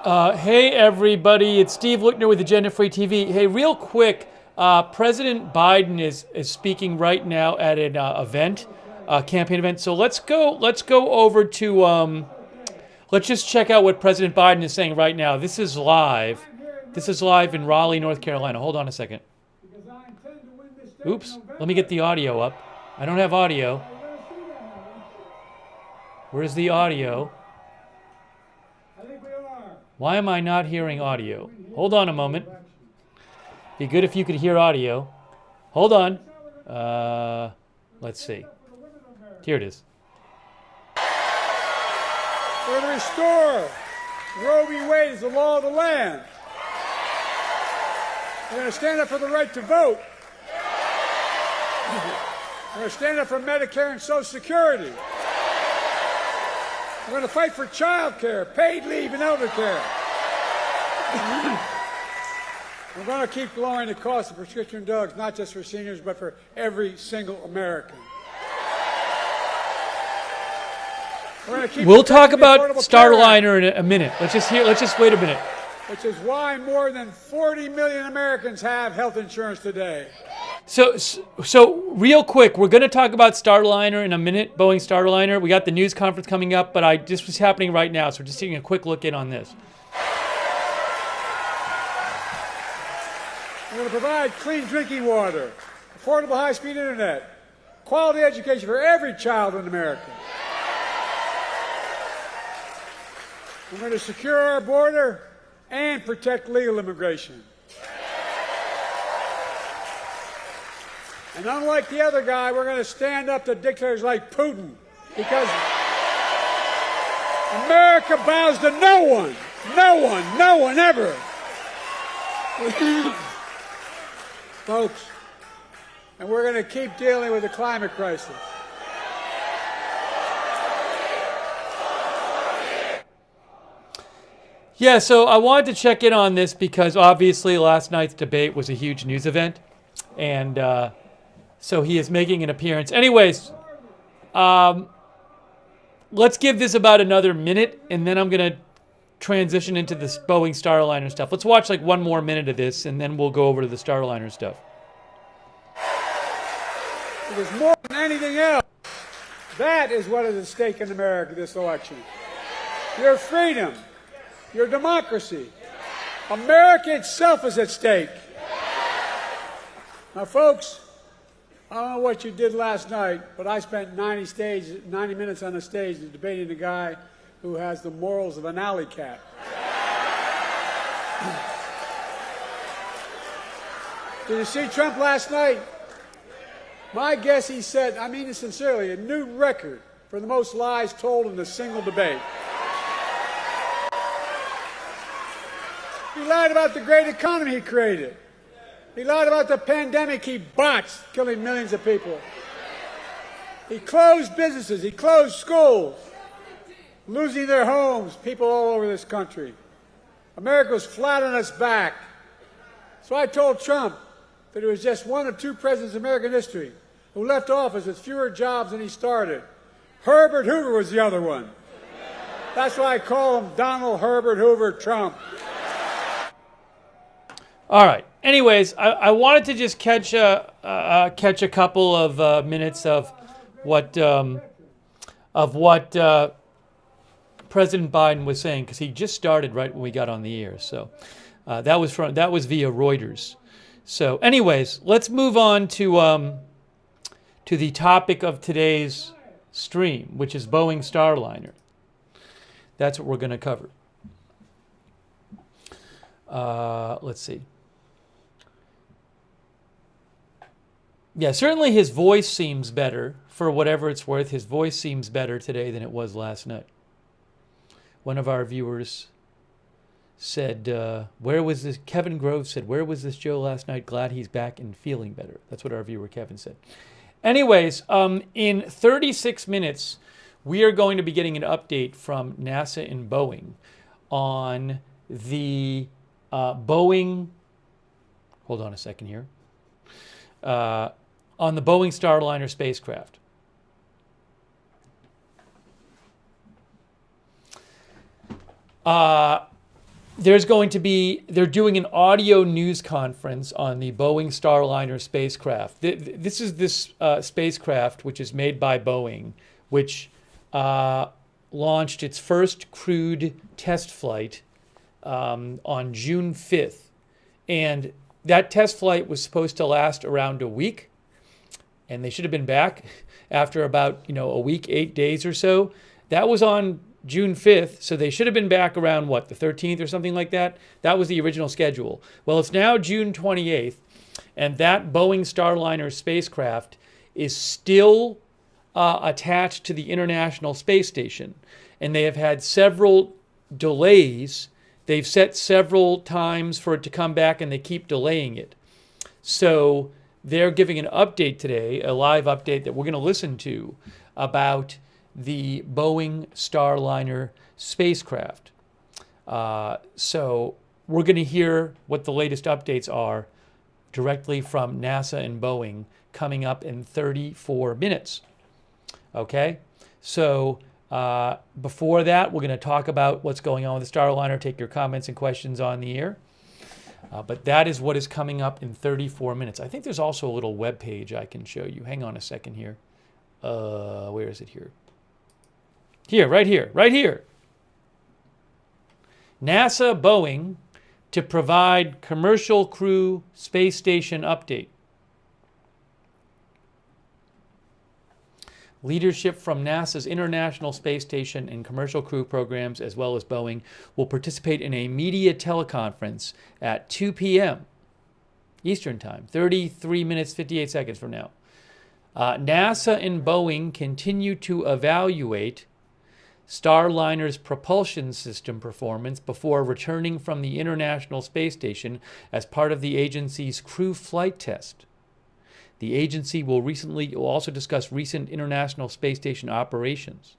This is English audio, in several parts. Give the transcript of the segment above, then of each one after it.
Hey everybody, it's Steve Lookner with Agenda Free TV. Hey, real quick, President Biden is speaking right now at an event, campaign event. So let's go over to let's just check out what President Biden is saying right now. This is live. This is live in Raleigh, North Carolina. Hold on a second. Oops, let me get the audio up. I don't have audio. Where's the audio? Why am I not hearing audio? Hold on a moment. Be good if you could hear audio. Hold on. Let's see. Here it is. We're going to restore Roe v. Wade as the law of the land. We're going to stand up for the right to vote. We're going to stand up for Medicare and Social Security. We're going to fight for child care, paid leave, and elder care. We're going to keep lowering the cost of prescription drugs, not just for seniors, but for every single American. We'll talk about Starliner in a minute. Let's just wait a minute. Which is why more than 40 million Americans have health insurance today. So real quick, we're going to talk about Starliner in a minute, Boeing Starliner. We got the news conference coming up, but this was happening right now, so we're just taking a quick look in on this. We're going to provide clean drinking water, affordable high-speed internet, quality education for every child in America. We're going to secure our border and protect legal immigration. And unlike the other guy, we're going to stand up to dictators like Putin, because America bows to no one. No one ever. Folks, and we're going to keep dealing with the climate crisis. Yeah, so I wanted to check in on this because obviously last night's debate was a huge news event, and so he is making an appearance. Anyways, let's give this about another minute, and then I'm going to transition into this Boeing Starliner stuff. Let's watch like one more minute of this, and then we'll go over to the Starliner stuff. Because more than anything else, that is what is at stake in America this election. Your freedom, your democracy. America itself is at stake. Now, folks, I don't know what you did last night, but I spent 90 minutes on the stage debating the guy who has the morals of an alley cat. Did you see Trump last night? My guess he set, I mean it sincerely, a new record for the most lies told in a single debate. He lied about the great economy he created. He lied about the pandemic he botched, killing millions of people. He closed businesses. He closed schools, losing their homes, people all over this country. America was flat on its back. So I told Trump that it was just one of two presidents in American history who left office with fewer jobs than he started. Herbert Hoover was the other one. That's why I call him Donald Herbert Hoover Trump. All right. Anyways, I wanted to just catch a couple of minutes of what President Biden was saying, because he just started right when we got on the air. So that was via Reuters. So, anyways, let's move on to the topic of today's stream, which is Boeing Starliner. That's what we're going to cover. Let's see. Yeah, certainly his voice seems better. For whatever it's worth, his voice seems better today than it was last night. One of our viewers said, where was this? Kevin Grove said, where was this Joe last night? Glad he's back and feeling better. That's what our viewer Kevin said. Anyways, in 36 minutes, we are going to be getting an update from NASA and Boeing on the Boeing, hold on a second here, on the Boeing Starliner spacecraft. there's going to be, they're doing an audio news conference on the Boeing Starliner spacecraft. This is this spacecraft, which is made by Boeing, which launched its first crewed test flight on June 5th. And that test flight was supposed to last around a week, and they should have been back after about, a week, 8 days or so. That was on June 5th, so they should have been back around, the 13th or something like that? That was the original schedule. Well, it's now June 28th, and that Boeing Starliner spacecraft is still attached to the International Space Station. And they have had several delays. They've set several times for it to come back, and they keep delaying it. So they're giving an update today, a live update that we're going to listen to about the Boeing Starliner spacecraft. So we're going to hear what the latest updates are directly from NASA and Boeing coming up in 34 minutes. Okay? So before that, we're going to talk about what's going on with the Starliner, take your comments and questions on the air. But that is what is coming up in 34 minutes. I think there's also a little web page I can show you. Hang on a second here. Where is it here? Here, right here, right here. NASA-Boeing to provide commercial crew space station update. Leadership from NASA's International Space Station and commercial crew programs, as well as Boeing, will participate in a media teleconference at 2 p.m. Eastern Time, 33 minutes, 58 seconds from now. NASA and Boeing continue to evaluate Starliner's propulsion system performance before returning from the International Space Station as part of the agency's crew flight test. The agency will also discuss recent International Space Station operations.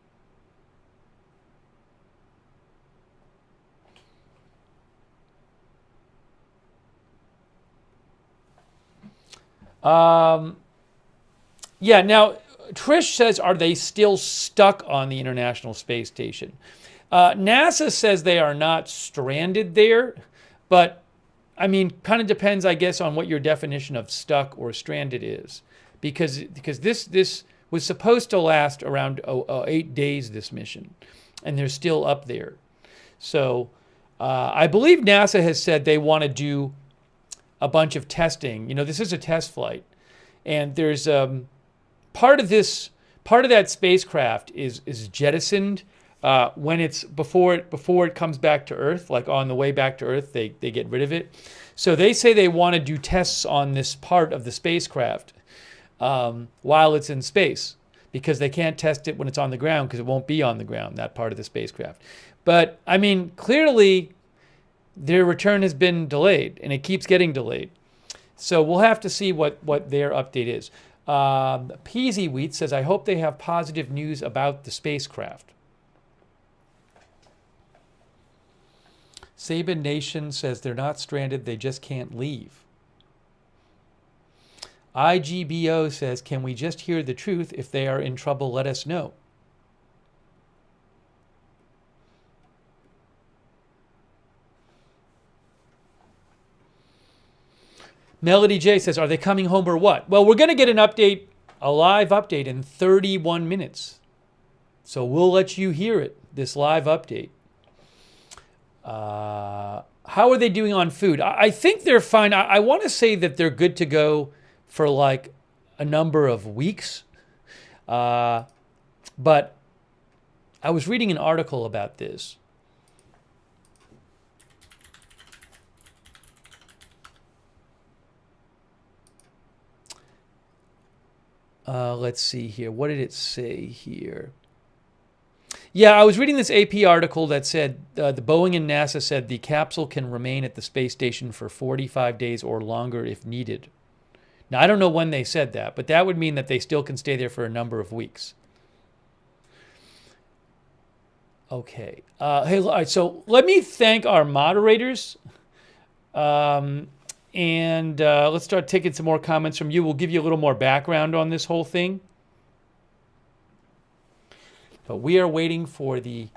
Now, Trish says, are they still stuck on the International Space Station? NASA says they are not stranded there, but kind of depends, I guess, on what your definition of stuck or stranded is. Because this was supposed to last around 8 days, this mission, and they're still up there. So I believe NASA has said they want to do a bunch of testing. This is a test flight, and there's part of that spacecraft is jettisoned when it's before it comes back to Earth. Like on the way back to Earth, they get rid of it. So they say they want to do tests on this part of the spacecraft while it's in space, because they can't test it when it's on the ground, because it won't be on the ground, that part of the spacecraft. But clearly their return has been delayed, and it keeps getting delayed. So we'll have to see what their update is. Peasy Wheat says, I hope they have positive news about the spacecraft. Sabin Nation says they're not stranded, they just can't leave. IGBO says, can we just hear the truth? If they are in trouble, let us know. Melody J says, are they coming home or what? Well, we're going to get an update, a live update in 31 minutes. So we'll let you hear it, this live update. How are they doing on food? I think they're fine. I want to say that they're good to go for like a number of weeks. But I was reading an article about this. Let's see here. What did it say here? Yeah, I was reading this AP article that said the Boeing and NASA said the capsule can remain at the space station for 45 days or longer if needed. Now, I don't know when they said that, but that would mean that they still can stay there for a number of weeks. Okay. Hey, all right, so let me thank our moderators. And let's start taking some more comments from you. We'll give you a little more background on this whole thing. But we are waiting for the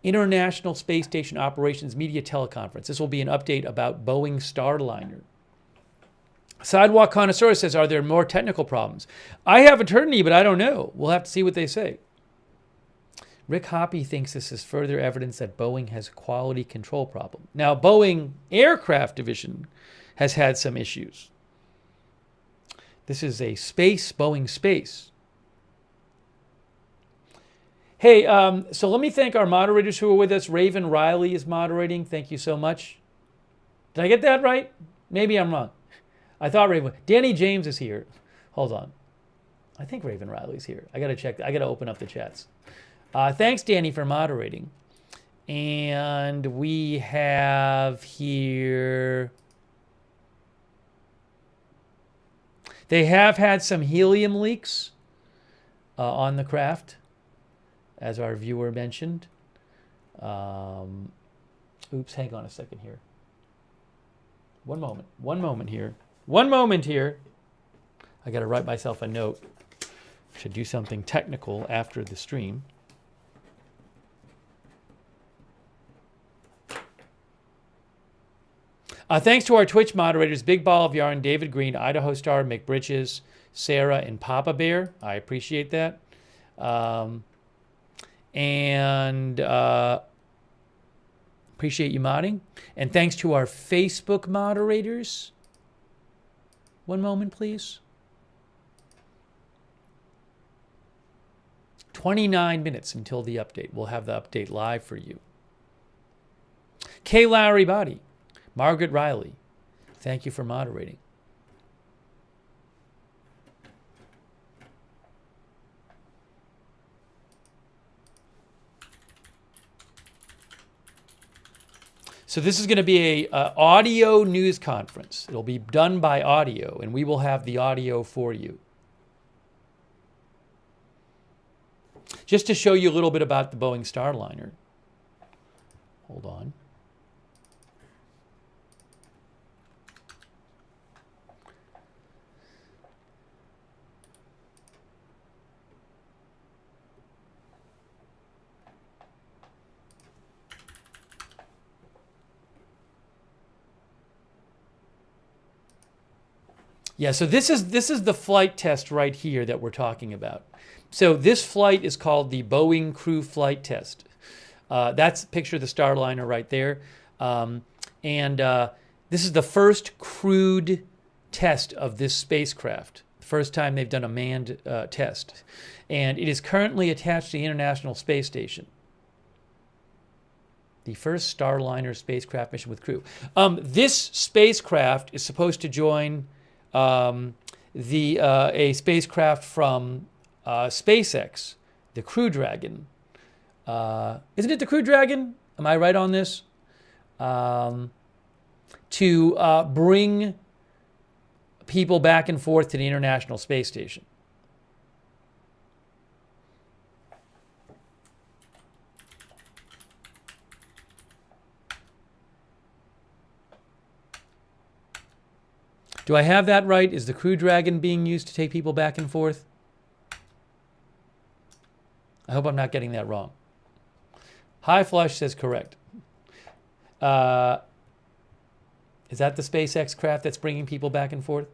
International Space Station Operations Media Teleconference. This will be an update about Boeing Starliner. Sidewalk Connoisseur says, are there more technical problems? I haven't heard any, but I don't know. We'll have to see what they say. Rick Hoppy thinks this is further evidence that Boeing has a quality control problem. Now, Boeing Aircraft Division has had some issues. This is a Boeing Space. Hey, so let me thank our moderators who are with us. Raven Riley is moderating. Thank you so much. Did I get that right? Maybe I'm wrong. I thought Raven. Danny James is here. Hold on. I think Raven Riley's here. I got to check. I got to open up the chats. Thanks, Danny, for moderating. And we have here... They have had some helium leaks on the craft, as our viewer mentioned. Oops, hang on a second here. One moment here. I got to write myself a note. Should do something technical after the stream. Thanks to our Twitch moderators, Big Ball of Yarn, David Green, Idaho Star, Mick Bridges, Sarah, and Papa Bear. I appreciate that. Appreciate you modding. And thanks to our Facebook moderators. One moment, please. 29 minutes until the update. We'll have the update live for you. K. Lowry Body. Margaret Riley, thank you for moderating. So this is going to be a audio news conference. It'll be done by audio, and we will have the audio for you. Just to show you a little bit about the Boeing Starliner. Hold on. Yeah, so this is the flight test right here that we're talking about. So this flight is called the Boeing Crew Flight Test. That's a picture of the Starliner right there. This is the first crewed test of this spacecraft. The first time they've done a manned test. And it is currently attached to the International Space Station. The first Starliner spacecraft mission with crew. This spacecraft is supposed to join a spacecraft from SpaceX, the Crew Dragon. Isn't it the Crew Dragon? Am I right on this? To bring people back and forth to the International Space Station. Do I have that right? Is the Crew Dragon being used to take people back and forth? I hope I'm not getting that wrong. High Flush says correct. Is that the SpaceX craft that's bringing people back and forth?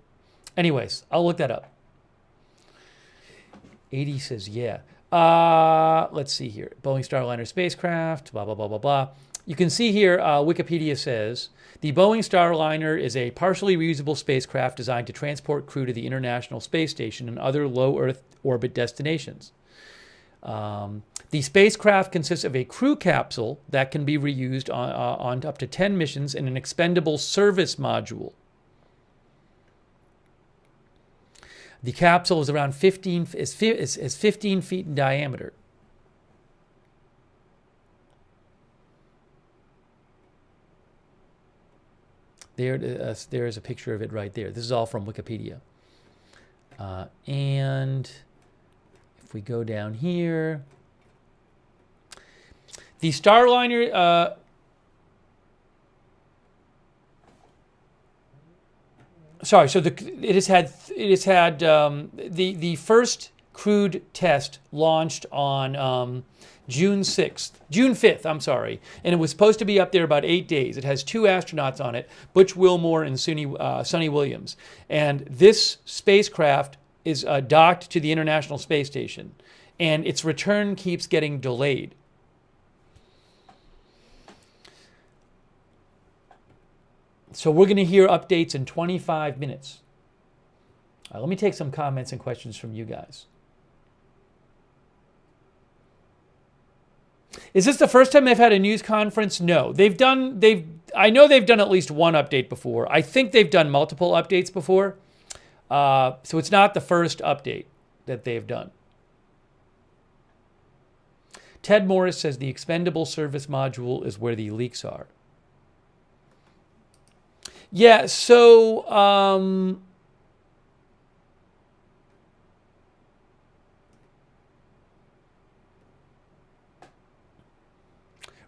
Anyways, I'll look that up. 80 says yeah. Let's see here. Boeing Starliner spacecraft, blah, blah, blah, blah, blah. You can see here, Wikipedia says, the Boeing Starliner is a partially reusable spacecraft designed to transport crew to the International Space Station and other low Earth orbit destinations. The spacecraft consists of a crew capsule that can be reused on up to 10 missions and an expendable service module. The capsule is around 15 feet in diameter. There's a picture of it right there. This is all from Wikipedia. And if we go down here, the Starliner. Sorry. So it has had the first crewed test launched on June 6th, June 5th, I'm sorry. And it was supposed to be up there about 8 days. It has 2 astronauts on it, Butch Wilmore and Sonny Williams. And this spacecraft is docked to the International Space Station. And its return keeps getting delayed. So we're going to hear updates in 25 minutes. Let me take some comments and questions from you guys. Is this the first time they've had a news conference? No. I know they've done at least one update before. I think they've done multiple updates before. So it's not the first update that they've done. Ted Morris says the expendable service module is where the leaks are. Yeah, so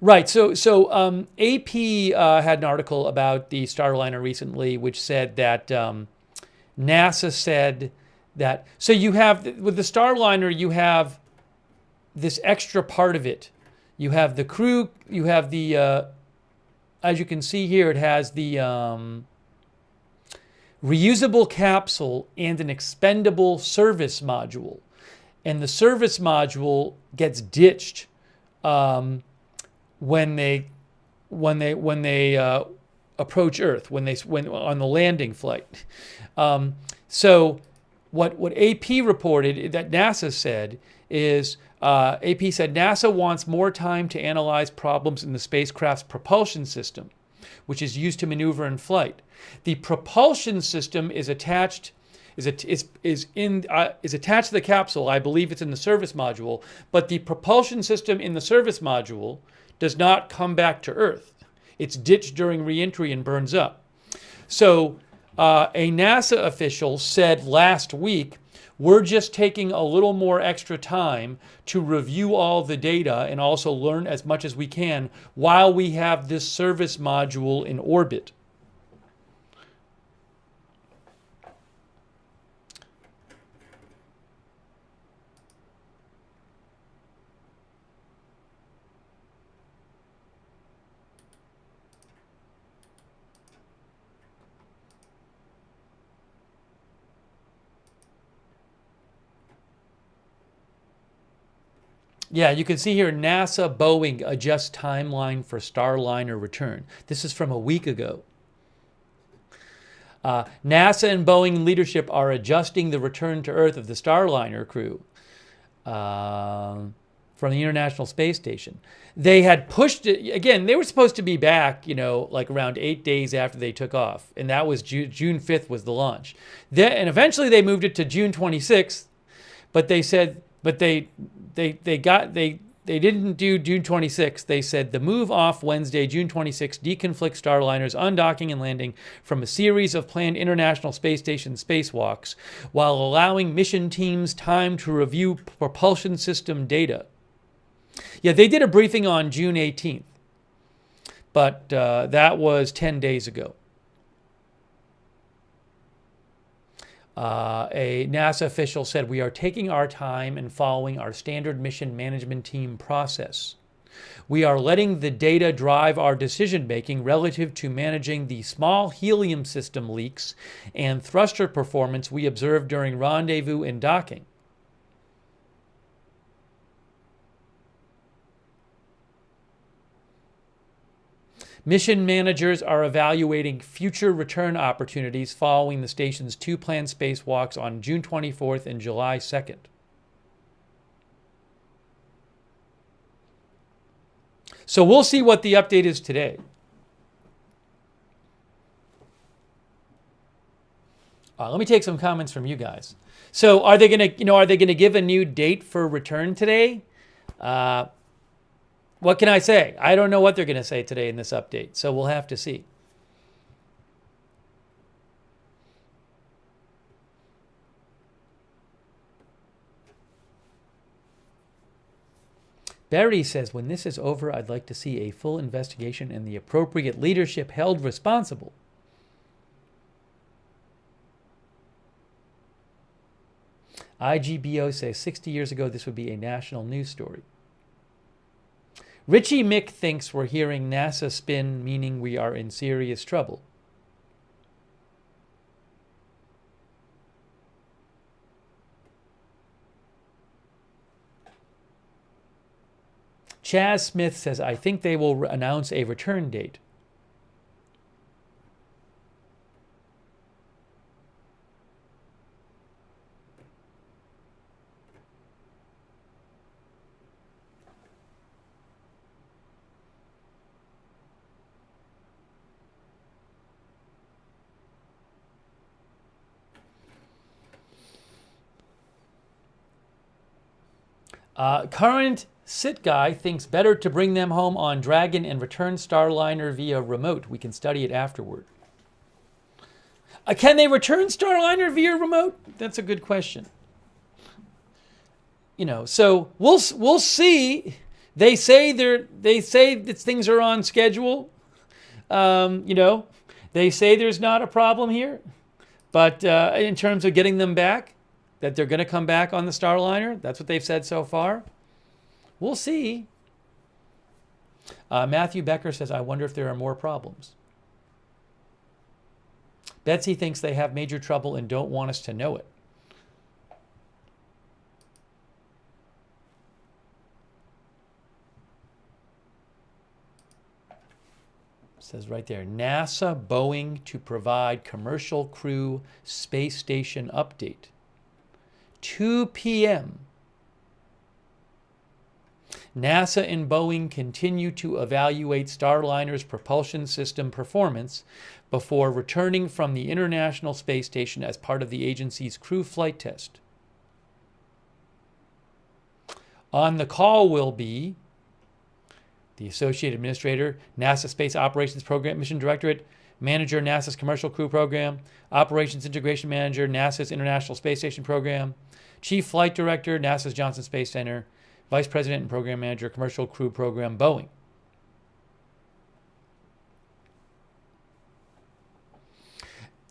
right. So AP had an article about the Starliner recently, which said that NASA said that. So you have with the Starliner, you have this extra part of it. You have the crew. You have the as you can see here, it has the reusable capsule and an expendable service module, and the service module gets ditched when they approach Earth, when on the landing flight. So what AP reported that NASA said is AP said NASA wants more time to analyze problems in the spacecraft's propulsion system, which is used to maneuver in flight. The propulsion system is attached attached to the capsule. I believe it's in the service module, but the propulsion system in the service module does not come back to Earth. It's ditched during reentry and burns up. So a NASA official said last week, we're just taking a little more extra time to review all the data and also learn as much as we can while we have this service module in orbit. Yeah, you can see here NASA-Boeing adjusts timeline for Starliner return. This is from a week ago. NASA and Boeing leadership are adjusting the return to Earth of the Starliner crew from the International Space Station. They had pushed it, again, they were supposed to be back, like around 8 days after they took off. And that was June 5th was the launch. And eventually they moved it to June 26th, but they said, they didn't do June 26th. They said the move off Wednesday, June 26th, deconflicts Starliner's undocking and landing from a series of planned International Space Station spacewalks while allowing mission teams time to review propulsion system data. Yeah, they did a briefing on June 18th, but that was 10 days ago. A NASA official said, we are taking our time and following our standard mission management team process. We are letting the data drive our decision-making relative to managing the small helium system leaks and thruster performance we observed during rendezvous and docking. Mission managers are evaluating future return opportunities following the station's 2 planned spacewalks on June 24th and July 2nd. So we'll see what the update is today. Let me take some comments from you guys. So are they going to give a new date for return today? What can I say? I don't know what they're going to say today in this update, so we'll have to see. Barry says, when this is over, I'd like to see a full investigation and the appropriate leadership held responsible. IGBO says, 60 years ago, this would be a national news story. Richie Mick thinks we're hearing NASA spin, meaning we are in serious trouble. Chaz Smith says, I think they will announce a return date. Current Sit Guy thinks better to bring them home on Dragon and return Starliner via remote. We can study it afterward. Can they return Starliner via remote? That's a good question. So we'll see. They say that things are on schedule. They say there's not a problem here, but in terms of getting them back, that they're going to come back on the Starliner, that's what they've said so far. We'll see. Matthew Becker says, I wonder if there are more problems. Betsy thinks they have major trouble and don't want us to know it. It says right there, NASA Boeing to provide commercial crew space station update. 2 p.m. NASA and Boeing continue to evaluate Starliner's propulsion system performance before returning from the International Space Station as part of the agency's crew flight test. On the call will be the Associate Administrator, NASA Space Operations Program Mission Directorate, Manager, NASA's Commercial Crew Program, Operations Integration Manager, NASA's International Space Station Program, Chief Flight Director, NASA's Johnson Space Center, Vice President and Program Manager, Commercial Crew Program, Boeing.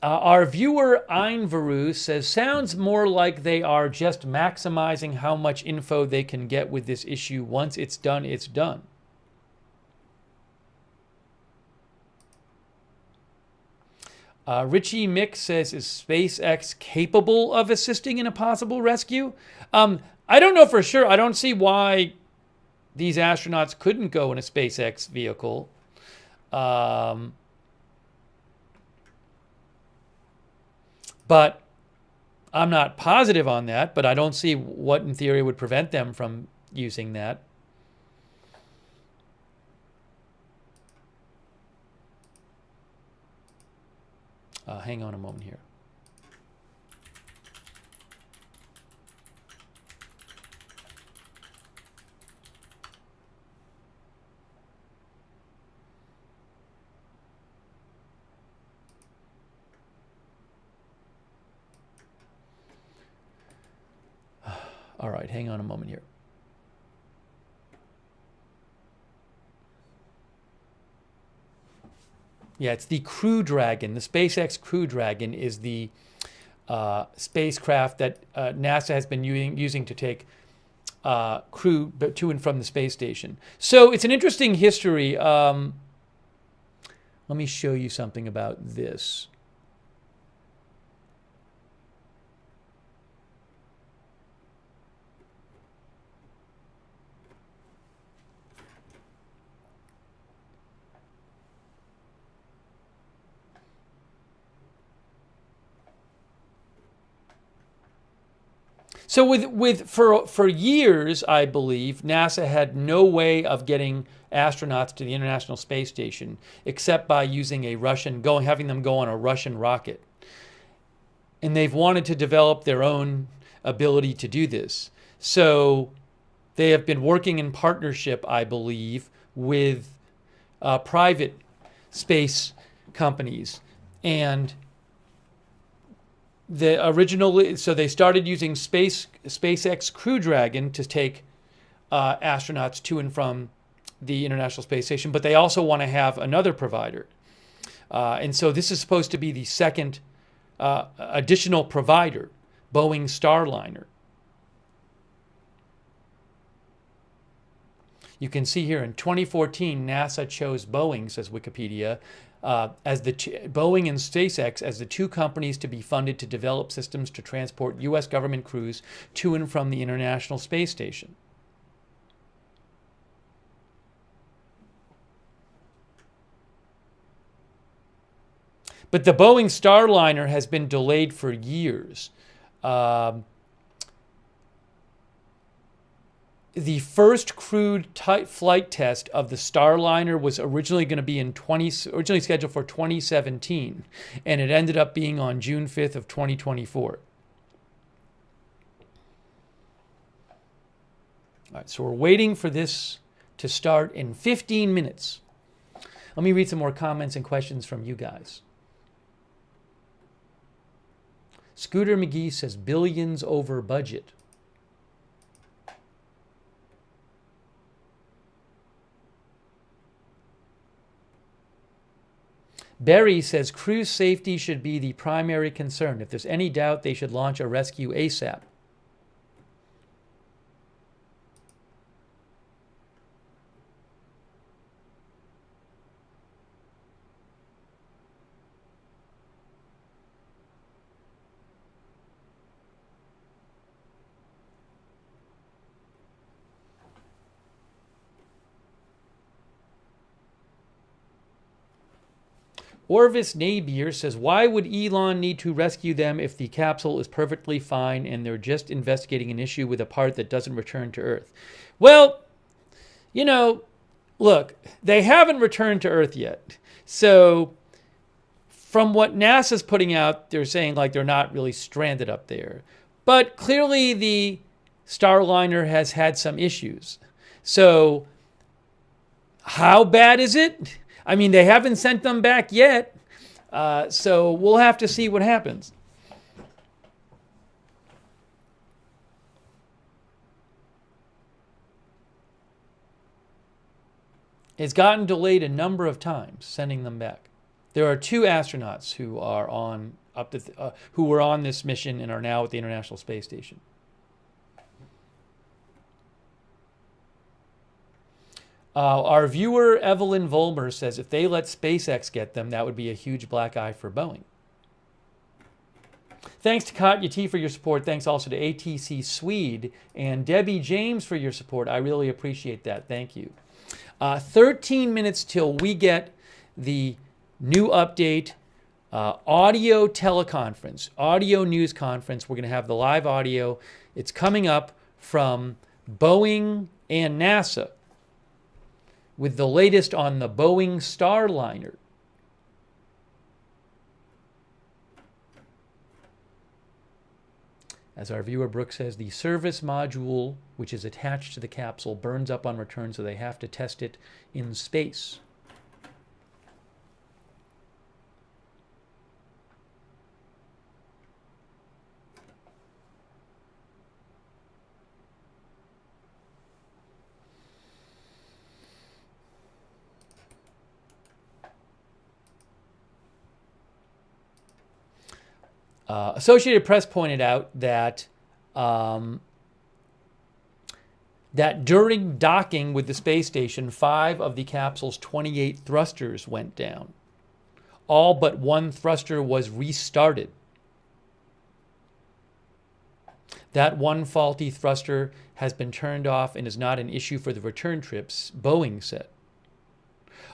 Our viewer, Einvaru, says, sounds more like they are just maximizing how much info they can get with this issue. Once it's done, it's done. Richie Mick says, is SpaceX capable of assisting in a possible rescue? I don't know for sure. I don't see why these astronauts couldn't go in a SpaceX vehicle. But I'm not positive on that, but I don't see what in theory would prevent them from using that. Hang on a moment here. All right, hang on a moment here. Yeah, it's the Crew Dragon. The SpaceX Crew Dragon is the spacecraft that NASA has been using to take crew to and from the space station. So it's an interesting history. Let me show you something about this. So for years, I believe, NASA had no way of getting astronauts to the International Space Station except by using having them go on a Russian rocket. And they've wanted to develop their own ability to do this. So they have been working in partnership, I believe, with private space companies. And so they started using SpaceX Crew Dragon to take astronauts to and from the International Space Station, but they also want to have another provider. And so this is supposed to be the second additional provider, Boeing Starliner. You can see here in 2014, NASA chose Boeing, says Wikipedia, Boeing and SpaceX as the two companies to be funded to develop systems to transport U.S. government crews to and from the International Space Station. But the Boeing Starliner has been delayed for years. The first crewed flight test of the Starliner was originally going to be originally scheduled for 2017, and it ended up being on June 5th of 2024. All right, so we're waiting for this to start in 15 minutes. Let me read some more comments and questions from you guys. Scooter McGee says billions over budget. Barry says crew safety should be the primary concern. If there's any doubt, they should launch a rescue ASAP. Orvis Nabier says, why would Elon need to rescue them if the capsule is perfectly fine and they're just investigating an issue with a part that doesn't return to Earth? Well, you know, look, they haven't returned to Earth yet. So from what NASA's putting out, they're saying like they're not really stranded up there. But clearly the Starliner has had some issues. So how bad is it? I mean, they haven't sent them back yet, so we'll have to see what happens. It's gotten delayed a number of times, sending them back. There are 2 astronauts who are who were on this mission and are now at the International Space Station. Our viewer, Evelyn Volmer, says if they let SpaceX get them, that would be a huge black eye for Boeing. Thanks to Katya T for your support. Thanks also to ATC Swede and Debbie James for your support. I really appreciate that. Thank you. 13 minutes till we get the new update, audio teleconference, audio news conference. We're going to have the live audio. It's coming up from Boeing and NASA, with the latest on the Boeing Starliner. As our viewer Brooke says, the service module, which is attached to the capsule, burns up on return, so they have to test it in space. Associated Press pointed out that during docking with the space station, 5 of the capsule's 28 thrusters went down. All but 1 thruster was restarted. That one faulty thruster has been turned off and is not an issue for the return trips, Boeing said.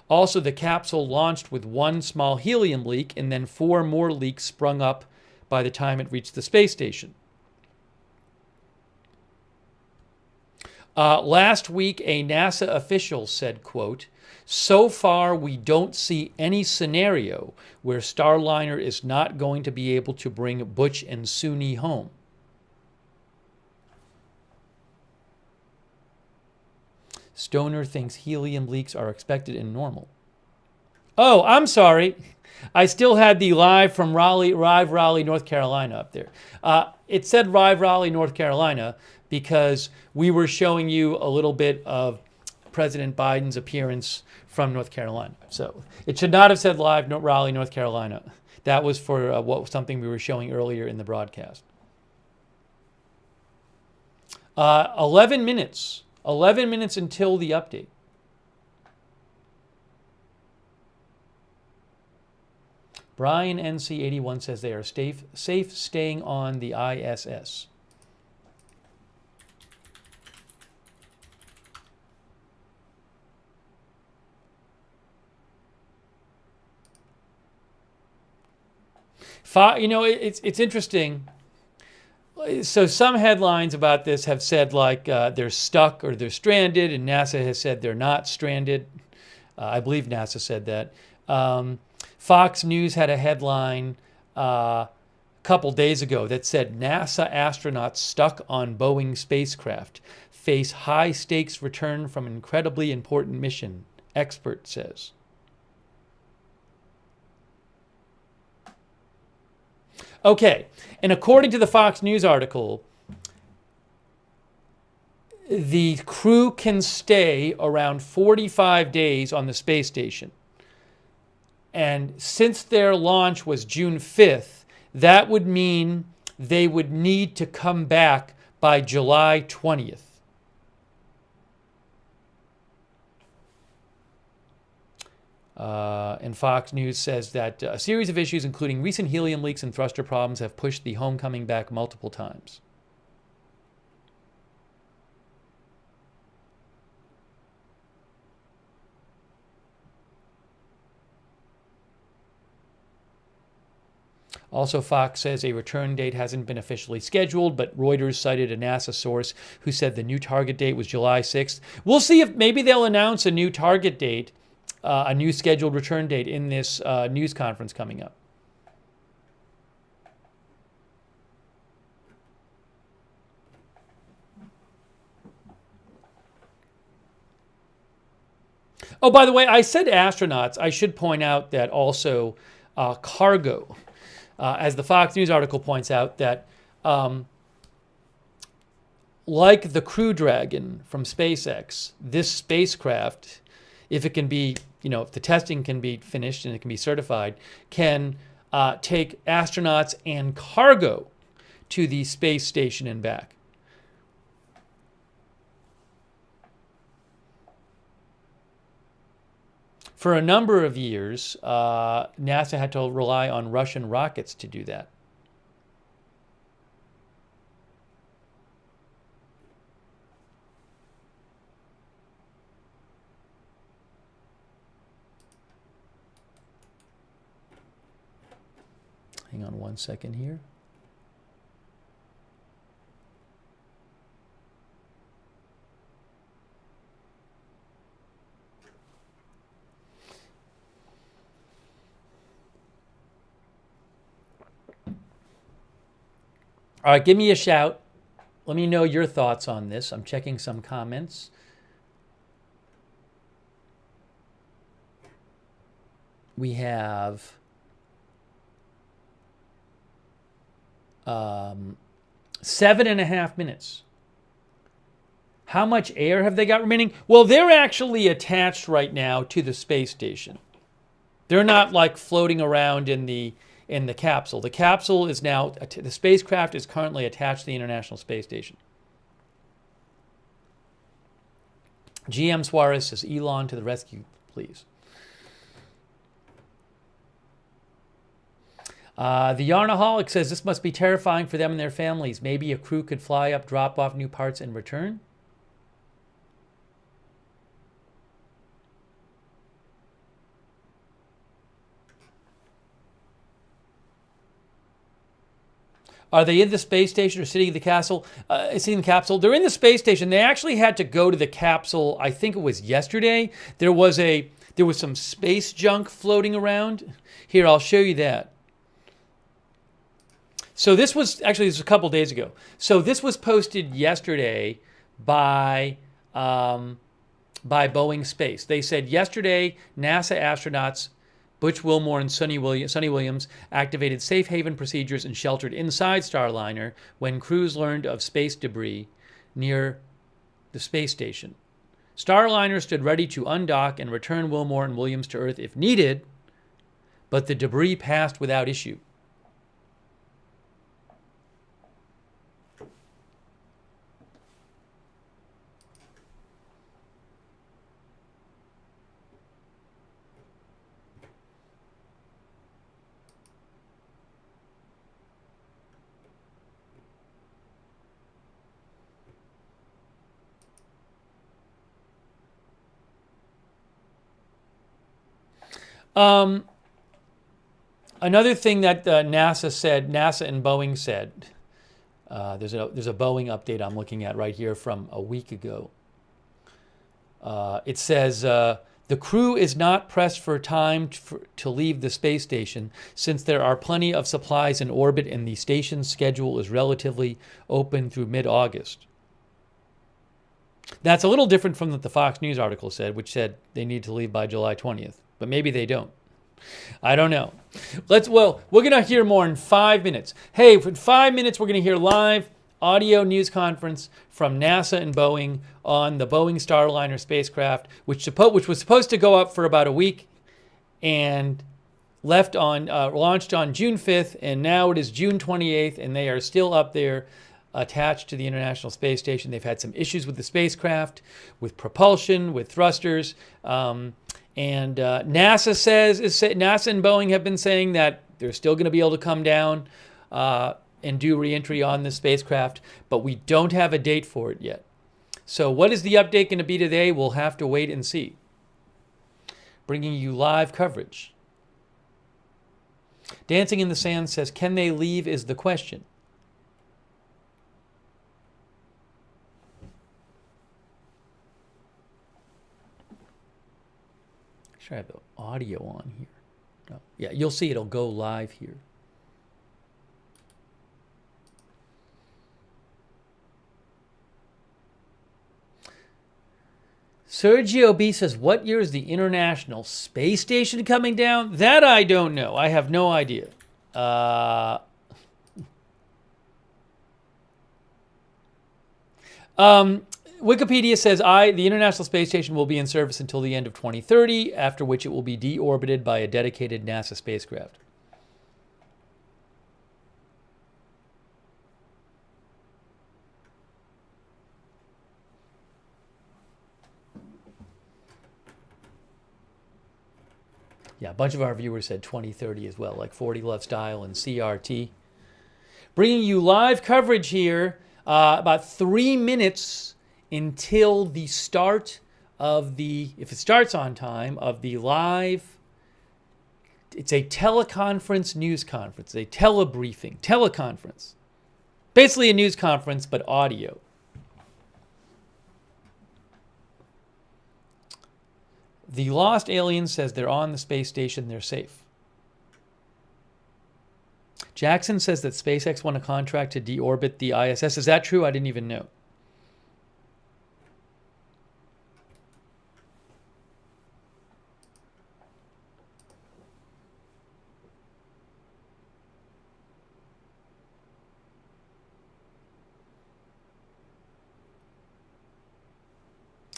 Also, the capsule launched with 1 small helium leak, and then 4 more leaks sprung up by the time it reached the space station. Last week, a NASA official said, quote, so far we don't see any scenario where Starliner is not going to be able to bring Butch and Suni home. Stoner thinks helium leaks are expected and normal. Oh, I'm sorry. I still had the live from Raleigh, North Carolina up there. It said Raleigh, North Carolina, because we were showing you a little bit of President Biden's appearance from North Carolina. So it should not have said Raleigh, North Carolina. That was for something we were showing earlier in the broadcast. 11 minutes 11 minutes until the update. Brian NC81 says they are safe staying on the ISS. You know, it's interesting. So some headlines about this have said like they're stuck or they're stranded, and NASA has said they're not stranded. I believe NASA said that. Fox News had a headline a couple days ago that said NASA astronauts stuck on Boeing spacecraft face high stakes return from incredibly important mission, expert says. Okay, and according to the Fox News article, the crew can stay around 45 days on the space station. And since their launch was June 5th, that would mean they would need to come back by July 20th. And Fox News says that a series of issues, including recent helium leaks and thruster problems, have pushed the homecoming back multiple times. Also, Fox says a return date hasn't been officially scheduled, but Reuters cited a NASA source who said the new target date was July 6th. We'll see if maybe they'll announce a new target date, a new scheduled return date in this news conference coming up. Oh, by the way, I said astronauts. I should point out that also cargo. As the Fox News article points out, that like the Crew Dragon from SpaceX, this spacecraft, if it can be, if the testing can be finished and it can be certified, can take astronauts and cargo to the space station and back. For a number of years, NASA had to rely on Russian rockets to do that. Hang on one second here. All right, give me a shout. Let me know your thoughts on this. I'm checking some comments. We have 7.5 minutes. How much air have they got remaining? Well, they're actually attached right now to the space station. They're not like floating around in the capsule. The capsule is now, the spacecraft is currently attached to the International Space Station. GM Suarez says, Elon to the rescue, please. The Yarnaholic says, this must be terrifying for them and their families. Maybe a crew could fly up, drop off new parts, and return? Are they in the space station or sitting in the capsule? Sitting in the capsule. They're in the space station. They actually had to go to the capsule. I think it was yesterday. There was some space junk floating around. Here, I'll show you that. So this was a couple days ago. So this was posted yesterday by Boeing Space. They said yesterday NASA astronauts Butch Wilmore and Sonny Williams activated safe haven procedures and sheltered inside Starliner when crews learned of space debris near the space station. Starliner stood ready to undock and return Wilmore and Williams to Earth if needed, but the debris passed without issue. Another thing that NASA and Boeing said, there's a Boeing update I'm looking at right here from a week ago. It says the crew is not pressed for time to leave the space station since there are plenty of supplies in orbit and the station's schedule is relatively open through mid-August. That's a little different from what the Fox News article said, which said they need to leave by July 20th, but maybe they don't. I don't know. We're going to hear more in 5 minutes. Hey, for 5 minutes, we're going to hear live audio news conference from NASA and Boeing on the Boeing Starliner spacecraft, which was supposed to go up for about a week and launched on June 5th, and now it is June 28th, and they are still up there attached to the International Space Station. They've had some issues with the spacecraft, with propulsion, with thrusters. And NASA and Boeing have been saying that they're still going to be able to come down and do reentry on the spacecraft, but we don't have a date for it yet. So what is the update going to be today? We'll have to wait and see. Bringing you live coverage. Dancing in the Sand says, can they leave is the question. I have the audio on here. Oh, yeah, you'll see it'll go live here. Sergio B says, what year is the International Space Station coming down? That I don't know. I have no idea. Wikipedia says the International Space Station will be in service until the end of 2030, after which it will be deorbited by a dedicated NASA spacecraft. Yeah, a bunch of our viewers said 2030 as well, like 40 Love Style and CRT. Bringing you live coverage here, about 3 minutes until the start of if it starts on time, of the live, it's a teleconference news conference, a teleconference. Basically a news conference, but audio. The Lost Alien says they're on the space station, they're safe. Jackson says that SpaceX won a contract to deorbit the ISS. Is that true? I didn't even know.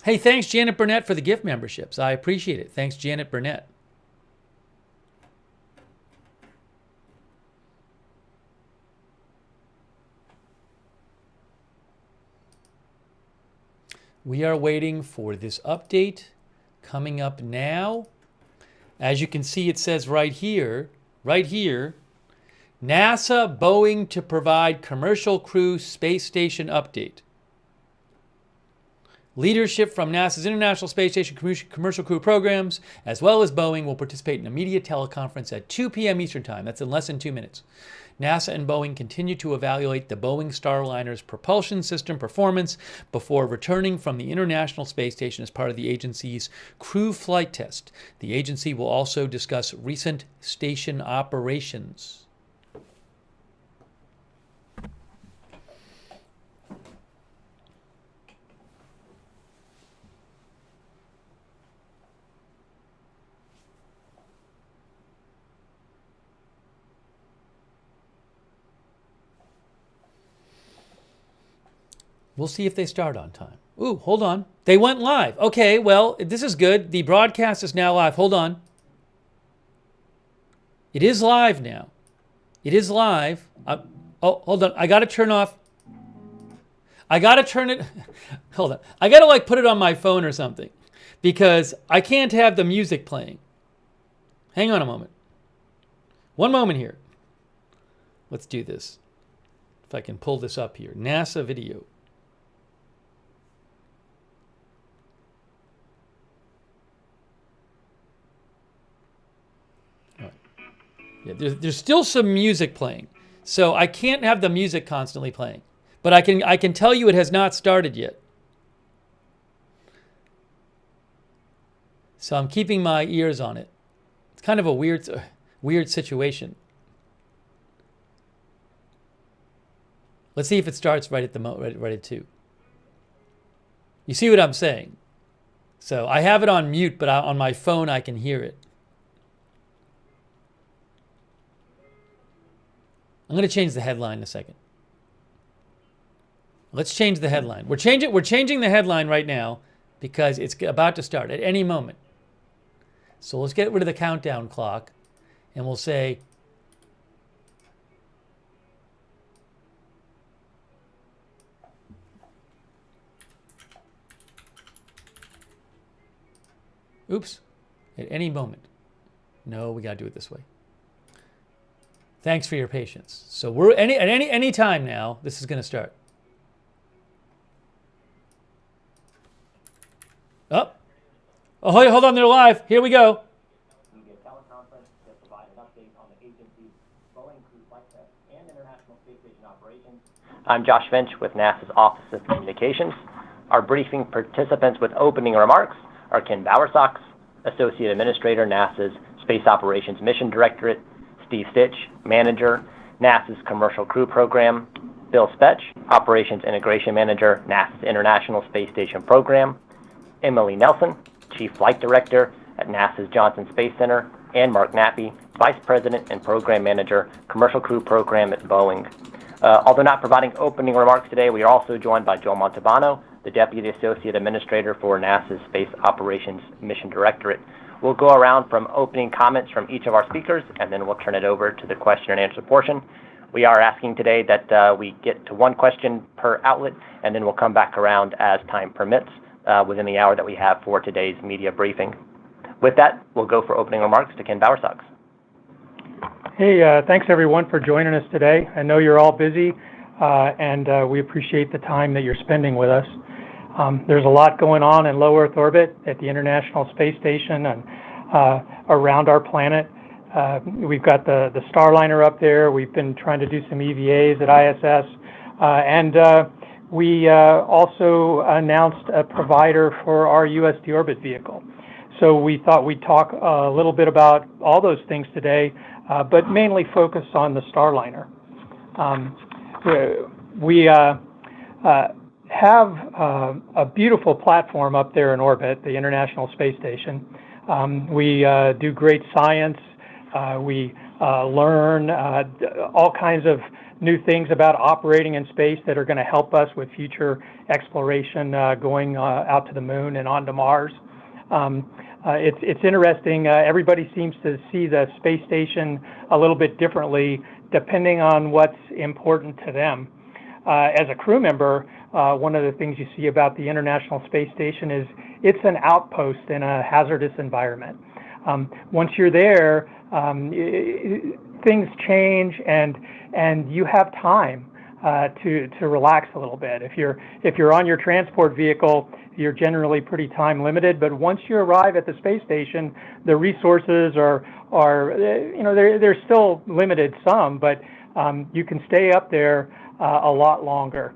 Hey, thanks, Janet Burnett, for the gift memberships. I appreciate it. Thanks, Janet Burnett. We are waiting for this update coming up now. As you can see, it says right here, NASA Boeing to provide commercial crew space station update. Leadership from NASA's International Space Station commercial crew programs, as well as Boeing, will participate in a media teleconference at 2 p.m. Eastern Time. That's in less than 2 minutes. NASA and Boeing continue to evaluate the Boeing Starliner's propulsion system performance before returning from the International Space Station as part of the agency's crew flight test. The agency will also discuss recent station operations. We'll see if they start on time. Ooh, hold on. They went live. Okay, well, this is good. The broadcast is now live. Hold on. It is live now. It is live. Oh, hold on. I got to turn off. I got to turn it. Hold on. I got to put it on my phone or something because I can't have the music playing. Hang on a moment. One moment here. Let's do this. If I can pull this up here. NASA video. Yeah, there's still some music playing. So I can't have the music constantly playing. But I can tell you it has not started yet. So I'm keeping my ears on it. It's kind of a weird situation. Let's see if it starts right at 2. You see what I'm saying? So I have it on mute, but on my phone I can hear it. I'm going to change the headline in a second. Let's change the headline. We're changing the headline right now because it's about to start at any moment. So let's get rid of the countdown clock, and we'll say, oops, at any moment. No, we got to do it this way. Thanks for your patience. So we're at any time now, this is going to start. Oh, hold on, they're live. Here we go. Media teleconference to provide an update on the agency's Boeing crew flight test and International Space Station operations. I'm Josh Finch with NASA's Office of Communications. Our briefing participants with opening remarks are Ken Bowersox, Associate Administrator, NASA's Space Operations Mission Directorate, Steve Stitch, Manager, NASA's Commercial Crew Program, Bill Spetch, Operations Integration Manager, NASA's International Space Station Program, Emily Nelson, Chief Flight Director at NASA's Johnson Space Center, and Mark Nappy, Vice President and Program Manager, Commercial Crew Program at Boeing. Although not providing opening remarks today, we are also joined by Joe Montalbano, the Deputy Associate Administrator for NASA's Space Operations Mission Directorate. We'll go around from opening comments from each of our speakers, and then we'll turn it over to the question and answer portion. We are asking today that we get to one question per outlet, and then we'll come back around as time permits within the hour that we have for today's media briefing. With that, we'll go for opening remarks to Ken Bowersox. Hey, thanks everyone for joining us today. I know you're all busy, and we appreciate the time that you're spending with us. There's a lot going on in low Earth orbit at the International Space Station and around our planet. We've got the Starliner up there. We've been trying to do some EVAs at ISS, and we also announced a provider for our US deorbit vehicle. So we thought we'd talk a little bit about all those things today, but mainly focus on the Starliner. We have a beautiful platform up there in orbit, the International Space Station. We do great science. We learn all kinds of new things about operating in space that are going to help us with future exploration going out to the moon and onto Mars. It's interesting. Everybody seems to see the space station a little bit differently depending on what's important to them. As a crew member, one of the things you see about the International Space Station is it's an outpost in a hazardous environment. Once you're there, things change, and you have time to relax a little bit. If you're on your transport vehicle, you're generally pretty time limited. But once you arrive at the space station, the resources are they're still limited some, but you can stay up there a lot longer.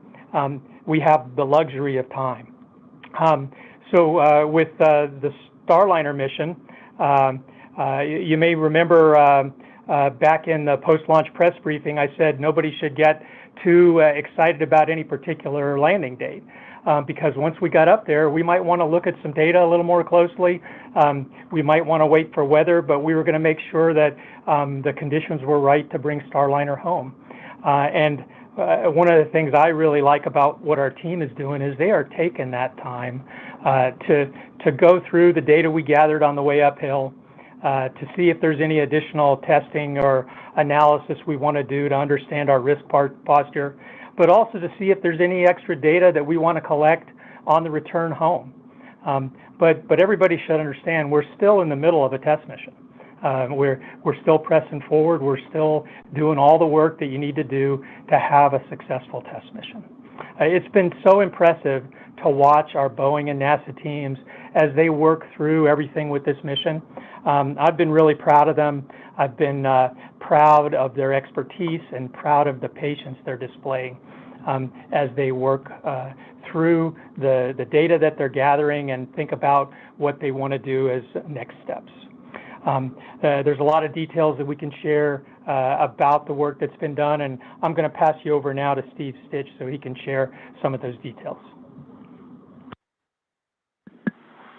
We have the luxury of time. So with the Starliner mission, you may remember back in the post-launch press briefing, I said nobody should get too excited about any particular landing date. Because once we got up there, we might want to look at some data a little more closely. We might want to wait for weather, but we were going to make sure that the conditions were right to bring Starliner home. And one of the things I really like about what our team is doing is they are taking that time to go through the data we gathered on the way uphill, to see if there's any additional testing or analysis we want to do to understand our risk posture, but also to see if there's any extra data that we want to collect on the return home. But everybody should understand we're still in the middle of a test mission. We're still pressing forward. We're still doing all the work that you need to do to have a successful test mission. It's been so impressive to watch our Boeing and NASA teams as they work through everything with this mission. I've been really proud of them. I've been proud of their expertise and proud of the patience they're displaying as they work through the data that they're gathering and think about what they want to do as next steps. There's a lot of details that we can share about the work that's been done, and I'm going to pass you over now to Steve Stitch so he can share some of those details.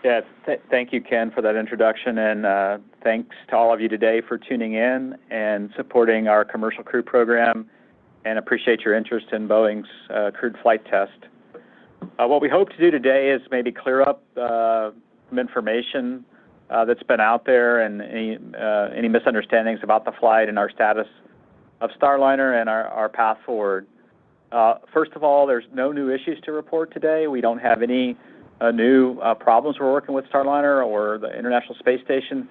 Yeah, thank you, Ken, for that introduction, and thanks to all of you today for tuning in and supporting our commercial crew program, and appreciate your interest in Boeing's crewed flight test. What we hope to do today is maybe clear up some information that's been out there and any misunderstandings about the flight and our status of Starliner and our path forward. First of all, there's no new issues to report today. We don't have any new problems we're working with Starliner or the International Space Station,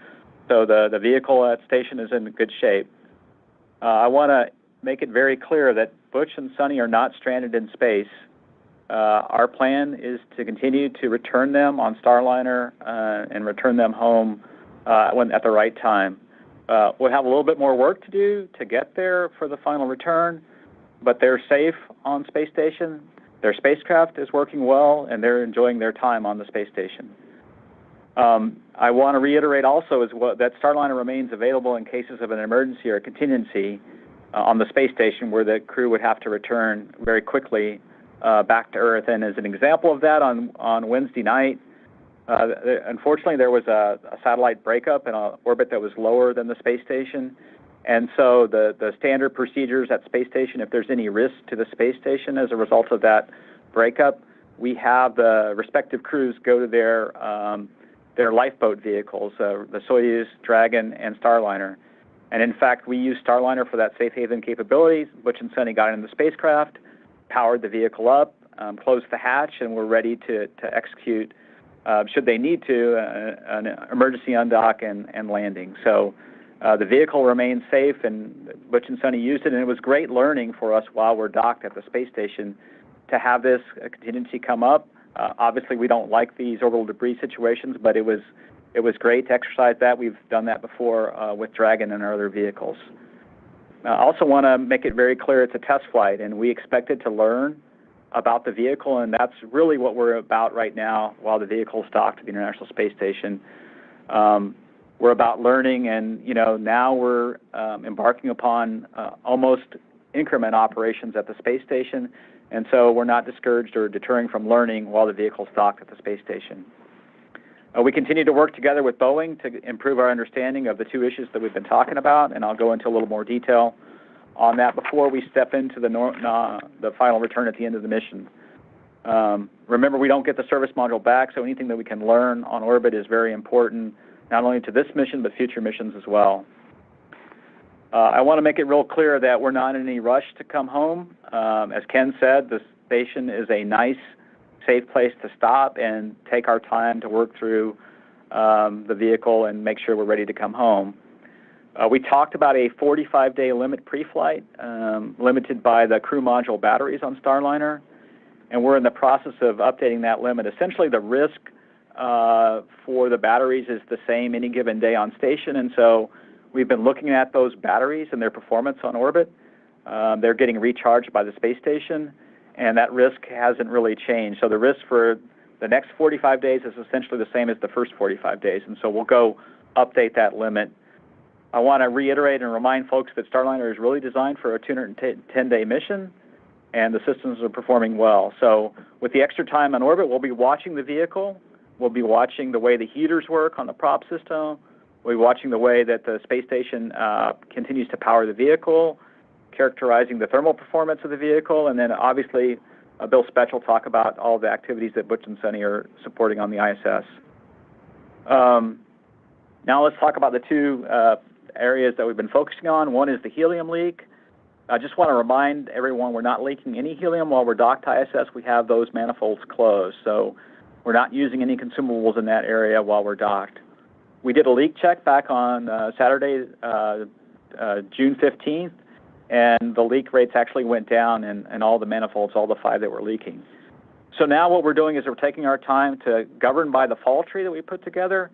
so the vehicle at station is in good shape. I want to make it very clear that Butch and Sunny are not stranded in space. Our plan is to continue to return them on Starliner and return them home at the right time. We'll have a little bit more work to do to get there for the final return, but they're safe on space station. Their spacecraft is working well, and they're enjoying their time on the space station. I want to reiterate also that Starliner remains available in cases of an emergency or a contingency on the space station where the crew would have to return very quickly back to Earth. And as an example of that, on Wednesday night, unfortunately, there was a satellite breakup in an orbit that was lower than the space station. And so the standard procedures at space station, if there's any risk to the space station as a result of that breakup, we have the respective crews go to their lifeboat vehicles, the Soyuz, Dragon, and Starliner. And in fact, we used Starliner for that safe haven capability. Butch and Sunny got in the spacecraft, powered the vehicle up, closed the hatch, and we're ready to execute, should they need to, an emergency undock and landing. So the vehicle remains safe, and Butch and Sunny used it, and it was great learning for us while we're docked at the space station to have this contingency come up. Obviously, we don't like these orbital debris situations, but it was great to exercise that. We've done that before with Dragon and our other vehicles. I also want to make it very clear it's a test flight, and we expected to learn about the vehicle, and that's really what we're about right now while the vehicle is docked at the International Space Station. We're about learning, and now we're embarking upon almost increment operations at the space station, and so we're not discouraged or deterring from learning while the vehicle is docked at the space station. We continue to work together with Boeing to improve our understanding of the two issues that we've been talking about, and I'll go into a little more detail on that before we step into the final return at the end of the mission. Remember, we don't get the service module back, so anything that we can learn on orbit is very important, not only to this mission, but future missions as well. I want to make it real clear that we're not in any rush to come home. As Ken said, the station is a nice, safe place to stop and take our time to work through the vehicle and make sure we're ready to come home. We talked about a 45-day limit pre-flight, limited by the crew module batteries on Starliner, and we're in the process of updating that limit. Essentially, the risk for the batteries is the same any given day on station, and so we've been looking at those batteries and their performance on orbit. They're getting recharged by the space station, and that risk hasn't really changed. So the risk for the next 45 days is essentially the same as the first 45 days, and so we'll go update that limit. I want to reiterate and remind folks that Starliner is really designed for a 210-day mission, and the systems are performing well. So with the extra time on orbit, we'll be watching the vehicle. We'll be watching the way the heaters work on the prop system. We'll be watching the way that the space station continues to power the vehicle, characterizing the thermal performance of the vehicle, and then obviously Bill Spetch will talk about all the activities that Butch and Sunny are supporting on the ISS. Now let's talk about the two areas that we've been focusing on. One is the helium leak. I just want to remind everyone we're not leaking any helium while we're docked to ISS. We have those manifolds closed, so we're not using any consumables in that area while we're docked. We did a leak check back on Saturday, June 15th, and the leak rates actually went down in all the manifolds, all the 5 that were leaking. So now what we're doing is we're taking our time to govern by the fall tree that we put together,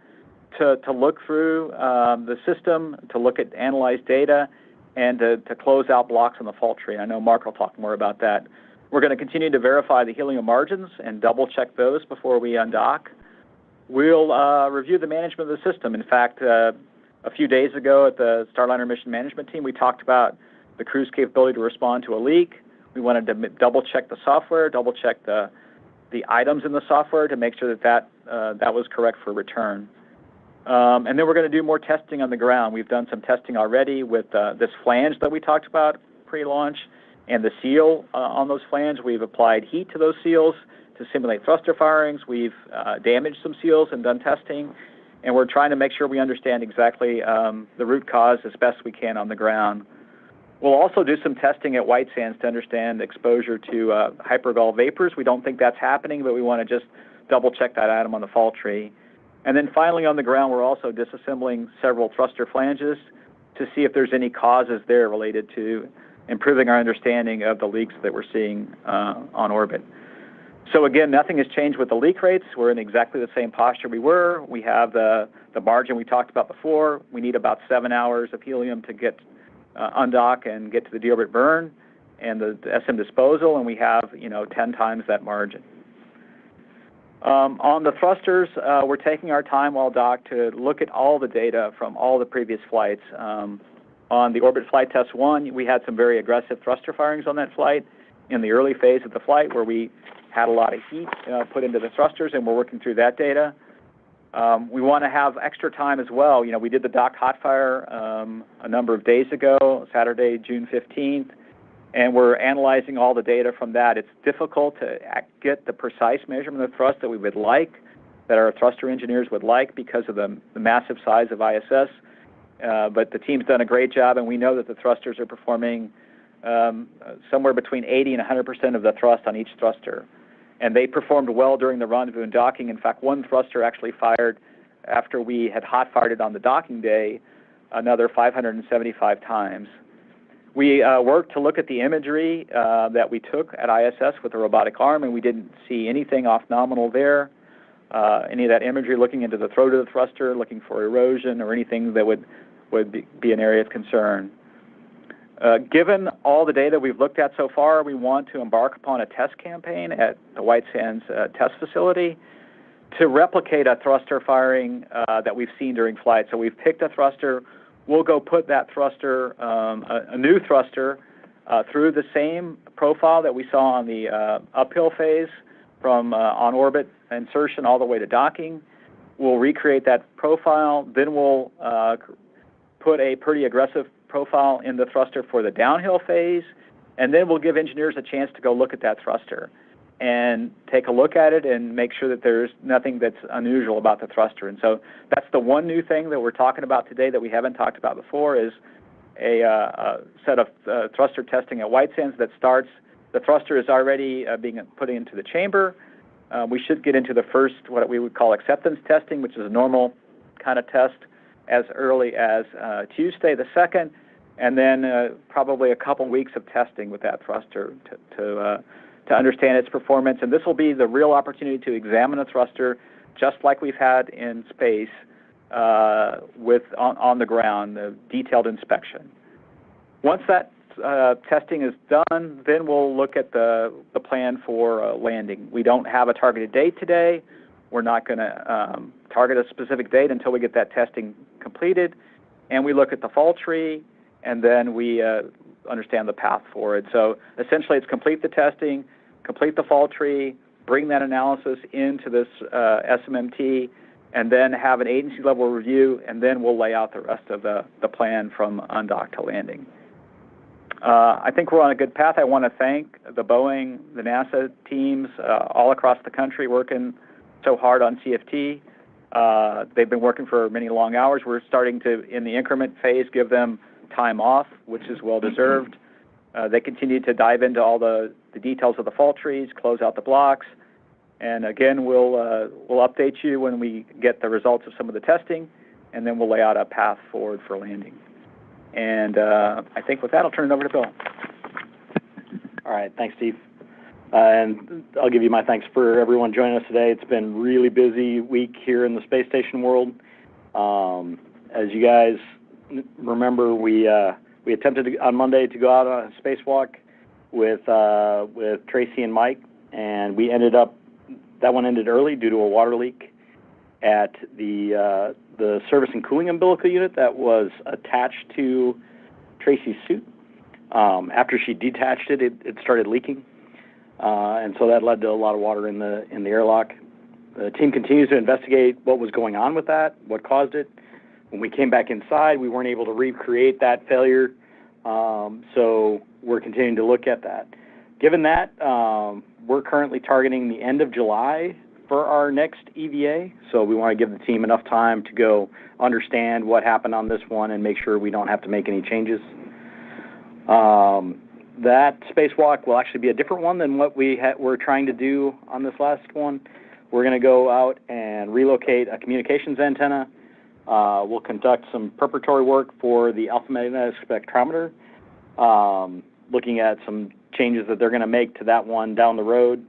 to look through the system, to look at analyzed data, and to close out blocks on the fault tree. I know Mark will talk more about that. We're going to continue to verify the helium margins and double-check those before we undock. We'll review the management of the system. In fact, a few days ago at the Starliner mission management team, we talked about the crew's capability to respond to a leak. We wanted to double-check the software, double-check the items in the software to make sure that was correct for return. And then we're going to do more testing on the ground. We've done some testing already with this flange that we talked about pre-launch and the seal on those flange. We've applied heat to those seals to simulate thruster firings. We've damaged some seals and done testing. And we're trying to make sure we understand exactly the root cause as best we can on the ground. We'll also do some testing at White Sands to understand exposure to hypergol vapors. We don't think that's happening, but we want to just double-check that item on the fault tree. And then finally on the ground, we're also disassembling several thruster flanges to see if there's any causes there related to improving our understanding of the leaks that we're seeing on orbit. So again, nothing has changed with the leak rates. We're in exactly the same posture we were. We have the margin we talked about before. We need about 7 hours of helium to get undock and get to the deorbit burn and the SM disposal, and we have 10 times that margin. On the thrusters, we're taking our time while docked to look at all the data from all the previous flights. On the Orbit Flight Test 1, we had some very aggressive thruster firings on that flight in the early phase of the flight where we had a lot of heat put into the thrusters, and we're working through that data. We want to have extra time as well. We did the dock hot fire a number of days ago, Saturday, June 15th, and we're analyzing all the data from that. It's difficult to get the precise measurement of thrust that we would like, that our thruster engineers would like because of the massive size of ISS. But the team's done a great job, and we know that the thrusters are performing somewhere between 80 and 100% of the thrust on each thruster. And they performed well during the rendezvous and docking. In fact, one thruster actually fired after we had hot fired it on the docking day another 575 times. We worked to look at the imagery that we took at ISS with the robotic arm, and we didn't see anything off nominal there. Any of that imagery looking into the throat of the thruster, looking for erosion or anything that would be an area of concern. Given all the data we've looked at so far, we want to embark upon a test campaign at the White Sands test facility to replicate a thruster firing that we've seen during flight. So we've picked a thruster. We'll go put that thruster, a new thruster, through the same profile that we saw on the uphill phase from on-orbit insertion all the way to docking. We'll recreate that profile. Then we'll put a pretty aggressive profile in the thruster for the downhill phase, and then we'll give engineers a chance to go look at that thruster and take a look at it and make sure that there's nothing that's unusual about the thruster. And so that's the one new thing that we're talking about today that we haven't talked about before is a set of thruster testing at White Sands that starts. The thruster is already being put into the chamber. We should get into the first, what we would call acceptance testing, which is a normal kind of test, as early as Tuesday the 2nd, and then probably a couple weeks of testing with that thruster to understand its performance. And this will be the real opportunity to examine a thruster just like we've had in space on the ground, the detailed inspection. Once that testing is done, then we'll look at the plan for landing. We don't have a targeted date today. We're not going to target a specific date until we get that testing completed, and we look at the fall tree, and then we understand the path forward. So essentially it's complete the testing, complete the fall tree, bring that analysis into this SMMT, and then have an agency-level review, and then we'll lay out the rest of the plan from undock to landing. I think we're on a good path. I want to thank the Boeing, the NASA teams all across the country working so hard on CFT. They've been working for many long hours. We're starting to, in the increment phase, give them time off, which is well-deserved. They continue to dive into all the details of the fault trees, close out the blocks, and again, we'll update you when we get the results of some of the testing, and then we'll lay out a path forward for landing. And I think with that, I'll turn it over to Bill. All right, thanks, Steve. And I'll give you my thanks for everyone joining us today. It's been a really busy week here in the space station world. As you guys remember, we attempted on Monday to go out on a spacewalk with Tracy and Mike, and that one ended early due to a water leak at the service and cooling umbilical unit that was attached to Tracy's suit. After she detached it, it started leaking, and so that led to a lot of water in the airlock. The team continues to investigate what was going on with that, what caused it. When we came back inside, we weren't able to recreate that failure, so we're continuing to look at that. Given that, we're currently targeting the end of July for our next EVA, so we want to give the team enough time to go understand what happened on this one and make sure we don't have to make any changes. That spacewalk will actually be a different one than what we're trying to do on this last one. We're going to go out and relocate a communications antenna. We'll conduct some preparatory work for the alpha magnetic spectrometer, looking at some changes that they're going to make to that one down the road.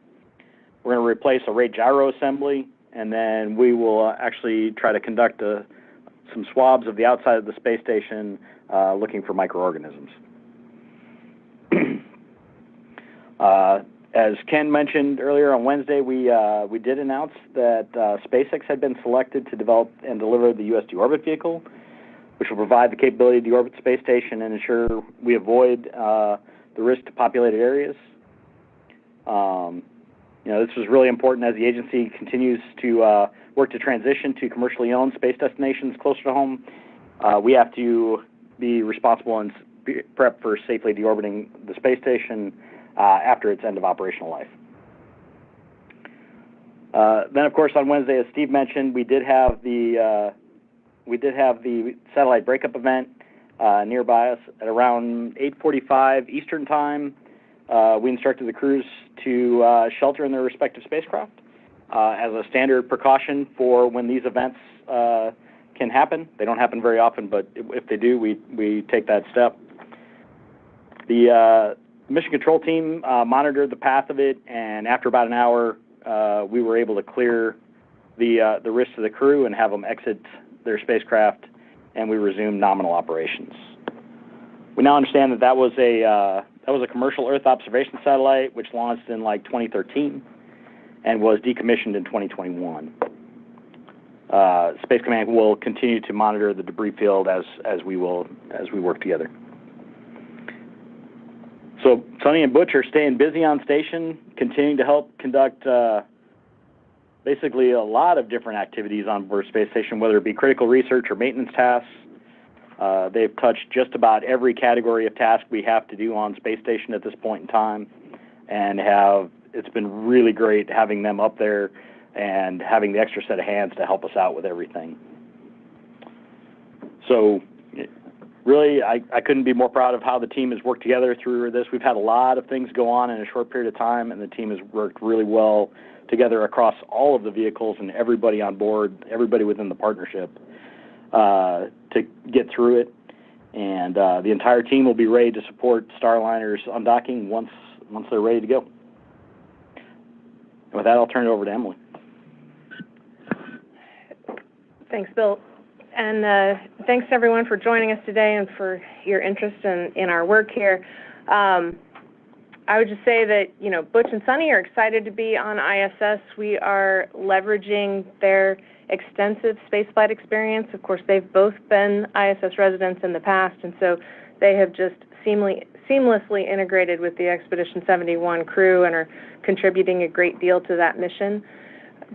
We're going to replace a rate gyro assembly, and then we will actually try to conduct some swabs of the outside of the space station looking for microorganisms. As Ken mentioned earlier on Wednesday, we did announce that SpaceX had been selected to develop and deliver the U.S. deorbit vehicle, which will provide the capability to deorbit the space station and ensure we avoid the risk to populated areas. This was really important as the agency continues to work to transition to commercially owned space destinations closer to home. We have to be responsible and prep for safely deorbiting the space station after its end of operational life. Then, of course, on Wednesday, as Steve mentioned, we did have the satellite breakup event nearby us at around 8:45 Eastern Time. We instructed the crews to shelter in their respective spacecraft as a standard precaution for when these events can happen. They don't happen very often, but if they do, we take that step. The mission control team monitored the path of it, and after about an hour, we were able to clear the risk to the crew and have them exit their spacecraft, and we resumed nominal operations. We now understand that was a commercial Earth observation satellite which launched in 2013 and was decommissioned in 2021. Space Command will continue to monitor the debris field as we work together. So Sonny and Butch are staying busy on station, continuing to help conduct basically a lot of different activities on board Space Station, whether it be critical research or maintenance tasks. They've touched just about every category of task we have to do on Space Station at this point in time, and it's been really great having them up there and having the extra set of hands to help us out with everything. So really, I couldn't be more proud of how the team has worked together through this. We've had a lot of things go on in a short period of time, and the team has worked really well together across all of the vehicles and everybody on board, everybody within the partnership to get through it. And the entire team will be ready to support Starliner's undocking once they're ready to go. And with that, I'll turn it over to Emily. Thanks, Bill. And thanks everyone for joining us today and for your interest in our work here. I would just say that, Butch and Sonny are excited to be on ISS. We are leveraging their extensive spaceflight experience. Of course, they've both been ISS residents in the past, and so they have just seamlessly integrated with the Expedition 71 crew and are contributing a great deal to that mission.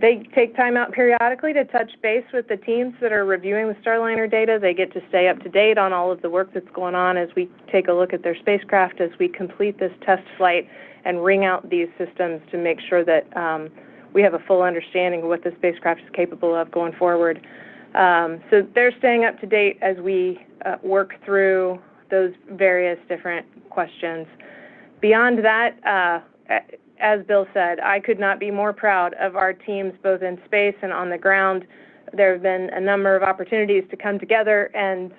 They take time out periodically to touch base with the teams that are reviewing the Starliner data. They get to stay up to date on all of the work that's going on as we take a look at their spacecraft, as we complete this test flight and ring out these systems to make sure that we have a full understanding of what the spacecraft is capable of going forward. So they're staying up to date as we work through those various different questions. Beyond that, as Bill said, I could not be more proud of our teams both in space and on the ground. There have been a number of opportunities to come together and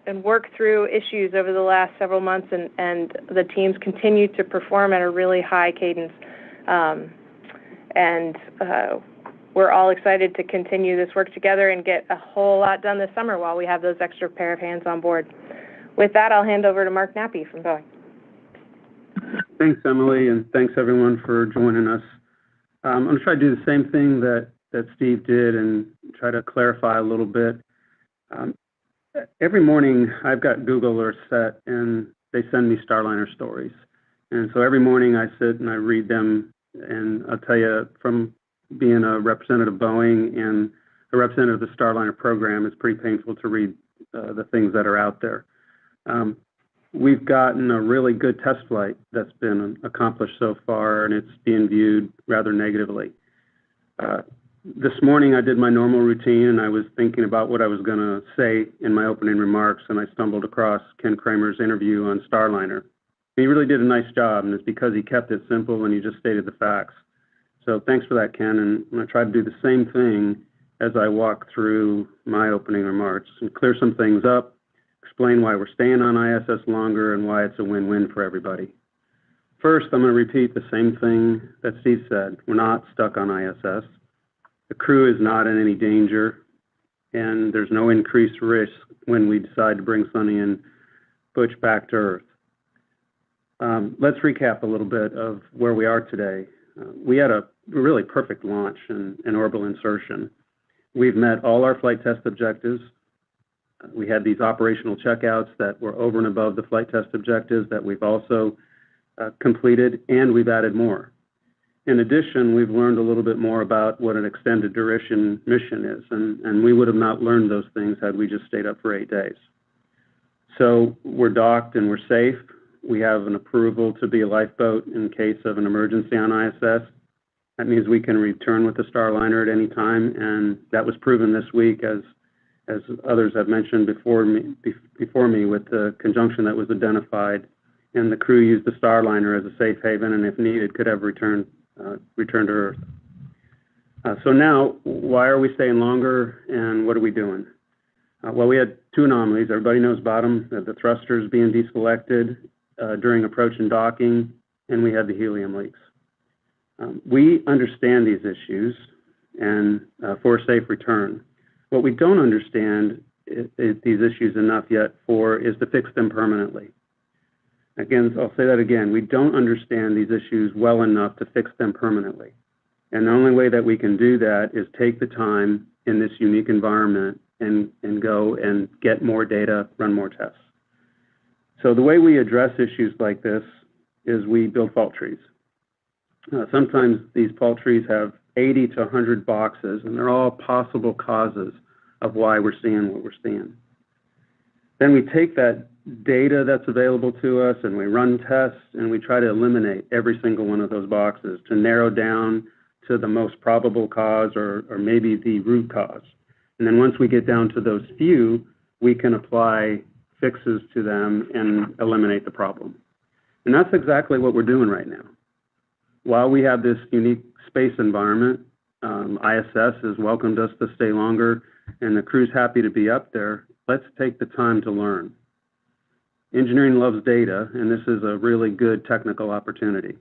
and work through issues over the last several months, and the teams continue to perform at a really high cadence. We're all excited to continue this work together and get a whole lot done this summer while we have those extra pair of hands on board. With that, I'll hand over to Mark Nappy from Boeing. Thanks, Emily, and thanks everyone for joining us. I'm going to try to do the same thing that Steve did and try to clarify a little bit. Every morning, I've got Google alerts set, and they send me Starliner stories. And so every morning I sit and I read them, and I'll tell you, from being a representative of Boeing and a representative of the Starliner program, it's pretty painful to read the things that are out there. We've gotten a really good test flight that's been accomplished so far, and it's being viewed rather negatively. This morning I did my normal routine, and I was thinking about what I was going to say in my opening remarks, and I stumbled across Ken Kramer's interview on Starliner. He really did a nice job, and it's because he kept it simple and he just stated the facts. So thanks for that, Ken, and I'm going to try to do the same thing as I walk through my opening remarks and clear some things up, explain why we're staying on ISS longer and why it's a win-win for everybody. First, I'm going to repeat the same thing that Steve said. We're not stuck on ISS. The crew is not in any danger, and there's no increased risk when we decide to bring Sonny and Butch back to Earth. Let's recap a little bit of where we are today. We had a really perfect launch and orbital insertion. We've met all our flight test objectives. We had these operational checkouts that were over and above the flight test objectives that we've also completed, and we've added more. In addition, we've learned a little bit more about what an extended duration mission is, and we would have not learned those things had we just stayed up for 8 days. So we're docked and we're safe. We have an approval to be a lifeboat in case of an emergency on ISS. That means we can return with the Starliner at any time, and that was proven this week, as others have mentioned before me, with the conjunction that was identified, and the crew used the Starliner as a safe haven, and if needed, could have returned to Earth. So now, why are we staying longer, and what are we doing? Well, we had two anomalies. Everybody knows about them: the thrusters being deselected during approach and docking, and we had the helium leaks. We understand these issues and for a safe return. What we don't understand is these issues enough yet is to fix them permanently. Again, I'll say that again. We don't understand these issues well enough to fix them permanently. And the only way that we can do that is take the time in this unique environment and go and get more data, run more tests. So the way we address issues like this is we build fault trees. Sometimes these fault trees have 80 to 100 boxes, and they're all possible causes of why we're seeing what we're seeing. Then we take that data that's available to us and we run tests, and we try to eliminate every single one of those boxes to narrow down to the most probable cause or maybe the root cause. And then once we get down to those few, we can apply fixes to them and eliminate the problem. And that's exactly what we're doing right now. While we have this unique space environment, ISS has welcomed us to stay longer, and the crew's happy to be up there. Let's take the time to learn. Engineering loves data, and this is a really good technical opportunity.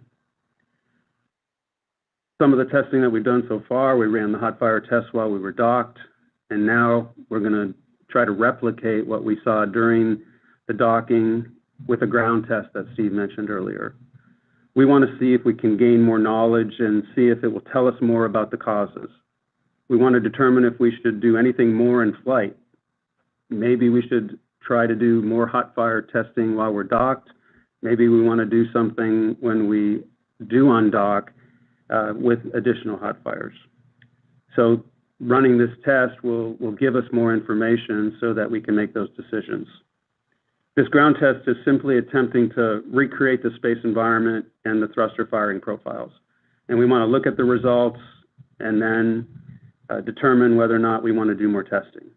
Some of the testing that we've done so far, we ran the hot fire test while we were docked, and now we're going to try to replicate what we saw during the docking with a ground test that Steve mentioned earlier. We want to see if we can gain more knowledge and see if it will tell us more about the causes. We want to determine if we should do anything more in flight. Maybe we should try to do more hot fire testing while we're docked. Maybe we want to do something when we do undock with additional hot fires. So running this test will give us more information so that we can make those decisions. This ground test is simply attempting to recreate the space environment and the thruster firing profiles. And we want to look at the results and then determine whether or not we want to do more testing.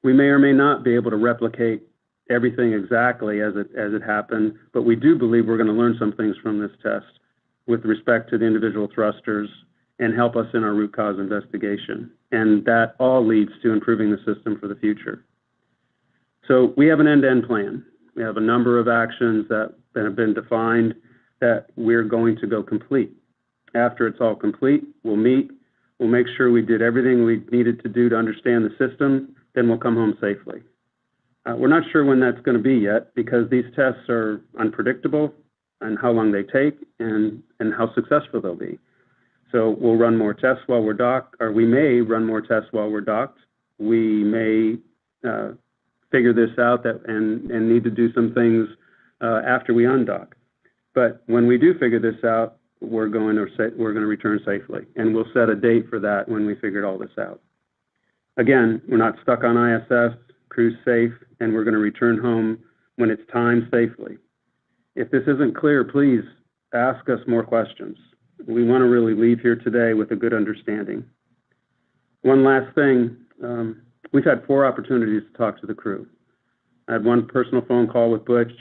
We may or may not be able to replicate everything exactly as it happened, but we do believe we're going to learn some things from this test with respect to the individual thrusters and help us in our root cause investigation. And that all leads to improving the system for the future. So we have an end-to-end plan. We have a number of actions that have been defined that we're going to go complete. After it's all complete, we'll meet. We'll make sure we did everything we needed to do to understand the system. Then we'll come home safely. We're not sure when that's going to be yet because these tests are unpredictable and how long they take and how successful they'll be. So we'll run more tests while we're docked, or we may run more tests while we're docked. We may figure this out and need to do some things after we undock. But when we do figure this out, we're going to return safely, and we'll set a date for that when we figured all this out. Again, we're not stuck on ISS, crew's safe, and we're going to return home when it's time safely. If this isn't clear, please ask us more questions. We want to really leave here today with a good understanding. One last thing, we've had 4 opportunities to talk to the crew. I had one personal phone call with Butch.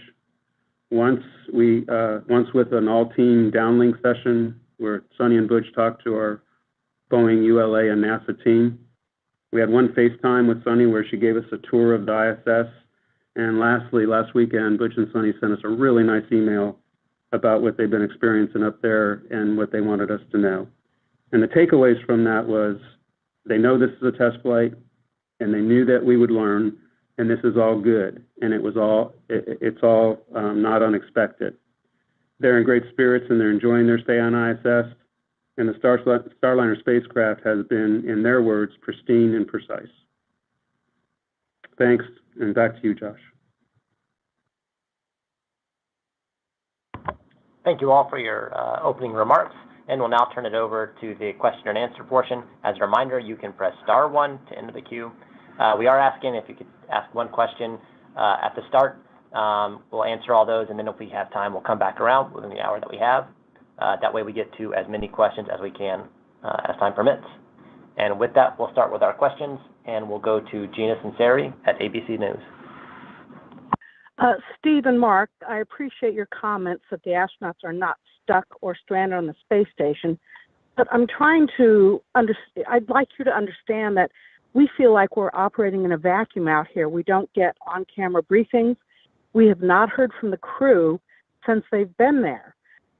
Once with an all-team downlink session where Sonny and Butch talked to our Boeing, ULA, and NASA team. We had one FaceTime with Sonny where she gave us a tour of the ISS. And lastly, last weekend, Butch and Sonny sent us a really nice email about what they've been experiencing up there and what they wanted us to know. And the takeaways from that was they know this is a test flight, and they knew that we would learn, and this is all good, and it's all not unexpected. They're in great spirits, and they're enjoying their stay on ISS, and the Starliner spacecraft has been, in their words, pristine and precise. Thanks, and back to you, Josh. Thank you all for your opening remarks, and we'll now turn it over to the question and answer portion. As a reminder, you can press *1 to enter the queue. We are asking if you could ask one question at the start. We'll answer all those, and then if we have time, we'll come back around within the hour that we have. That way we get to as many questions as we can as time permits. And with that, we'll start with our questions, and we'll go to Gina Sinceri at ABC News. Steve and Mark, I appreciate your comments that the astronauts are not stuck or stranded on the space station, but I'm trying to I'd like you to understand that we feel like we're operating in a vacuum out here. We don't get on-camera briefings. We have not heard from the crew since they've been there.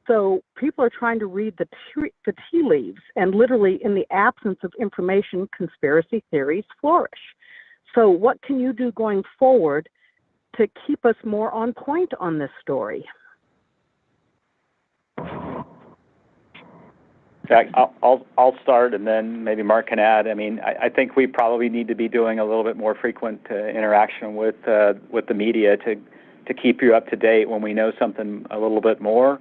So people are trying to read the tea leaves, and literally in the absence of information, conspiracy theories flourish. So what can you do going forward to keep us more on point on this story? I'll start, and then maybe Mark can add. I mean, I think we probably need to be doing a little bit more frequent interaction with the media to keep you up to date when we know something a little bit more,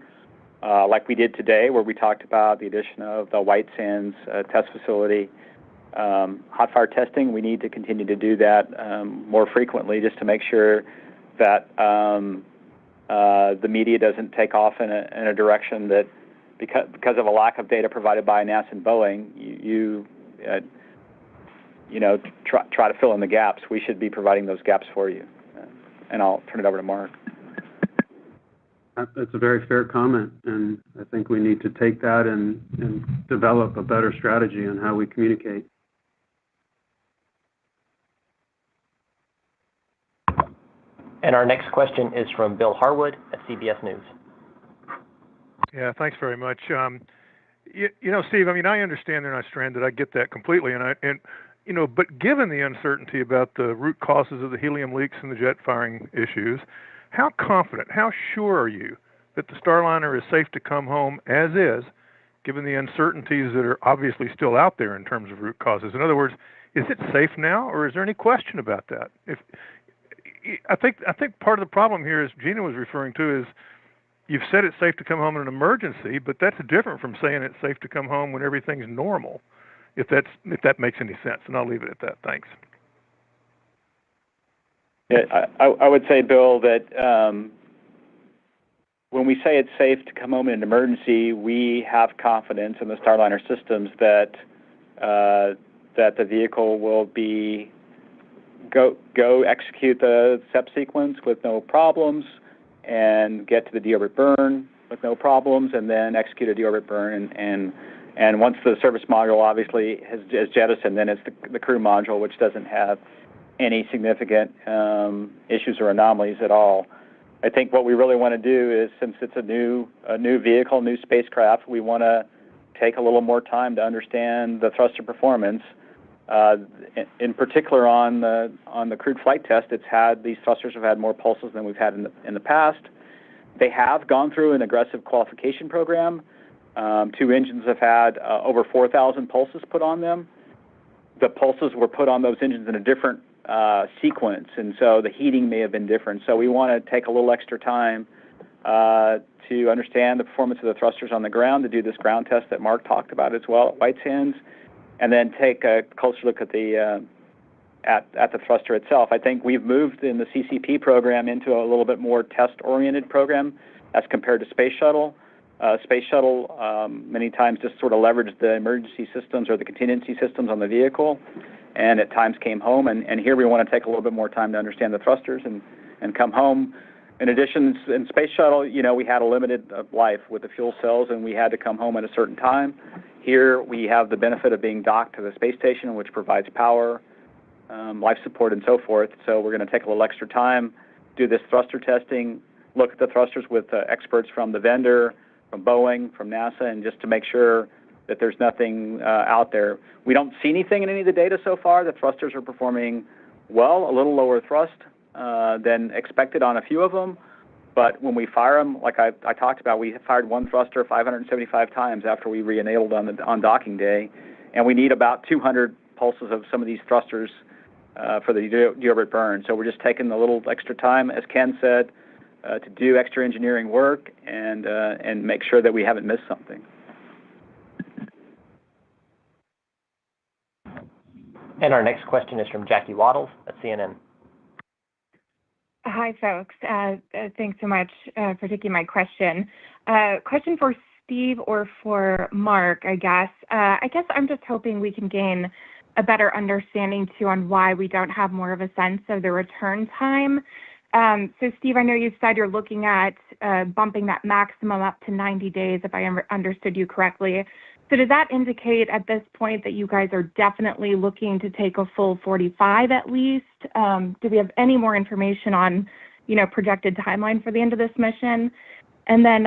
like we did today, where we talked about the addition of the White Sands test facility. Hot fire testing, we need to continue to do that more frequently, just to make sure that the media doesn't take off in a direction that, because of a lack of data provided by NASA and Boeing, you try to fill in the gaps. We should be providing those gaps for you. And I'll turn it over to Mark. That's a very fair comment, and I think we need to take that and develop a better strategy on how we communicate. And our next question is from Bill Harwood at CBS News. Yeah, thanks very much. Steve, I mean, I understand they're not stranded. I get that completely, but given the uncertainty about the root causes of the helium leaks and the jet firing issues, how confident, how sure are you that the Starliner is safe to come home as is, given the uncertainties that are obviously still out there in terms of root causes? In other words, is it safe now, or is there any question about that? I think part of the problem here, as Gina was referring to, is you've said it's safe to come home in an emergency, but that's different from saying it's safe to come home when everything's normal, if that makes any sense. And I'll leave it at that. Thanks. Yeah, I would say, Bill, that when we say it's safe to come home in an emergency, we have confidence in the Starliner systems that the vehicle will go execute the SEP sequence with no problems, and get to the deorbit burn with no problems, and then execute a deorbit burn. And once the service module obviously has jettisoned, then it's the crew module, which doesn't have any significant issues or anomalies at all. I think what we really want to do is, since it's a new vehicle, new spacecraft, we want to take a little more time to understand the thruster performance. In particular, on the crewed flight test, these thrusters have had more pulses than we've had in the past. They have gone through an aggressive qualification program. 2 engines have had over 4,000 pulses put on them. The pulses were put on those engines in a different sequence, and so the heating may have been different. So we want to take a little extra time to understand the performance of the thrusters on the ground, to do this ground test that Mark talked about as well at White Sands, and then take a closer look at the thruster itself. I think we've moved in the CCP program into a little bit more test-oriented program as compared to Space Shuttle. Space Shuttle many times just sort of leveraged the emergency systems or the contingency systems on the vehicle, and at times came home. And here we want to take a little bit more time to understand the thrusters and come home. In addition, in Space Shuttle, we had a limited life with the fuel cells, and we had to come home at a certain time. Here we have the benefit of being docked to the space station, which provides power, life support, and so forth. So we're going to take a little extra time, do this thruster testing, look at the thrusters with experts from the vendor, from Boeing, from NASA, and just to make sure that there's nothing out there. We don't see anything in any of the data so far. The thrusters are performing well, a little lower thrust than expected on a few of them. But when we fire them, like I talked about, we fired one thruster 575 times after we re-enabled on docking day, and we need about 200 pulses of some of these thrusters for the deorbit burn. So we're just taking a little extra time, as Ken said, to do extra engineering work and make sure that we haven't missed something. And our next question is from Jackie Waddles at CNN. Hi, folks. Thanks so much for taking my question. Question for Steve or for Mark, I guess. I guess I'm just hoping we can gain a better understanding, too, on why we don't have more of a sense of the return time. So, Steve, I know you said you're looking at bumping that maximum up to 90 days, if I understood you correctly. So does that indicate at this point that you guys are definitely looking to take a full 45 at least? Do we have any more information on, projected timeline for the end of this mission? And then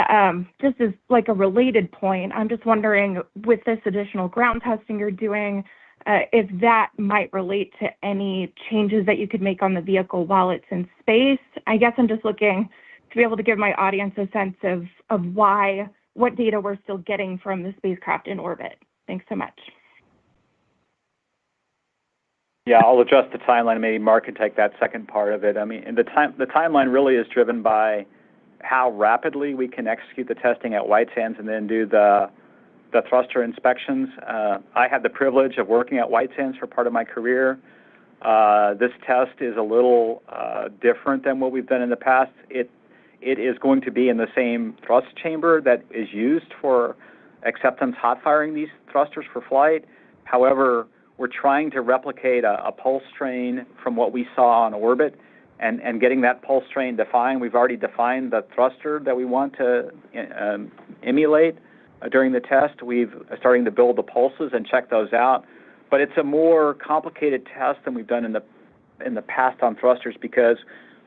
just as like a related point, I'm just wondering, with this additional ground testing you're doing, if that might relate to any changes that you could make on the vehicle while it's in space. I guess I'm just looking to be able to give my audience a sense of what data we're still getting from the spacecraft in orbit. Thanks so much. Yeah, I'll adjust the timeline. Maybe Mark can take that second part of it. I mean, the timeline really is driven by how rapidly we can execute the testing at White Sands and then do the thruster inspections. I had the privilege of working at White Sands for part of my career. This test is a little different than what we've done in the past. It is going to be in the same thrust chamber that is used for acceptance hot firing these thrusters for flight. However, we're trying to replicate a pulse train from what we saw on orbit and getting that pulse train defined. We've already defined the thruster that we want to emulate during the test. We've starting to build the pulses and check those out. But it's a more complicated test than we've done in the past on thrusters because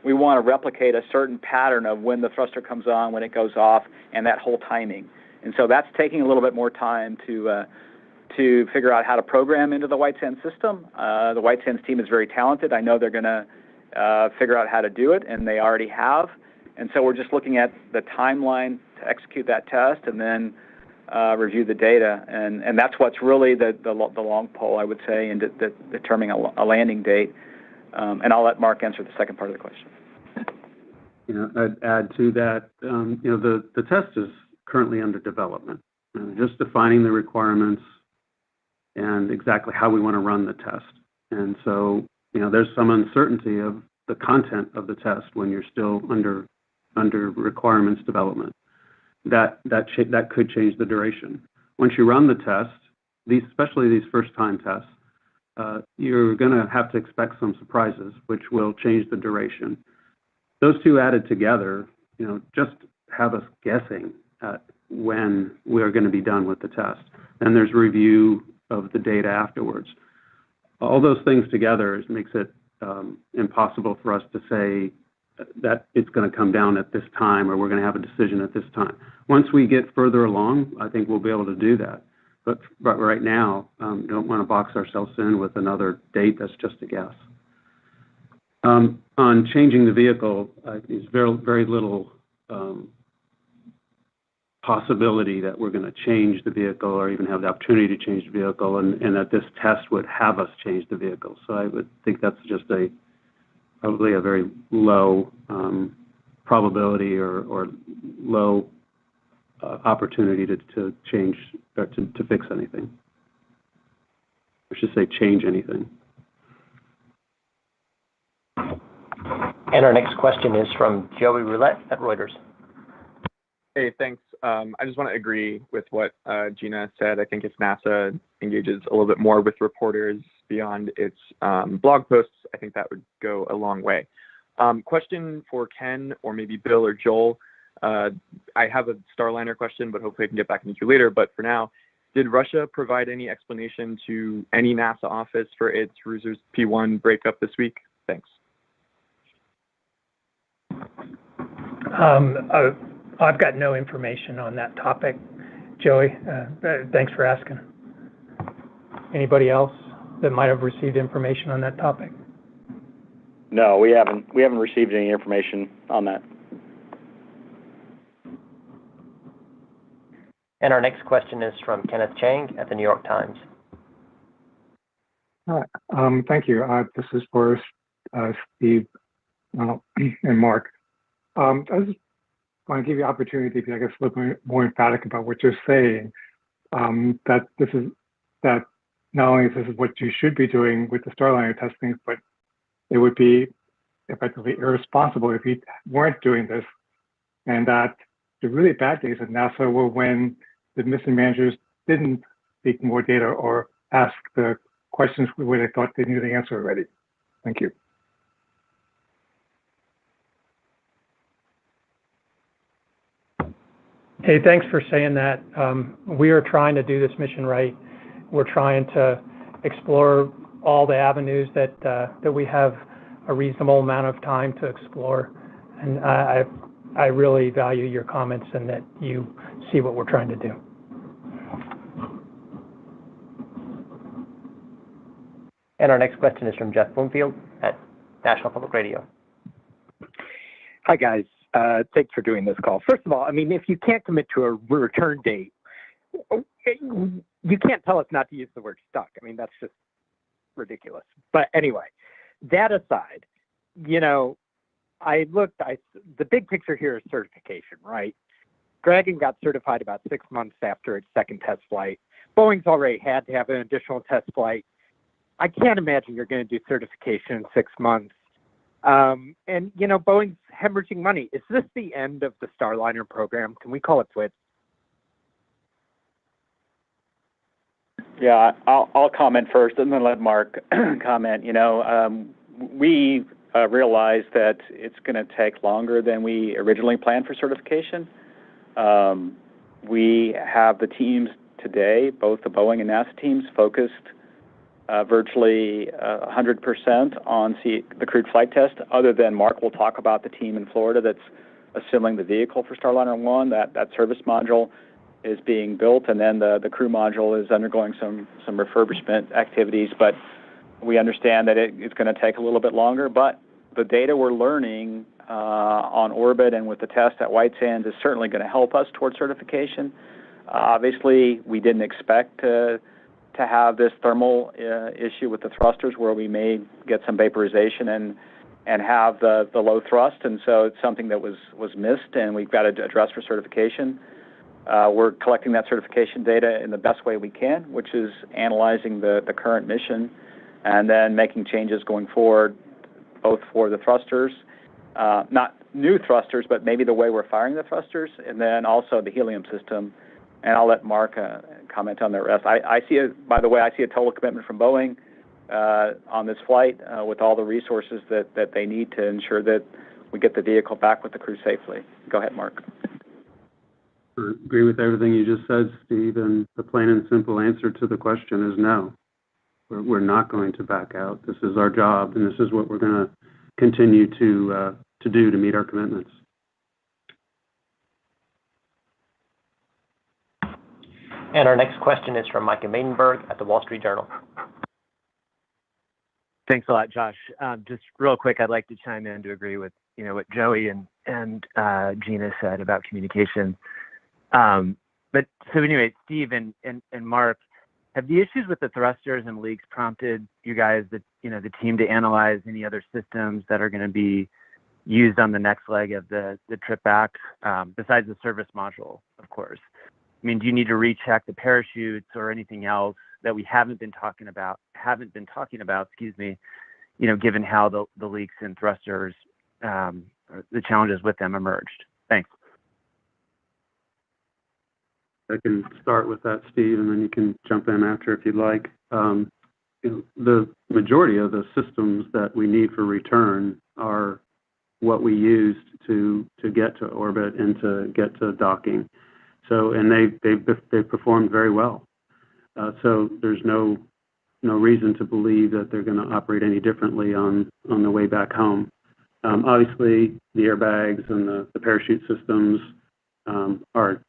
we want to replicate a certain pattern of when the thruster comes on, when it goes off, and that whole timing. And so that's taking a little bit more time to figure out how to program into the White Sands system. The White Sands team is very talented. I know they're going to figure out how to do it, and they already have. And so we're just looking at the timeline to execute that test and then review the data. And that's what's really the long pole, I would say, in determining a landing date. And I'll let Mark answer the second part of the question. I'd add to that, the test is currently under development, just defining the requirements and exactly how we want to run the test. And so, there's some uncertainty of the content of the test when you're still under requirements development. That could change the duration. Once you run the test, especially these first-time tests, you're going to have to expect some surprises, which will change the duration. Those two added together, just have us guessing at when we're going to be done with the test. Then there's review of the data afterwards. All those things together makes it impossible for us to say that it's going to come down at this time or we're going to have a decision at this time. Once we get further along, I think we'll be able to do that. But right now, don't want to box ourselves in with another date that's just a guess. On changing the vehicle, there's very little possibility that we're going to change the vehicle or even have the opportunity to change the vehicle, and that this test would have us change the vehicle. So I would think that's just probably a very low probability or low opportunity to change or to fix anything. I should say change anything. And our next question is from Joey Roulette at Reuters. Hey, thanks. I just want to agree with what Gina said. I think if NASA engages a little bit more with reporters beyond its blog posts, I think that would go a long way. Question for Ken or maybe Bill or Joel. I have a Starliner question, but hopefully I can get back into you later. But for now, did Russia provide any explanation to any NASA office for its Rusers P1 breakup this week? Thanks. I've got no information on that topic, Joey. Thanks for asking. Anybody else that might have received information on that topic? No, we haven't received any information on that. And our next question is from Kenneth Chang at the New York Times. Hi, thank you. This is for Steve and Mark. I just want to give you the opportunity to be, I guess, a little bit more emphatic about what you're saying. That not only this is what you should be doing with the Starliner testing, but it would be effectively irresponsible if you weren't doing this, and that the really bad days at NASA were when the mission managers didn't seek more data or ask the questions where they thought they knew the answer already. Thank you. Hey, thanks for saying that. We are trying to do this mission right. We're trying to explore all the avenues that we have a reasonable amount of time to explore. And I really value your comments and that you see what we're trying to do. And our next question is from Jeff Bloomfield at National Public Radio. Hi, guys. Thanks for doing this call. First of all, I mean, if you can't commit to a return date, you can't tell us not to use the word stuck. I mean, that's just ridiculous. But anyway, that aside, you know, the big picture here is certification, right? Dragon got certified about 6 months after its second test flight. Boeing's already had to have an additional test flight. I can't imagine you're going to do certification in 6 months. And, you know, Boeing's hemorrhaging money. Is this the end of the Starliner program? Can we call it quits? Yeah, I'll comment first and then let Mark comment. You know, we realize that it's going to take longer than we originally planned for certification. We have the teams today, both the Boeing and NASA teams, focused virtually 100% on the crewed flight test, other than Mark will talk about the team in Florida that's assembling the vehicle for Starliner 1. That service module is being built, and then the crew module is undergoing some refurbishment activities. But we understand that it's going to take a little bit longer. But the data we're learning on orbit and with the test at White Sands is certainly going to help us towards certification. Obviously, we didn't expect to have this thermal issue with the thrusters where we may get some vaporization and have the low thrust, and so it's something that was missed, and we've got to address for certification. We're collecting that certification data in the best way we can, which is analyzing the current mission and then making changes going forward, both for the thrusters, not new thrusters, but maybe the way we're firing the thrusters, and then also the helium system. And I'll let Mark comment on the rest. By the way, I see a total commitment from Boeing on this flight with all the resources that they need to ensure that we get the vehicle back with the crew safely. Go ahead, Mark. I agree with everything you just said, Steve, and the plain and simple answer to the question is no. We're not going to back out. This is our job, and this is what we're going to continue to do to meet our commitments. And our next question is from Micah Maidenberg at the Wall Street Journal. Thanks a lot, Josh. Just real quick, I'd like to chime in to agree with what Joey and Gina said about communication. But so anyway, Steve and Mark, have the issues with the thrusters and leaks prompted you guys, the team, to analyze any other systems that are going to be used on the next leg of the trip back, besides the service module, of course? I mean, do you need to recheck the parachutes or anything else that we haven't been talking about, given how the leaks and thrusters, the challenges with them emerged? Thanks. I can start with that, Steve, and then you can jump in after if you'd like. The majority of the systems that we need for return are what we used to get to orbit and to get to docking. So, and they've performed very well. So there's no reason to believe that they're going to operate any differently on the way back home. Obviously, the airbags and the parachute systems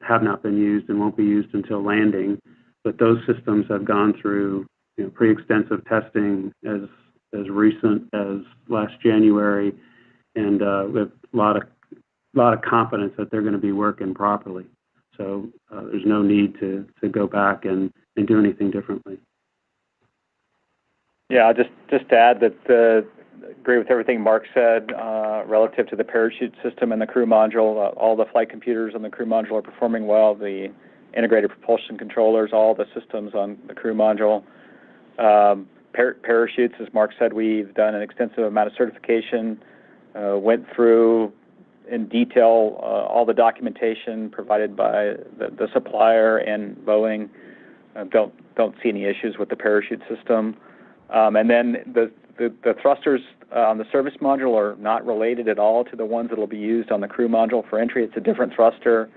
have not been used and won't be used until landing. But those systems have gone through pretty extensive testing as recent as last January, and with a lot of confidence that they're going to be working properly. So there's no need to go back and do anything differently. Yeah, I'll just add that agree with everything Mark said relative to the parachute system and the crew module. All the flight computers on the crew module are performing well. The integrated propulsion controllers, all the systems on the crew module. Parachutes, as Mark said, we've done an extensive amount of certification, went through in detail all the documentation provided by the supplier and Boeing. Don't see any issues with the parachute system. And then the thrusters on the service module are not related at all to the ones that will be used on the crew module for entry. It's a different thruster,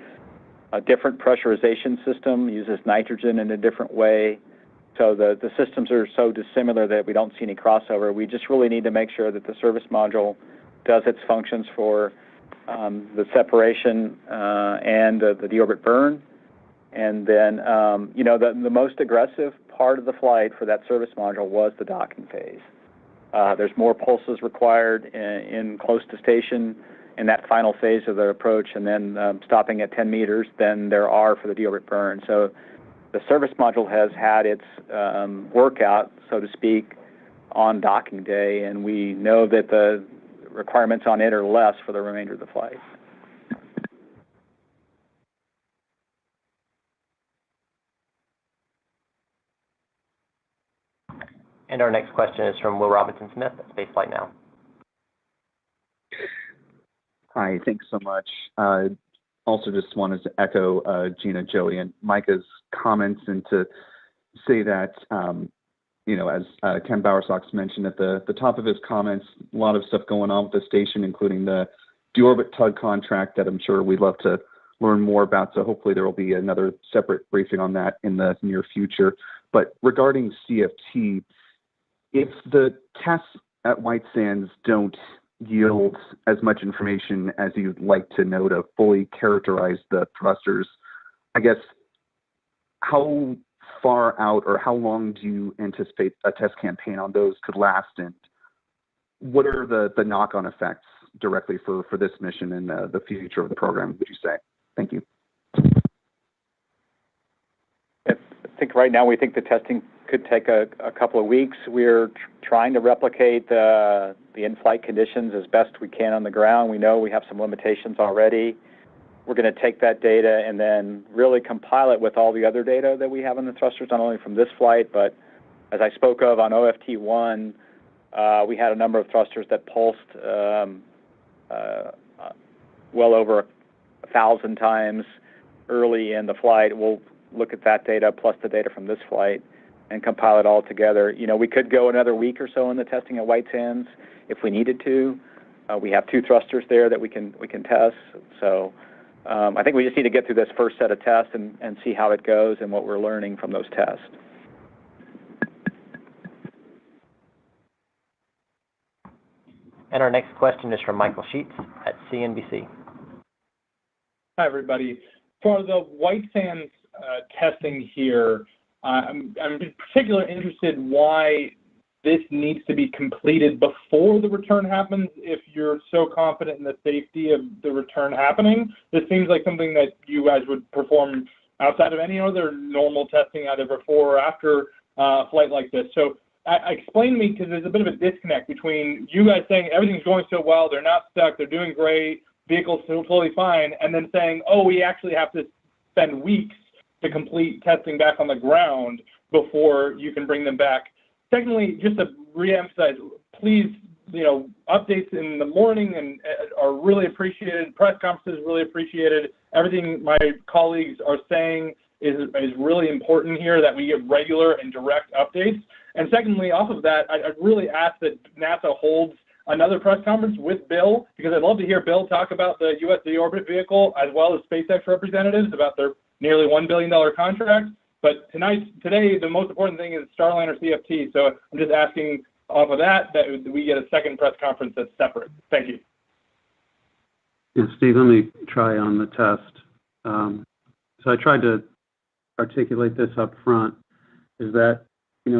a different pressurization system, uses nitrogen in a different way. So the systems are so dissimilar that we don't see any crossover. We just really need to make sure that the service module does its functions for the separation and the deorbit burn. And then, the most aggressive part of the flight for that service module was the docking phase. There's more pulses required in close to station in that final phase of the approach, and then stopping at 10 meters than there are for the deorbit burn. So the service module has had its workout, so to speak, on docking day, and we know that the requirements on it are less for the remainder of the flight. And our next question is from Will Robinson-Smith at Spaceflight Now. Hi, thanks so much. Also just wanted to echo Gina, Joey, and Micah's comments, and to say that, as Ken Bowersox mentioned at the top of his comments, a lot of stuff going on with the station, including the deorbit tug contract that I'm sure we'd love to learn more about. So hopefully there will be another separate briefing on that in the near future. But regarding CFT, if the tests at White Sands don't yield as much information as you'd like to know to fully characterize the thrusters, I guess, how far out or how long do you anticipate a test campaign on those could last, and what are the knock-on effects directly for this mission and the future of the program, would you say? Thank you. I think right now we think the testing could take a couple of weeks. We're trying to replicate the in-flight conditions as best we can on the ground. We know we have some limitations already. We're going to take that data and then really compile it with all the other data that we have on the thrusters, not only from this flight, but as I spoke of on OFT-1, we had a number of thrusters that pulsed well over 1,000 times early in the flight. We'll look at that data plus the data from this flight and compile it all together. We could go another week or so in the testing at White Sands if we needed to. We have 2 thrusters there that we can test. So I think we just need to get through this first set of tests and see how it goes and what we're learning from those tests. And our next question is from Michael Sheets at CNBC. Hi, everybody. For the White Sands testing here, I'm particularly interested why this needs to be completed before the return happens if you're so confident in the safety of the return happening. This seems like something that you guys would perform outside of any other normal testing, either before or after a flight like this. So explain to me, because there's a bit of a disconnect between you guys saying everything's going so well, they're not stuck, they're doing great, vehicle's still totally fine, and then saying, oh, we actually have to spend weeks to complete testing back on the ground before you can bring them back. Secondly, just to reemphasize, please, updates in the morning and are really appreciated. Press conferences really appreciated. Everything my colleagues are saying is really important here, that we get regular and direct updates. And secondly, off of that, I'd really ask that NASA holds another press conference with Bill, because I'd love to hear Bill talk about the U.S. deorbit vehicle as well as SpaceX representatives about their nearly $1 billion contract. But today, the most important thing is Starliner CFT. So I'm just asking off of that we get a second press conference that's separate. Thank you. Yeah, Steve, let me try on the test. So I tried to articulate this up front, is that,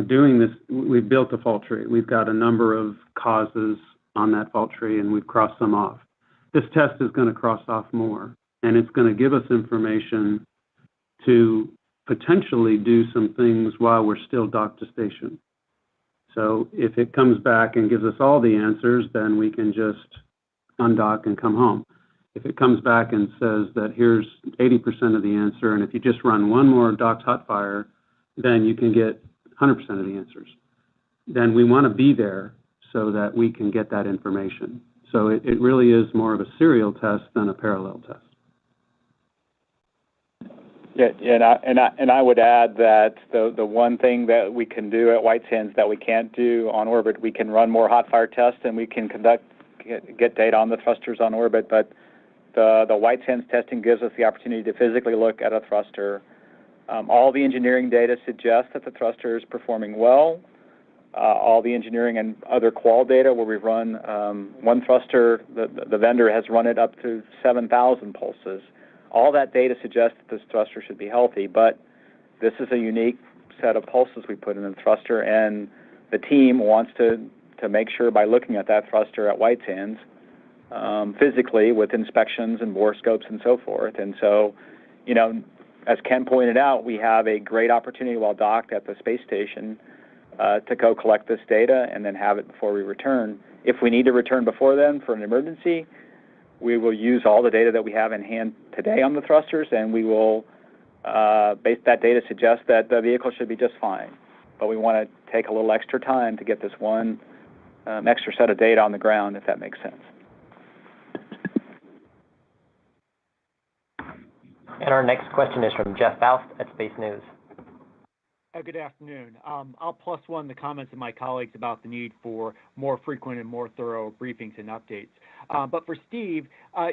doing this, we've built a fault tree. We've got a number of causes on that fault tree, and we've crossed them off. This test is going to cross off more, and it's going to give us information to potentially do some things while we're still docked to station. So if it comes back and gives us all the answers, then we can just undock and come home. If it comes back and says that here's 80% of the answer, and if you just run one more docked hot fire, then you can get 100% of the answers, then we want to be there so that we can get that information. So it really is more of a serial test than a parallel test. Yeah, and I would add that the one thing that we can do at White Sands that we can't do on orbit, we can run more hot fire tests and we can get data on the thrusters on orbit, but the White Sands testing gives us the opportunity to physically look at a thruster. All the engineering data suggests that the thruster is performing well. All the engineering and other qual data where we've run one thruster, the vendor has run it up to 7,000 pulses. All that data suggests that this thruster should be healthy, but this is a unique set of pulses we put in the thruster, and the team wants to make sure by looking at that thruster at White Sands physically with inspections and borescopes and so forth. And so, as Ken pointed out, we have a great opportunity while docked at the space station to go collect this data and then have it before we return. If we need to return before then for an emergency, we will use all the data that we have in hand today on the thrusters, and we will, base that data suggests that the vehicle should be just fine. But we want to take a little extra time to get this one extra set of data on the ground, if that makes sense. And our next question is from Jeff Faust at Space News. Good afternoon. I'll plus one the comments of my colleagues about the need for more frequent and more thorough briefings and updates. But for Steve,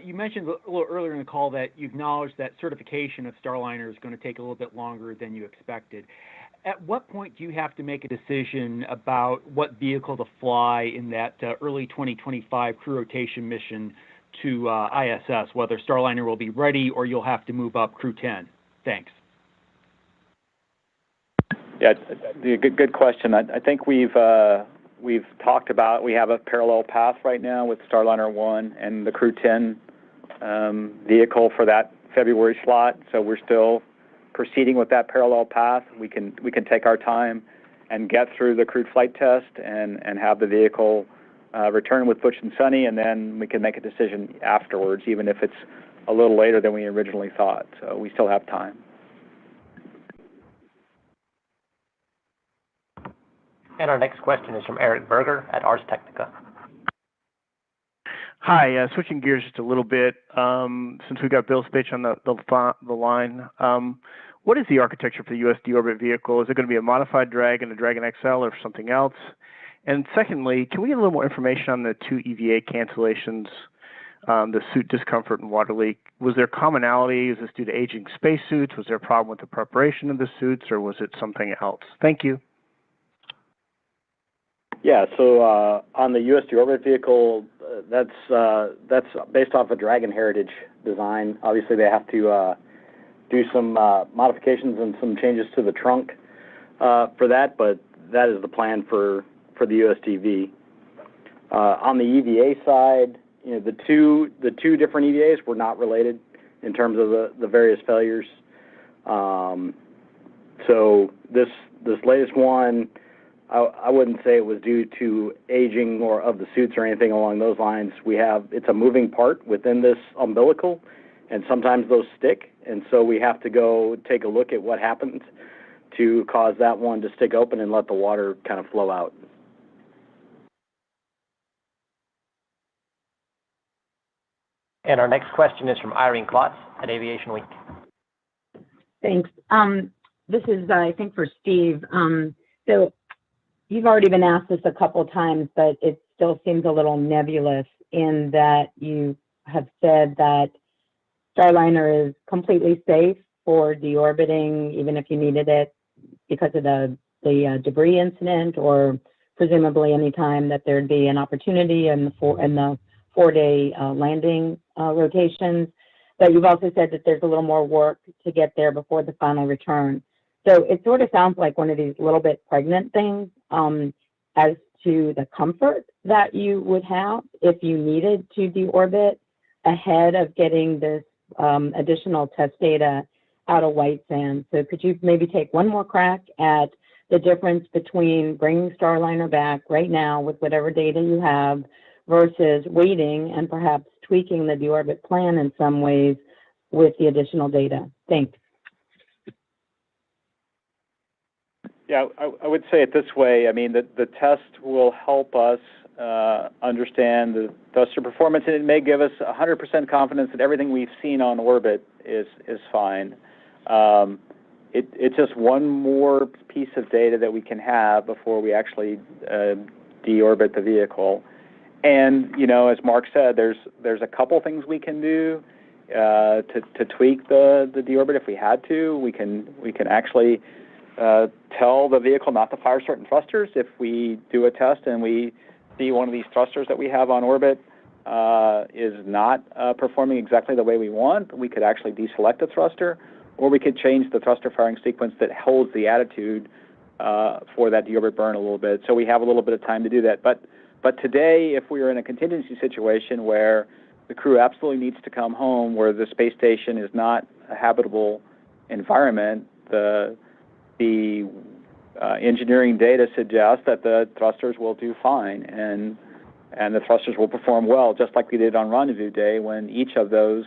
you mentioned a little earlier in the call that you acknowledged that certification of Starliner is going to take a little bit longer than you expected. At what point do you have to make a decision about what vehicle to fly in that early 2025 crew rotation mission to ISS, whether Starliner will be ready or you'll have to move up Crew 10? Thanks. Yeah, good question. I think we've talked about, we have a parallel path right now with Starliner 1 and the Crew 10 vehicle for that February slot. So we're still proceeding with that parallel path. We can take our time and get through the crewed flight test and have the vehicle return with Butch and Sunny, and then we can make a decision afterwards, even if it's a little later than we originally thought. So we still have time. And our next question is from Eric Berger at Ars Technica. Hi, switching gears just a little bit, since we got Bill Spitch on the line. What is the architecture for the U.S. deorbit vehicle? Is it going to be a modified Dragon, a Dragon XL, or something else? And secondly, can we get a little more information on the 2 EVA cancellations, the suit discomfort and water leak? Was there commonality? Is this due to aging spacesuits? Was there a problem with the preparation of the suits, or was it something else? Thank you. Yeah, so on the USD orbit vehicle, that's based off a Dragon Heritage design. Obviously, they have to do some modifications and some changes to the trunk for that, but that is the plan for the USDV. On the EVA side, you know, the two different EVAs were not related in terms of the various failures. So this latest one, I wouldn't say it was due to aging or of the suits or anything along those lines. It's a moving part within this umbilical, and sometimes those stick, and so we have to go take a look at what happened to cause that one to stick open and let the water kind of flow out. And our next question is from Irene Klotz at Aviation Week. Thanks. This is, I think, for Steve. So you've already been asked this a couple of times, but it still seems a little nebulous in that you have said that Starliner is completely safe for deorbiting, even if you needed it because of the debris incident, or presumably any time that there'd be an opportunity in the four-day landing rotations. But you've also said that there's a little more work to get there before the final return. So it sort of sounds like one of these little bit pregnant things as to the comfort that you would have if you needed to deorbit ahead of getting this additional test data out of white sand. So could you maybe take one more crack at the difference between bringing Starliner back right now with whatever data you have versus waiting and perhaps tweaking the deorbit plan in some ways with the additional data? Thanks. Yeah, I would say it this way. I mean, the test will help us understand the thruster performance, and it may give us 100% confidence that everything we've seen on orbit is fine. It's just one more piece of data that we can have before we actually deorbit the vehicle. And, you know, as Mark said, there's a couple things we can do to tweak the deorbit if we had to. We can actually tell the vehicle not to fire certain thrusters if we do a test and we see one of these thrusters that we have on orbit is not performing exactly the way we want. We could actually deselect a thruster, or we could change the thruster firing sequence that holds the attitude for that deorbit burn a little bit. So we have a little bit of time to do that. But today, if we are in a contingency situation where the crew absolutely needs to come home, where the space station is not a habitable environment, the engineering data suggests that the thrusters will do fine, and the thrusters will perform well, just like we did on rendezvous day when each of those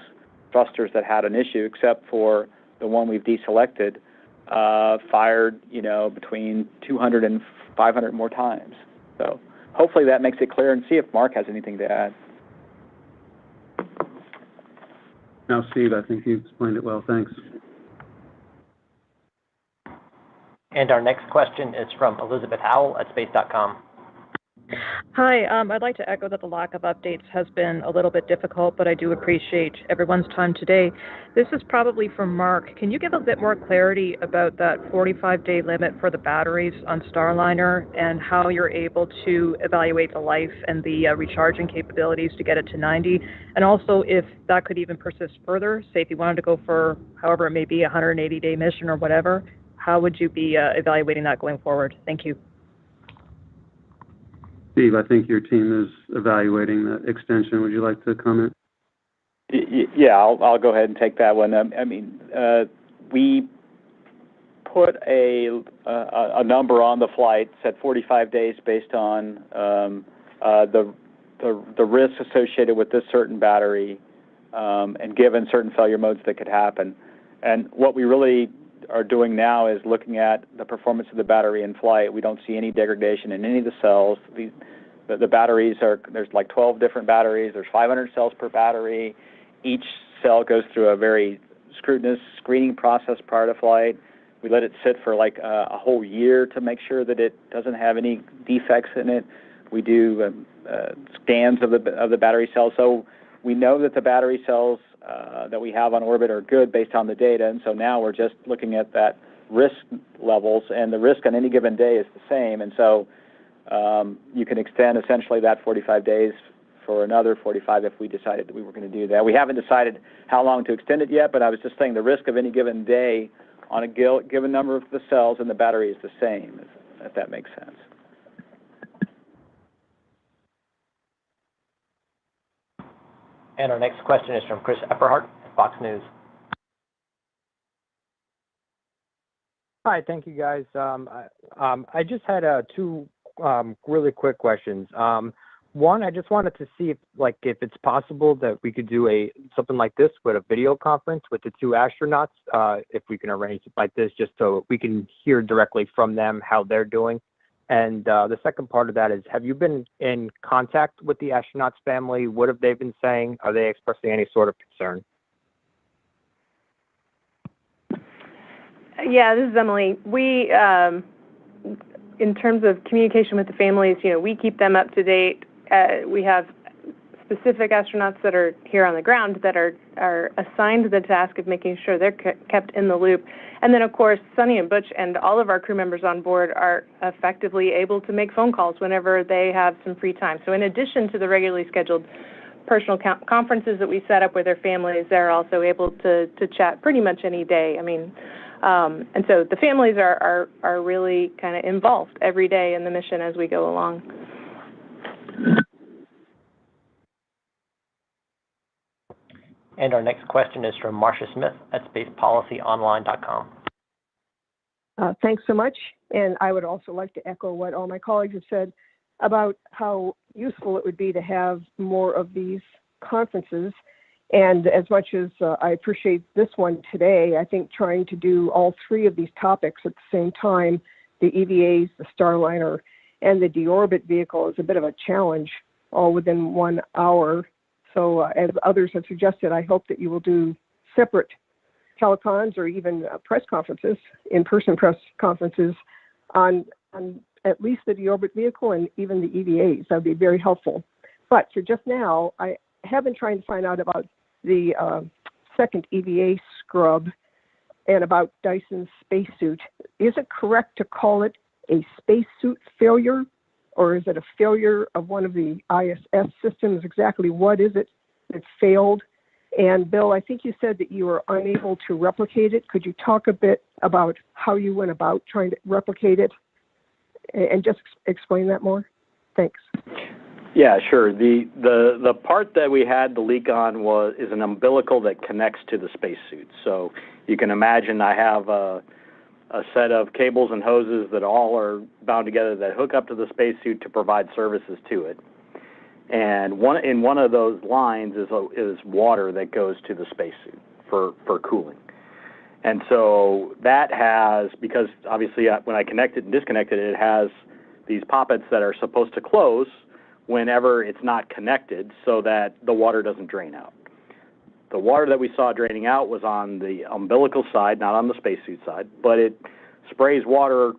thrusters that had an issue, except for the one we've deselected, fired, you know, between 200 and 500 more times. So hopefully that makes it clear, and see if Mark has anything to add. No, Steve, I think you explained it well. Thanks. And our next question is from Elizabeth Howell at space.com. Hi, I'd like to echo that the lack of updates has been a little bit difficult, but I do appreciate everyone's time today. This is probably for Mark. Can you give a bit more clarity about that 45-day limit for the batteries on Starliner and how you're able to evaluate the life and the recharging capabilities to get it to 90? And also if that could even persist further, say if you wanted to go for however it may be, a 180-day mission or whatever, how would you be evaluating that going forward? Thank you. Steve, I think your team is evaluating the extension. Would you like to comment? Yeah, I'll go ahead and take that one. I mean, we put a number on the flight, said 45 days based on the risks associated with this certain battery, and given certain failure modes that could happen. And what we really are doing now is looking at the performance of the battery in flight. We don't see any degradation in any of the cells. The batteries there's like 12 different batteries. There's 500 cells per battery. Each cell goes through a very scrutinous screening process prior to flight. We let it sit for like a whole year to make sure that it doesn't have any defects in it. We do scans of the battery cells. So we know that the battery cells that we have on orbit are good based on the data, and so now we're just looking at that risk levels, and the risk on any given day is the same. And so You can extend essentially that 45 days for another 45 if we decided that we were going to do that. We haven't decided how long to extend it yet, but I was just saying the risk of any given day on a given number of the cells in the battery is the same, if that makes sense. And our next question is from Chris Epperhart, Fox News. Hi, thank you guys. I just had two really quick questions. One, I just wanted to see if it's possible that we could do something like this with a video conference with the two astronauts, if we can arrange it like this, just so we can hear directly from them how they're doing. And the second part of that is, have you been in contact with the astronauts' family? What have they been saying? Are they expressing any sort of concern? Yeah, this is Emily. We, in terms of communication with the families, we keep them up to date. We have specific astronauts that are here on the ground that are assigned the task of making sure they're kept in the loop. And then, of course, Sunny and Butch and all of our crew members on board are effectively able to make phone calls whenever they have some free time. So in addition to the regularly scheduled personal conferences that we set up with their families, they're also able to chat pretty much any day. I mean, and so the families are really kind of involved every day in the mission as we go along. And our next question is from Marcia Smith at spacepolicyonline.com. Thanks so much. And I would also like to echo what all my colleagues have said about how useful it would be to have more of these conferences. And as much as I appreciate this one today, I think trying to do all three of these topics at the same time, the EVAs, the Starliner, and the deorbit vehicle, is a bit of a challenge, all within 1 hour. So as others have suggested, I hope that you will do separate telecons or even press conferences, in-person press conferences on at least the deorbit vehicle and even the EVAs. That would be very helpful. But for just now, I have been trying to find out about the second EVA scrub and about Dyson's spacesuit. Is it correct to call it a spacesuit failure, or is it a failure of one of the ISS systems? Exactly what is it that failed? And Bill, I think you said that you were unable to replicate it. Could you talk a bit about how you went about trying to replicate it and just explain that more? Thanks. Yeah, sure. The part that we had the leak on is an umbilical that connects to the spacesuit. So you can imagine I have a set of cables and hoses that all are bound together that hook up to the spacesuit to provide services to it. And one of those lines is water that goes to the spacesuit for cooling. And so that has, because obviously when I connect it and disconnect it, it has these poppets that are supposed to close whenever it's not connected so that the water doesn't drain out. The water that we saw draining out was on the umbilical side, not on the spacesuit side, but it sprays water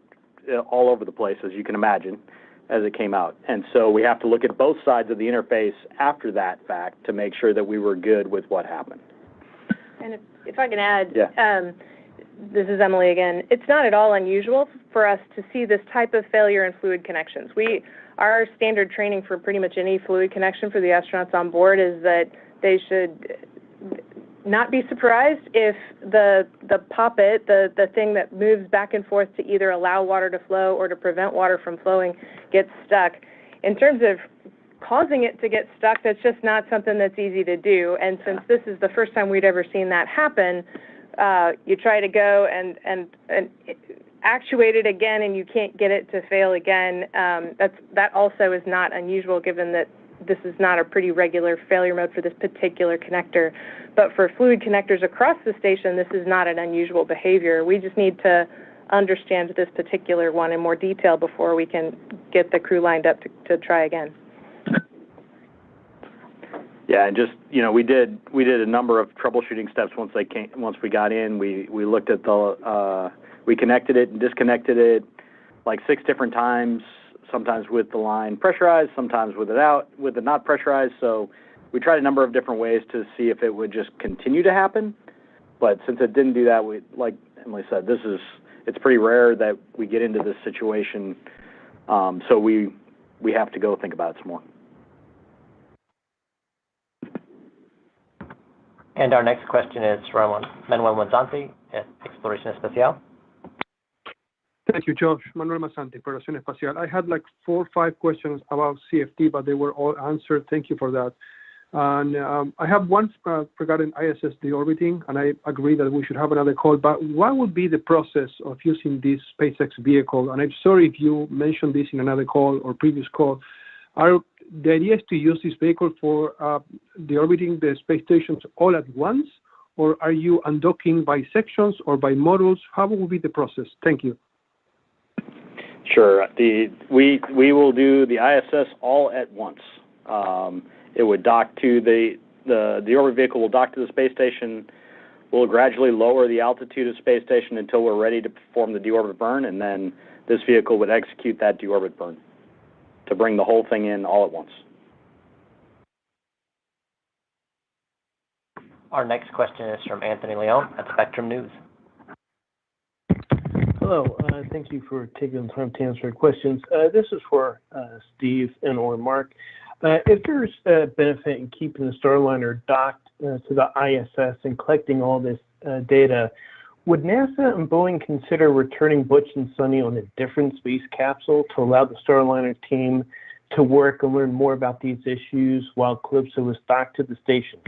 all over the place, as you can imagine, as it came out. And so we have to look at both sides of the interface after that fact to make sure that we were good with what happened. And if I can add, Yeah. This is Emily again. It's not at all unusual for us to see this type of failure in fluid connections. Our standard training for pretty much any fluid connection for the astronauts on board is that they should not be surprised if the poppet, the thing that moves back and forth to either allow water to flow or to prevent water from flowing, gets stuck. In terms of causing it to get stuck, that's just not something that's easy to do. And since this is the first time we'd ever seen that happen, you try to go and actuate it again and you can't get it to fail again. That also is not unusual, given that this is not a pretty regular failure mode for this particular connector. But for fluid connectors across the station, this is not an unusual behavior. We just need to understand this particular one in more detail before we can get the crew lined up to try again. Yeah, and just, we did a number of troubleshooting steps once we got in. We looked at we connected it and disconnected it like 6 different times, sometimes with the line pressurized, sometimes with it not pressurized. So we tried a number of different ways to see if it would just continue to happen. But since it didn't do that, like Emily said, it's pretty rare that we get into this situation So we have to go think about it some more. And our next question is from Manuel Monzante at Exploración Espacial. Thank you, Josh. Manuel Monzante, Exploración Espacial. I had like 4 or 5 questions about CFD, but they were all answered. Thank you for that. And I have one regarding ISS deorbiting, and I agree that we should have another call. But what would be the process of using this SpaceX vehicle? And I'm sorry if you mentioned this in another call or previous call. The idea is to use this vehicle for deorbiting the space stations all at once, or are you undocking by sections or by modules? How will be the process? Thank you. Sure. We will do the ISS all at once. It would dock to the orbit vehicle will dock to the space station. We'll gradually lower the altitude of the space station until we're ready to perform the deorbit burn, and then this vehicle would execute that deorbit burn to bring the whole thing in all at once. Our next question is from Anthony Leon at Spectrum News. Hello. Thank you for taking the time to answer questions. This is for Steve and or Mark. If there's a benefit in keeping the Starliner docked to the ISS and collecting all this data, would NASA and Boeing consider returning Butch and Sonny on a different space capsule to allow the Starliner team to work and learn more about these issues while Calypso was docked to the station?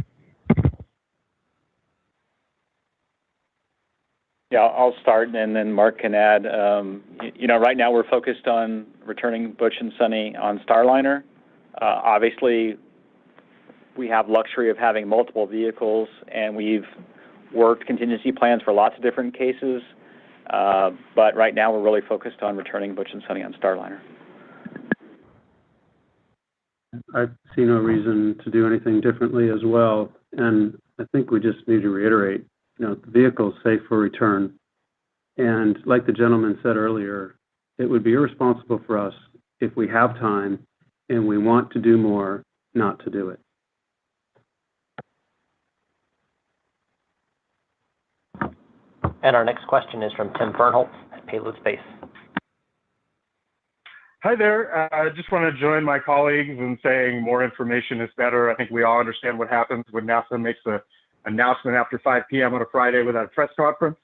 Yeah, I'll start and then Mark can add. Right now we're focused on returning Butch and Sonny on Starliner. Obviously, we have luxury of having multiple vehicles, and we've worked contingency plans for lots of different cases. But right now we're really focused on returning Butch and Sonny on Starliner. I see no reason to do anything differently as well. And I think we just need to reiterate, the vehicle is safe for return. And like the gentleman said earlier, it would be irresponsible for us if we have time and we want to do more, not to do it. And our next question is from Tim Fernholz at Payload Space. Hi there. I just want to join my colleagues in saying more information is better. I think we all understand what happens when NASA makes an announcement after 5 p.m. on a Friday without a press conference.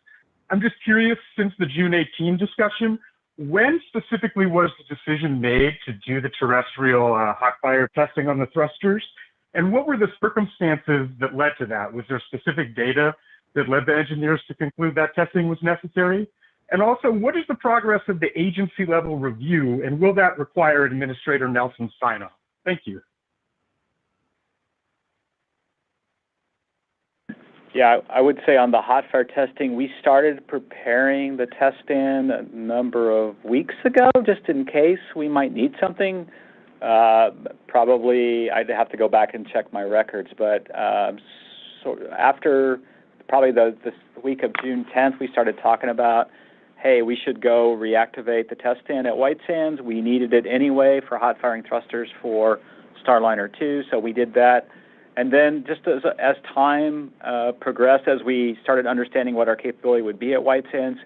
I'm just curious, since the June 18 discussion, when specifically was the decision made to do the terrestrial hot fire testing on the thrusters? And what were the circumstances that led to that? Was there specific data that led the engineers to conclude that testing was necessary? And also, what is the progress of the agency-level review, and will that require Administrator Nelson's sign-off? Thank you. Yeah, I would say on the hot fire testing, we started preparing the test stand a number of weeks ago, just in case we might need something. Probably, I'd have to go back and check my records, but so after probably the week of June 10th, we started talking about, hey, we should go reactivate the test stand at White Sands. We needed it anyway for hot firing thrusters for Starliner 2, so we did that. And then just as time progressed, as we started understanding what our capability would be at White Sands,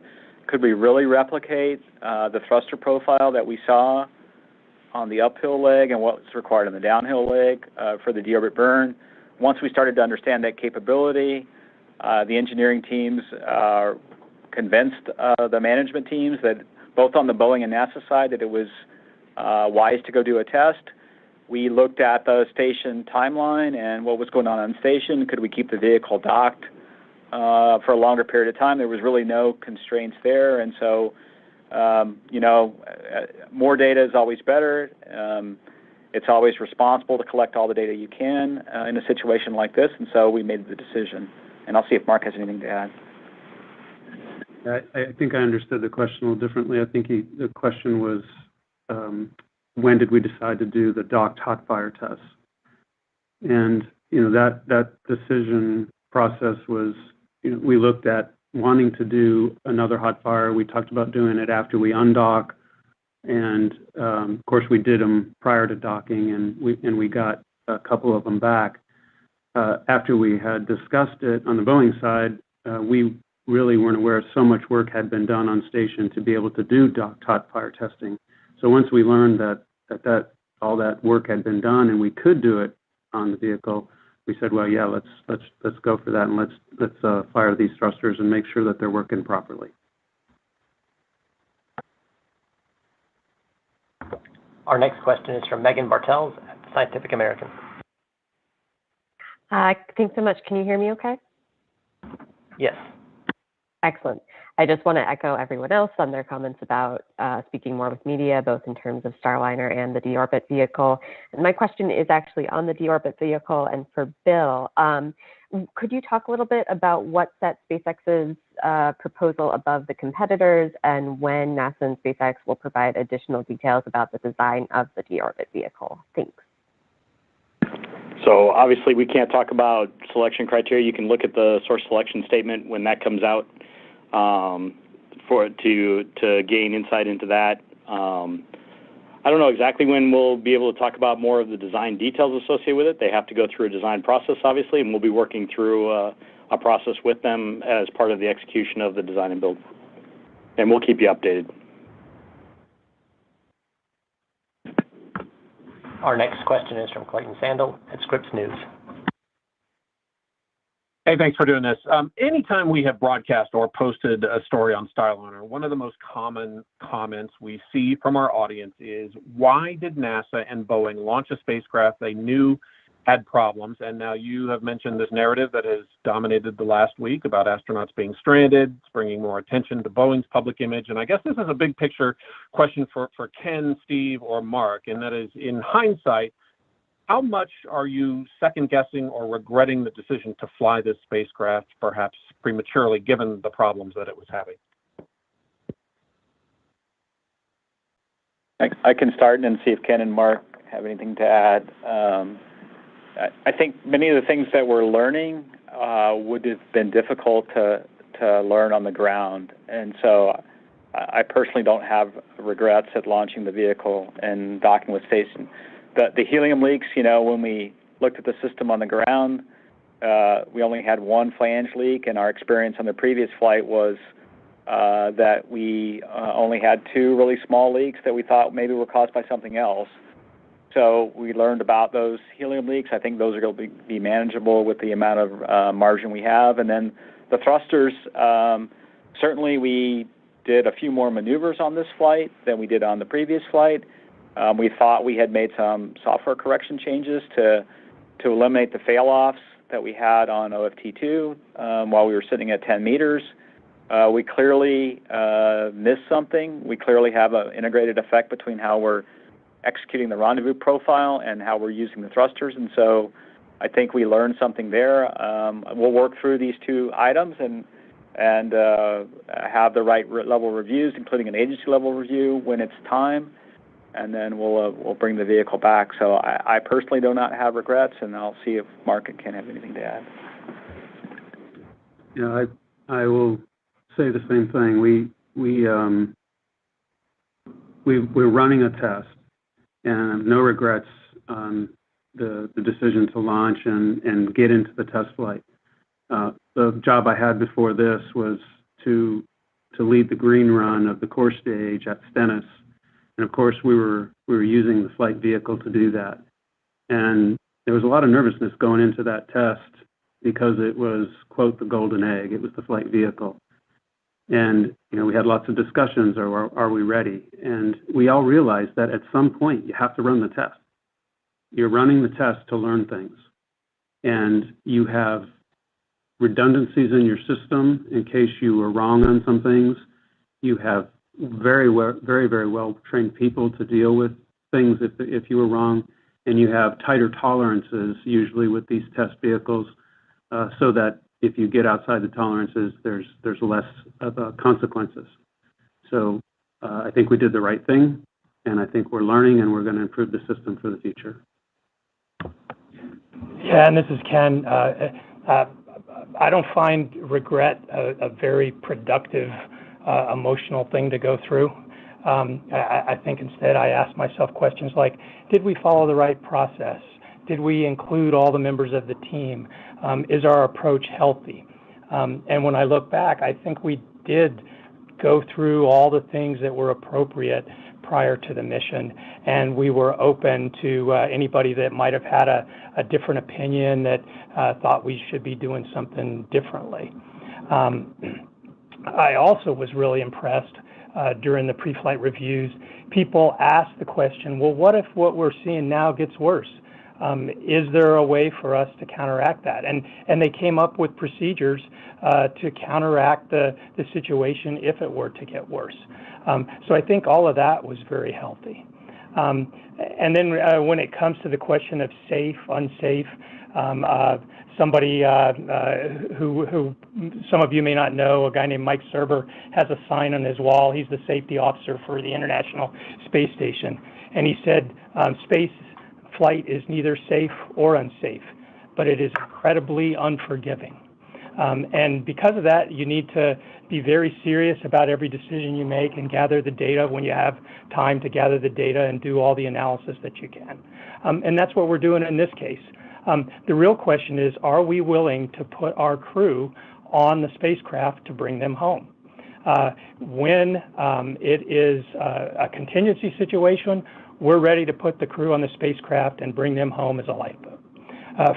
could we really replicate the thruster profile that we saw on the uphill leg and what's required on the downhill leg for the deorbit burn? Once we started to understand that capability, the engineering teams convinced the management teams that both on the Boeing and NASA side that it was wise to go do a test. We looked at the station timeline and what was going on station. Could we keep the vehicle docked for a longer period of time? There was really no constraints there. And so, more data is always better. It's always responsible to collect all the data you can in a situation like this. And so we made the decision. And I'll see if Mark has anything to add. I think I understood the question a little differently. I think the question was, when did we decide to do the docked hot fire tests? And, that decision process was, we looked at wanting to do another hot fire. We talked about doing it after we undock. And, of course, we did them prior to docking, and we got a couple of them back. After we had discussed it on the Boeing side, we really weren't aware so much work had been done on station to be able to do docked hot fire testing. So once we learned that all that work had been done and we could do it on the vehicle, we said, well, yeah, let's go for that, and let's fire these thrusters and make sure that they're working properly. Our next question is from Megan Bartels at Scientific American. Thanks so much. Can you hear me okay? Yes. Excellent. I just want to echo everyone else on their comments about speaking more with media, both in terms of Starliner and the deorbit vehicle. And my question is actually on the deorbit vehicle and for Bill. Could you talk a little bit about what set SpaceX's proposal above the competitors and when NASA and SpaceX will provide additional details about the design of the deorbit vehicle? Thanks. So obviously we can't talk about selection criteria. You can look at the source selection statement when that comes out to gain insight into that. I don't know exactly when we'll be able to talk about more of the design details associated with it. They have to go through a design process, obviously, and we'll be working through a process with them as part of the execution of the design and build. And we'll keep you updated. Our next question is from Clayton Sandel at Scripps News. Hey, thanks for doing this. Anytime we have broadcast or posted a story on Starliner, one of the most common comments we see from our audience is, why did NASA and Boeing launch a spacecraft they knew had problems? And now you have mentioned this narrative that has dominated the last week about astronauts being stranded. It's bringing more attention to Boeing's public image. And I guess this is a big picture question for Ken, Steve, or Mark, and that is, in hindsight, how much are you second-guessing or regretting the decision to fly this spacecraft, perhaps prematurely, given the problems that it was having? I can start and then see if Ken and Mark have anything to add. I think many of the things that we're learning would have been difficult to learn on the ground. And so I personally don't have regrets at launching the vehicle and docking with station. The helium leaks, when we looked at the system on the ground, we only had one flange leak, and our experience on the previous flight was that we only had two really small leaks that we thought maybe were caused by something else. So we learned about those helium leaks. I think those are going to be manageable with the amount of margin we have. And then the thrusters, certainly we did a few more maneuvers on this flight than we did on the previous flight. We thought we had made some software correction changes to eliminate the fail-offs that we had on OFT2 while we were sitting at 10 meters. We clearly missed something. We clearly have an integrated effect between how we're executing the rendezvous profile and how we're using the thrusters. And so I think we learned something there. We'll work through these two items and have the right level reviews, including an agency level review when it's time. And then we'll bring the vehicle back. So I personally do not have regrets, and I'll see if Mark and Ken have anything to add. Yeah, I will say the same thing. We're running a test, and no regrets on the decision to launch and get into the test flight. The job I had before this was to lead the green run of the core stage at Stennis. And of course, we were using the flight vehicle to do that. And there was a lot of nervousness going into that test because it was, quote, the golden egg. It was the flight vehicle. And, we had lots of discussions, are we ready? And we all realized that at some point you have to run the test. You're running the test to learn things. And you have redundancies in your system in case you were wrong on some things. You have very well trained people to deal with things if you were wrong, and you have tighter tolerances usually with these test vehicles, so that if you get outside the tolerances, there's less of consequences. So I think we did the right thing, and I think we're learning, and we're going to improve the system for the future. Yeah, and this is Ken. I don't find regret a very productive emotional thing to go through. I think instead I ask myself questions like, did we follow the right process? Did we include all the members of the team? Is our approach healthy? And when I look back, I think we did go through all the things that were appropriate, prior to the mission, and we were open to anybody that might have had a different opinion that thought we should be doing something differently. I also was really impressed during the pre-flight reviews. People asked the question, well, what if what we're seeing now gets worse? Is there a way for us to counteract that? And they came up with procedures to counteract the situation if it were to get worse. So I think all of that was very healthy. And then when it comes to the question of safe, unsafe, somebody who some of you may not know, a guy named Mike Serber, has a sign on his wall. He's the safety officer for the International Space Station. And he said, space flight is neither safe or unsafe, but it is incredibly unforgiving. And because of that, you need to be very serious about every decision you make and gather the data when you have time to gather the data and do all the analysis that you can. And that's what we're doing in this case. The real question is, are we willing to put our crew on the spacecraft to bring them home? When it is a contingency situation, we're ready to put the crew on the spacecraft and bring them home as a lifeboat.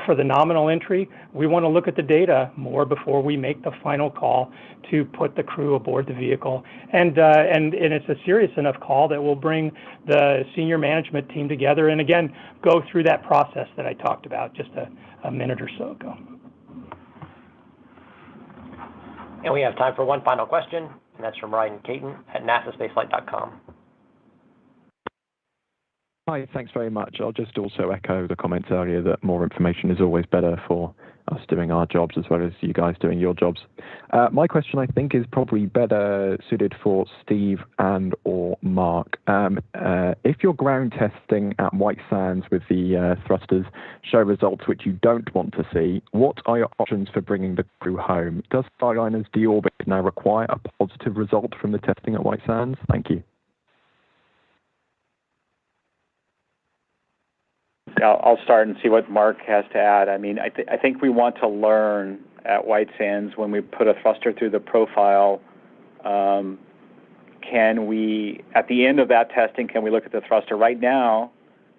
For the nominal entry, we want to look at the data more before we make the final call to put the crew aboard the vehicle. And it's a serious enough call that we'll bring the senior management team together and, again, go through that process that I talked about just a minute or so ago. And we have time for one final question, and that's from Ryan Caton at nasaspaceflight.com. Hi, thanks very much. I'll just also echo the comments earlier that more information is always better for us doing our jobs as well as you guys doing your jobs. My question, I think, is probably better suited for Steve and or Mark. If your ground testing at White Sands with the thrusters show results which you don't want to see, what are your options for bringing the crew home? Does Starliner's deorbit now require a positive result from the testing at White Sands? Thank you. I'll start and see what Mark has to add. I mean, I think we want to learn at White Sands when we put a thruster through the profile. Can we, at the end of that testing, can we look at the thruster? Right now,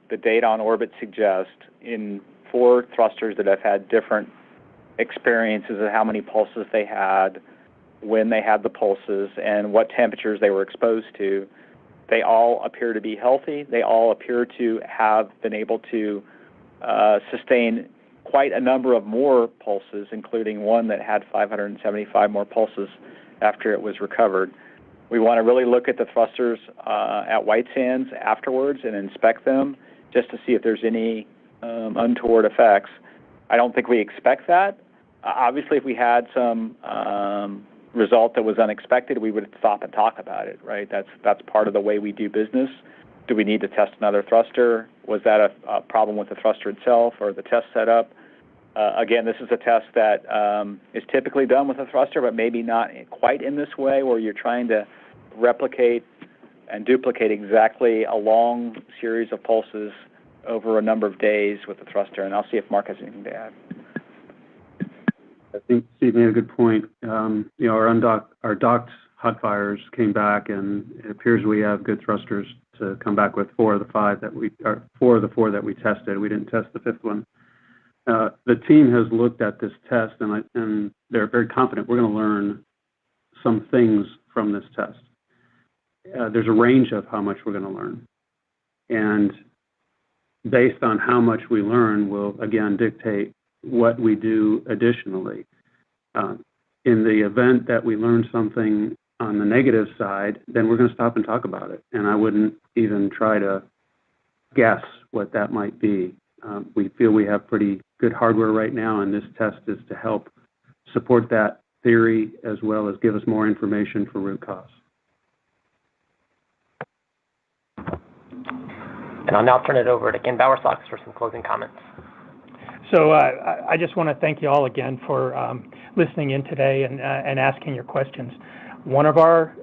the data on orbit suggests in 4 thrusters that have had different experiences of how many pulses they had, when they had the pulses, and what temperatures they were exposed to. They all appear to be healthy. They all appear to have been able to sustain quite a number of more pulses, including one that had 575 more pulses after it was recovered. We want to really look at the thrusters at White Sands afterwards and inspect them just to see if there's any untoward effects. I don't think we expect that. Obviously, if we had some result that was unexpected, we would stop and talk about it, right? That's part of the way we do business. Do we need to test another thruster? Was that a problem with the thruster itself or the test setup? Again, this is a test that is typically done with a thruster, but maybe not quite in this way where you're trying to replicate and duplicate exactly a long series of pulses over a number of days with the thruster. And I'll see if Mark has anything to add. I think Steve made a good point. Our docked hot fires came back, and it appears we have good thrusters to come back with 4 of the 4 that we tested. We didn't test the 5th one. The team has looked at this test, and they're very confident we're going to learn some things from this test. There's a range of how much we're going to learn, and based on how much we learn will again dictate what we do additionally. In the event that we learn something on the negative side, then we're going to stop and talk about it. And I wouldn't even try to guess what that might be. We feel we have pretty good hardware right now, and this test is to help support that theory as well as give us more information for root cause. And I'll now turn it over to Ken Bowersox for some closing comments. So I just want to thank you all again for listening in today and asking your questions. One of our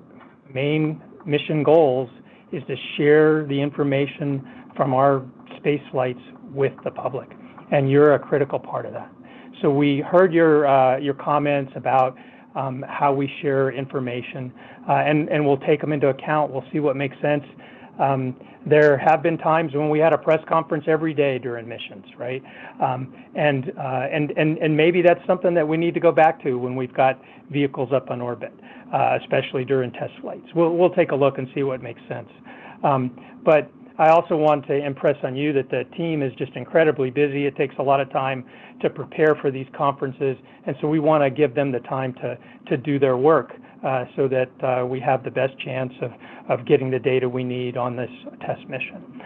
main mission goals is to share the information from our space flights with the public, and you're a critical part of that. So we heard your comments about how we share information, and we'll take them into account. We'll see what makes sense. There have been times when we had a press conference every day during missions, right? And maybe that's something that we need to go back to when we've got vehicles up on orbit, especially during test flights. We'll take a look and see what makes sense. But I also want to impress on you that the team is just incredibly busy. It takes a lot of time to prepare for these conferences, and so we want to give them the time to do their work so that we have the best chance of getting the data we need on this test mission.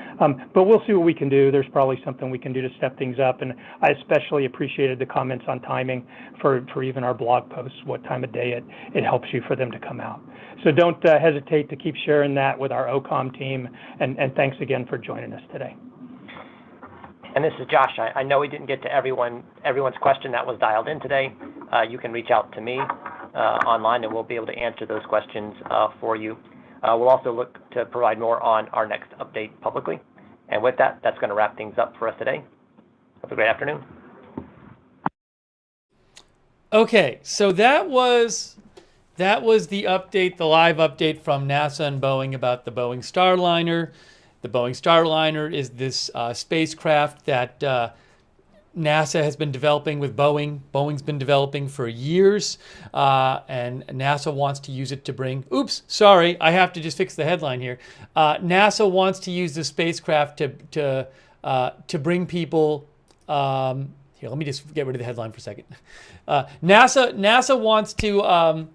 But we'll see what we can do. There's probably something we can do to step things up, and I especially appreciated the comments on timing for even our blog posts, what time of day it helps you for them to come out. So don't hesitate to keep sharing that with our OCOM team, and thanks again for joining us today. And this is Josh. I know we didn't get to everyone's question that was dialed in today. You can reach out to me online, and we'll be able to answer those questions for you. We'll also look to provide more on our next update publicly. And with that, that's going to wrap things up for us today. Have a great afternoon. Okay, so that was the update, the live update from NASA and Boeing about the Boeing Starliner. The Boeing Starliner is this spacecraft that NASA has been developing with Boeing. Boeing's been developing for years, and NASA wants to use it to bring, I have to just fix the headline here. NASA wants to use the spacecraft to bring people, here, let me just get rid of the headline for a second. NASA wants to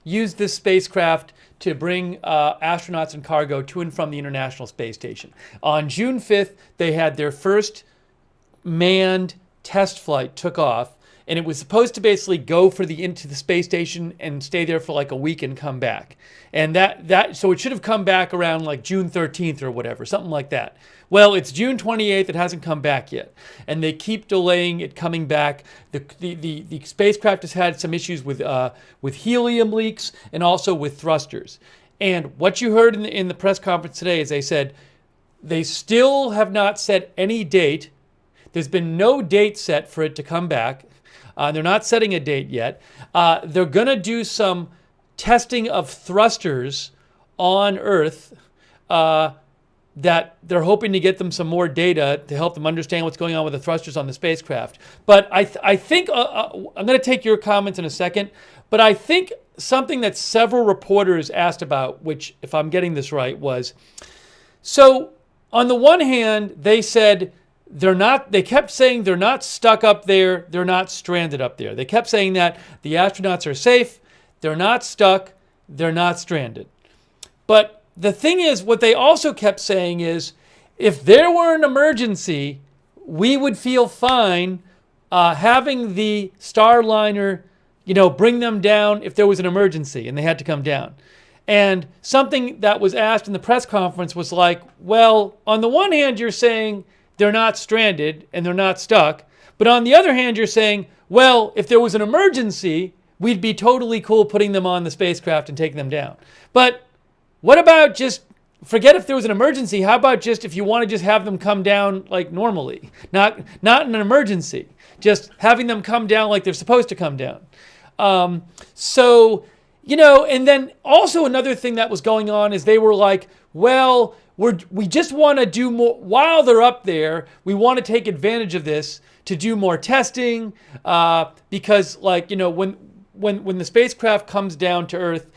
use this spacecraft to bring astronauts and cargo to and from the International Space Station. On June 5th, they had their first manned test flight took off, and it was supposed to basically go into the space station and stay there for like a week and come back. And so it should have come back around like June 13th or whatever, something like that. Well, it's June 28th. It hasn't come back yet, and they keep delaying it coming back. The spacecraft has had some issues with helium leaks and also with thrusters. And what you heard in the press conference today is they said they still have not set any date. There's been no date set for it to come back. They're not setting a date yet. They're going to do some testing of thrusters on Earth that they're hoping to get them some more data to help them understand what's going on with the thrusters on the spacecraft. But I think, I'm going to take your comments in a second, but I think something that several reporters asked about, which, if I'm getting this right, was, so on the one hand, they said, they kept saying they're not stuck up there, they're not stranded up there. They kept saying that the astronauts are safe, they're not stuck, they're not stranded. But the thing is, what they also kept saying is, if there were an emergency, we would feel fine having the Starliner, bring them down if there was an emergency and they had to come down. And something that was asked in the press conference was like, well, on the one hand, you're saying they're not stranded and they're not stuck. But on the other hand, you're saying, well, if there was an emergency, we'd be totally cool putting them on the spacecraft and taking them down. But what about just, forget if there was an emergency, how about just if you want to just have them come down like normally? Not in an emergency, just having them come down like they're supposed to come down. And then also another thing that was going on is they were like, well, we just want to do more, while they're up there, we want to take advantage of this to do more testing, because when the spacecraft comes down to Earth,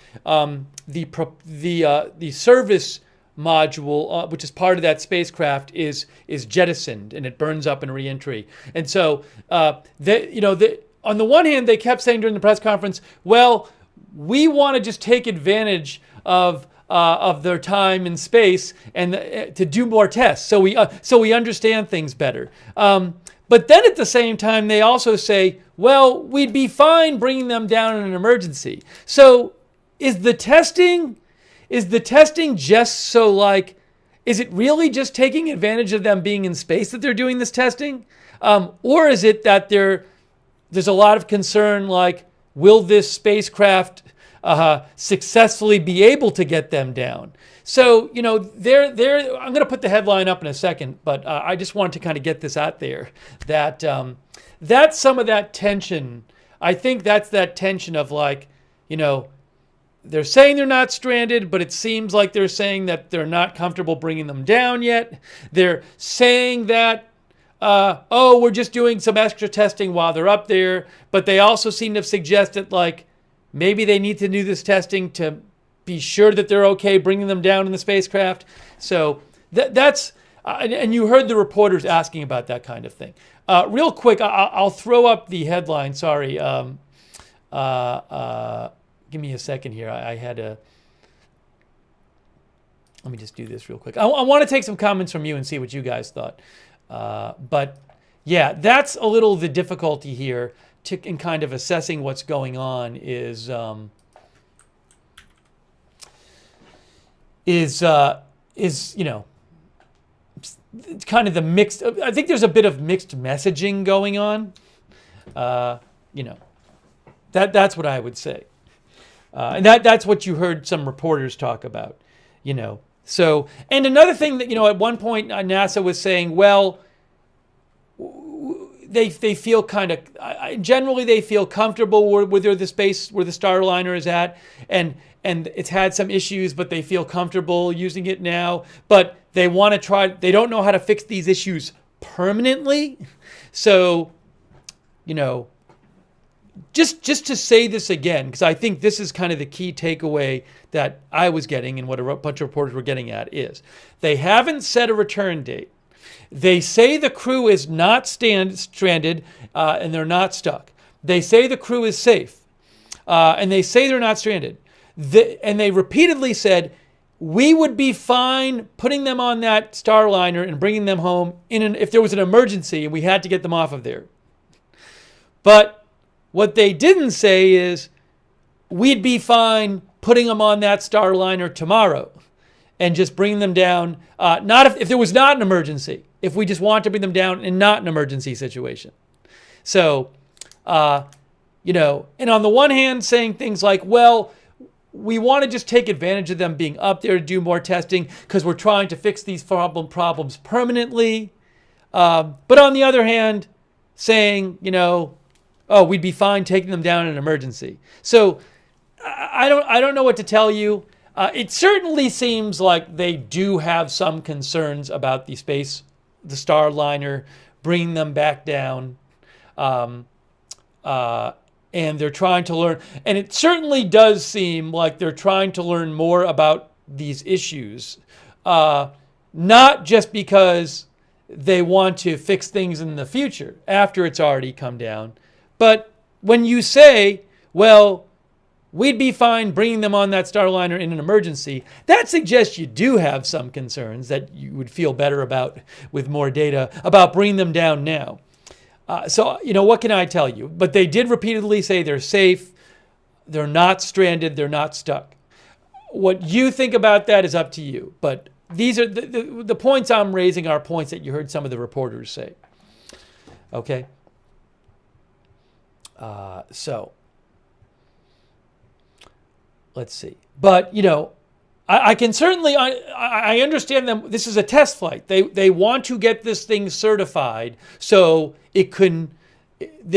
the service module, which is part of that spacecraft, is jettisoned and it burns up in reentry. And so, on the one hand, they kept saying during the press conference, well, we want to just take advantage of their time in space and to do more tests, so we understand things better. But then at the same time, they also say, well, we'd be fine bringing them down in an emergency. So is the testing just so is it really just taking advantage of them being in space that they're doing this testing? Or is it that there's a lot of concern, will this spacecraft successfully be able to get them down? So, I'm going to put the headline up in a second, but I just wanted to kind of get this out there, that that's some of that tension. I think that's that tension of they're saying they're not stranded, but it seems like they're saying that they're not comfortable bringing them down yet. They're saying that, we're just doing some extra testing while they're up there. But they also seem to have suggested, like, maybe they need to do this testing to be sure that they're okay bringing them down in the spacecraft. So that's, and you heard the reporters asking about that kind of thing. Real quick, I'll throw up the headline. Sorry. Give me a second here. I had a... Let me just do this real quick. I want to take some comments from you and see what you guys thought. But yeah, that's a little the difficulty here in kind of assessing what's going on is you know, it's kind of the mixed... I think there's a bit of mixed messaging going on. You know, that's what I would say. And that's what you heard some reporters talk about, you know. So, and another thing that, you know, at one point NASA was saying, well, they feel kind of, generally they feel comfortable where the Starliner is at, and it's had some issues, but they feel comfortable using it now. But they want to try, they don't know how to fix these issues permanently. So, you know, just to say this again, because I think this is kind of the key takeaway that I was getting and what a bunch of reporters were getting at is they haven't set a return date. They say the crew is not stranded and they're not stuck. They say the crew is safe and they say they're not stranded. And they repeatedly said, we would be fine putting them on that Starliner and bringing them home if there was an emergency and we had to get them off of there. But what they didn't say is we'd be fine putting them on that Starliner tomorrow and just bringing them down. Not if there was not an emergency, if we just want to bring them down in not an emergency situation. So, you know, and on the one hand saying things like, well, we want to just take advantage of them being up there to do more testing because we're trying to fix these problems permanently. But on the other hand, saying, you know, oh, we'd be fine taking them down in an emergency. So I don't know what to tell you. It certainly seems like they do have some concerns about the Starliner, bringing them back down. And they're trying to learn. And it certainly does seem like they're trying to learn more about these issues. Not just because they want to fix things in the future after it's already come down. But when you say, well, we'd be fine bringing them on that Starliner in an emergency, that suggests you do have some concerns that you would feel better about with more data about bringing them down now. So, you know, what can I tell you? But they did repeatedly say they're safe, they're not stranded, they're not stuck. What you think about that is up to you. But these are the points I'm raising are points that you heard some of the reporters say. Okay? So let's see. But, you know, I can certainly, I understand them. This is a test flight. They want to get this thing certified so they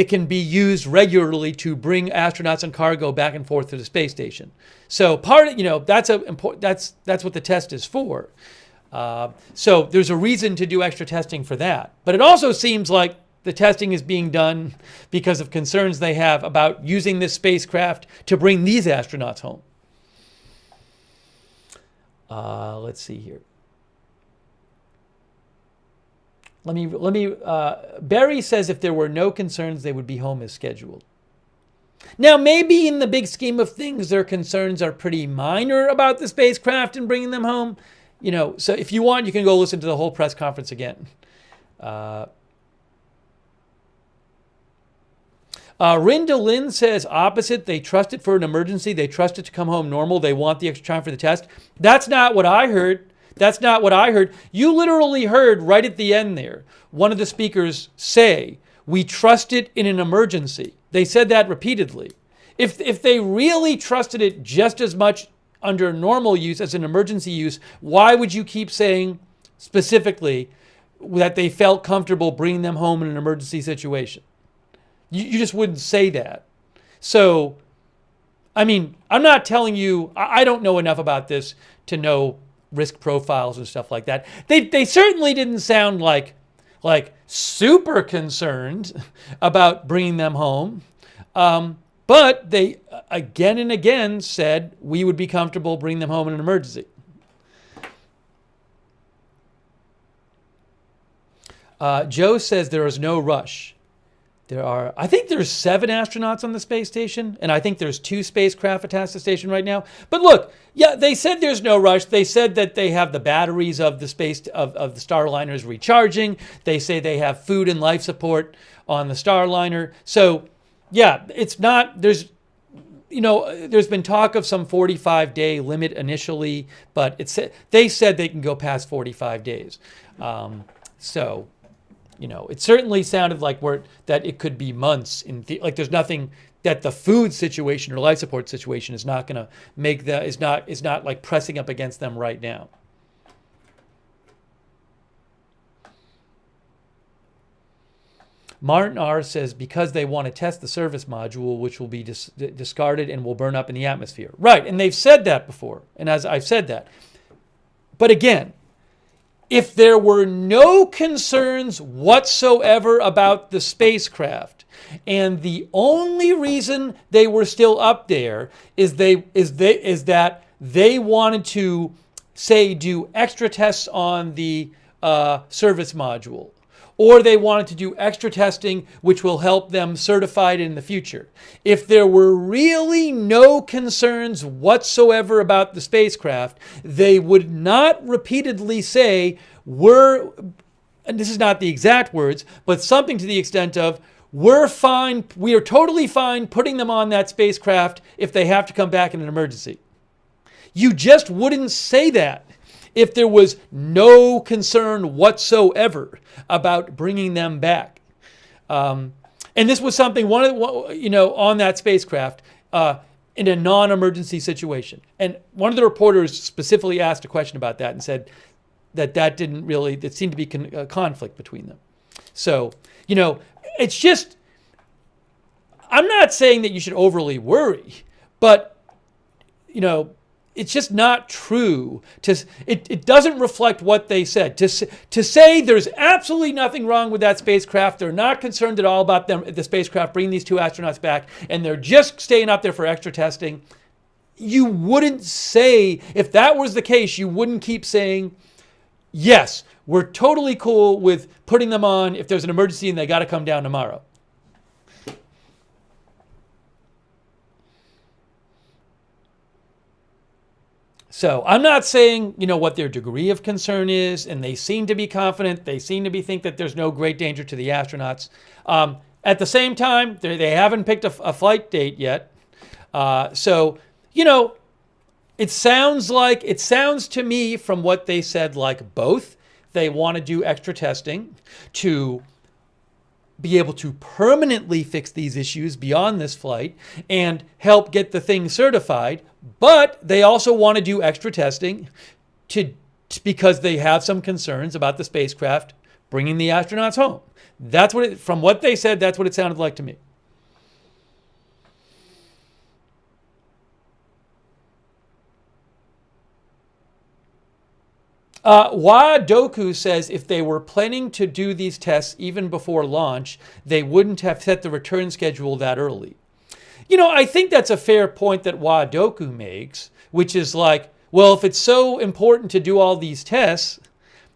can be used regularly to bring astronauts and cargo back and forth to the space station. So part of, you know, that's what the test is for. So there's a reason to do extra testing for that. But it also seems like the testing is being done because of concerns they have about using this spacecraft to bring these astronauts home. Let's see here. Barry says if there were no concerns, they would be home as scheduled. Now, maybe in the big scheme of things, their concerns are pretty minor about the spacecraft and bringing them home. You know, so if you want, you can go listen to the whole press conference again. Rinda Lynn says opposite. They trust it for an emergency. They trust it to come home normal. They want the extra time for the test. That's not what I heard. That's not what I heard. You literally heard right at the end there, one of the speakers say, we trust it in an emergency. They said that repeatedly. If they really trusted it just as much under normal use as an emergency use, why would you keep saying specifically that they felt comfortable bringing them home in an emergency situation? You just wouldn't say that. So I mean, I'm not telling you, I don't know enough about this to know risk profiles and stuff like that. They certainly didn't sound like super concerned about bringing them home. But they again and again said we would be comfortable bringing them home in an emergency. Joe says there is no rush. I think there's 7 astronauts on the space station, and I think there's 2 spacecraft attached to the station right now. But look, yeah, they said there's no rush. They said that they have the batteries of the of the Starliners recharging. They say they have food and life support on the Starliner. So, yeah, it's not, there's been talk of some 45-day limit initially, but they said they can go past 45 days. It certainly sounded like that it could be months. Like there's nothing that the food situation or life support situation is not going to make that is not like pressing up against them right now. Martin R. says because they want to test the service module, which will be discarded and will burn up in the atmosphere. Right, and they've said that before, and as I've said that. But again, if there were no concerns whatsoever about the spacecraft, and the only reason they were still up there is that they wanted to, say, do extra tests on the service module, or they wanted to do extra testing which will help them certify it in the future. If there were really no concerns whatsoever about the spacecraft, they would not repeatedly say, and this is not the exact words, but something to the extent of, we're fine, we are totally fine putting them on that spacecraft if they have to come back in an emergency. You just wouldn't say that if there was no concern whatsoever about bringing them back. And this was something, on that spacecraft in a non-emergency situation. And one of the reporters specifically asked a question about that and said that seemed to be a conflict between them. So, it's just, I'm not saying that you should overly worry, but, it's just not true. It doesn't reflect what they said. To say there's absolutely nothing wrong with that spacecraft, they're not concerned at all about the spacecraft bringing these 2 astronauts back, and they're just staying up there for extra testing. You wouldn't say, if that was the case, you wouldn't keep saying, yes, we're totally cool with putting them on if there's an emergency and they got to come down tomorrow. So I'm not saying, what their degree of concern is, and they seem to be confident. They seem to think that there's no great danger to the astronauts. At the same time, they haven't picked a flight date yet. It sounds to me from what they said like both they want to do extra testing to be able to permanently fix these issues beyond this flight and help get the thing certified, but they also want to do extra testing because they have some concerns about the spacecraft bringing the astronauts home. From what they said, that's what it sounded like to me. Doku says if they were planning to do these tests even before launch, they wouldn't have set the return schedule that early. I think that's a fair point that Doku makes, which is like, well, if it's so important to do all these tests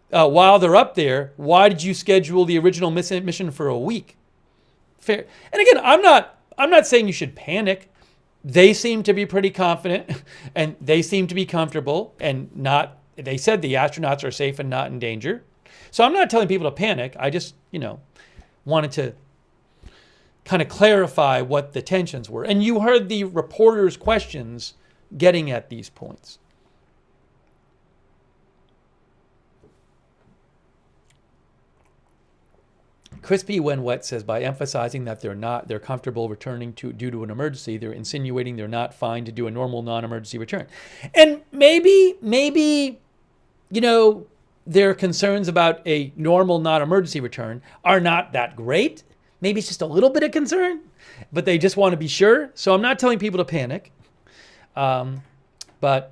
while they're up there, why did you schedule the original mission for a week? Fair. And again, I'm not saying you should panic. They seem to be pretty confident, and they seem to be comfortable, and not. They said the astronauts are safe and not in danger. So I'm not telling people to panic. I just, wanted to kind of clarify what the tensions were. And you heard the reporters' questions getting at these points. Crispy When Wet says by emphasizing that they're comfortable returning due to an emergency, they're insinuating they're not fine to do a normal non-emergency return. And maybe their concerns about a normal non-emergency return are not that great. Maybe it's just a little bit of concern, but they just want to be sure. So I'm not telling people to panic. But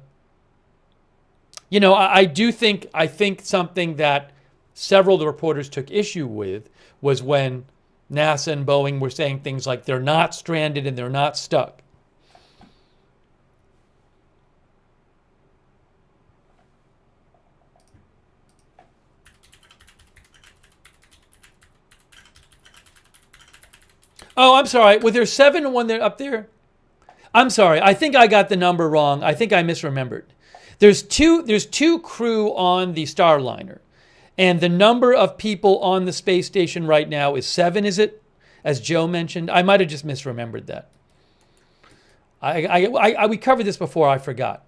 you know, I think something that several of the reporters took issue with was when NASA and Boeing were saying things like they're not stranded and they're not stuck. Oh, I'm sorry. Was there 7 when they're up there? I'm sorry. I think I got the number wrong. I think I misremembered. There's two crew on the Starliner, and the number of people on the space station right now is 7. Is it? As Joe mentioned, I might have just misremembered that. We covered this before. I forgot.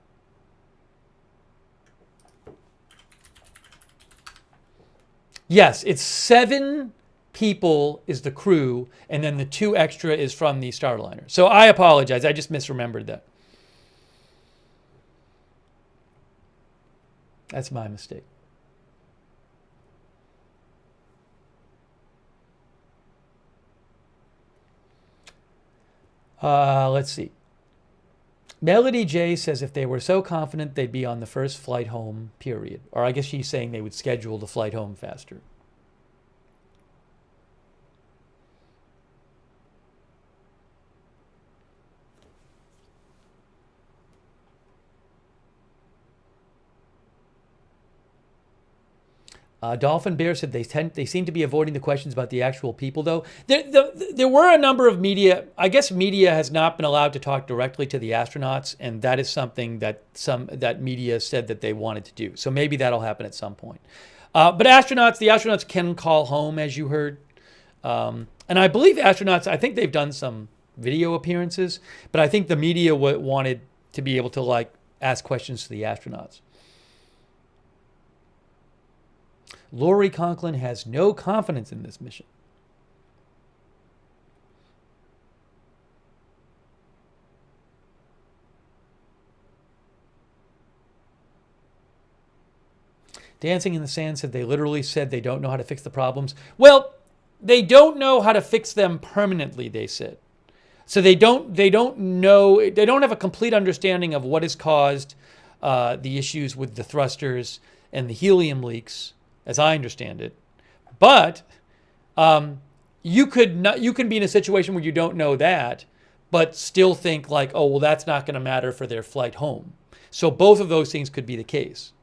Yes, it's 7 people is the crew, and then the 2 extra is from the Starliner. So I apologize. I just misremembered that. That's my mistake. Let's see. Melody J says if they were so confident they'd be on the first flight home, period. Or I guess she's saying they would schedule the flight home faster. Dolphin Bear said they seem to be avoiding the questions about the actual people, though. There were a number of media. I guess media has not been allowed to talk directly to the astronauts, and that is something that media said that they wanted to do. So maybe that'll happen at some point. But the astronauts can call home, as you heard. And I believe astronauts, I think they've done some video appearances, but I think the media wanted to be able to ask questions to the astronauts. Lori Conklin has no confidence in this mission. Dancing in the Sand said they literally said they don't know how to fix the problems. Well, they don't know how to fix them permanently, they said. So they don't know, they don't have a complete understanding of what has caused the issues with the thrusters and the helium leaks, as I understand it. But you can be in a situation where you don't know that, but still think like, oh, well, that's not going to matter for their flight home. So both of those things could be the case.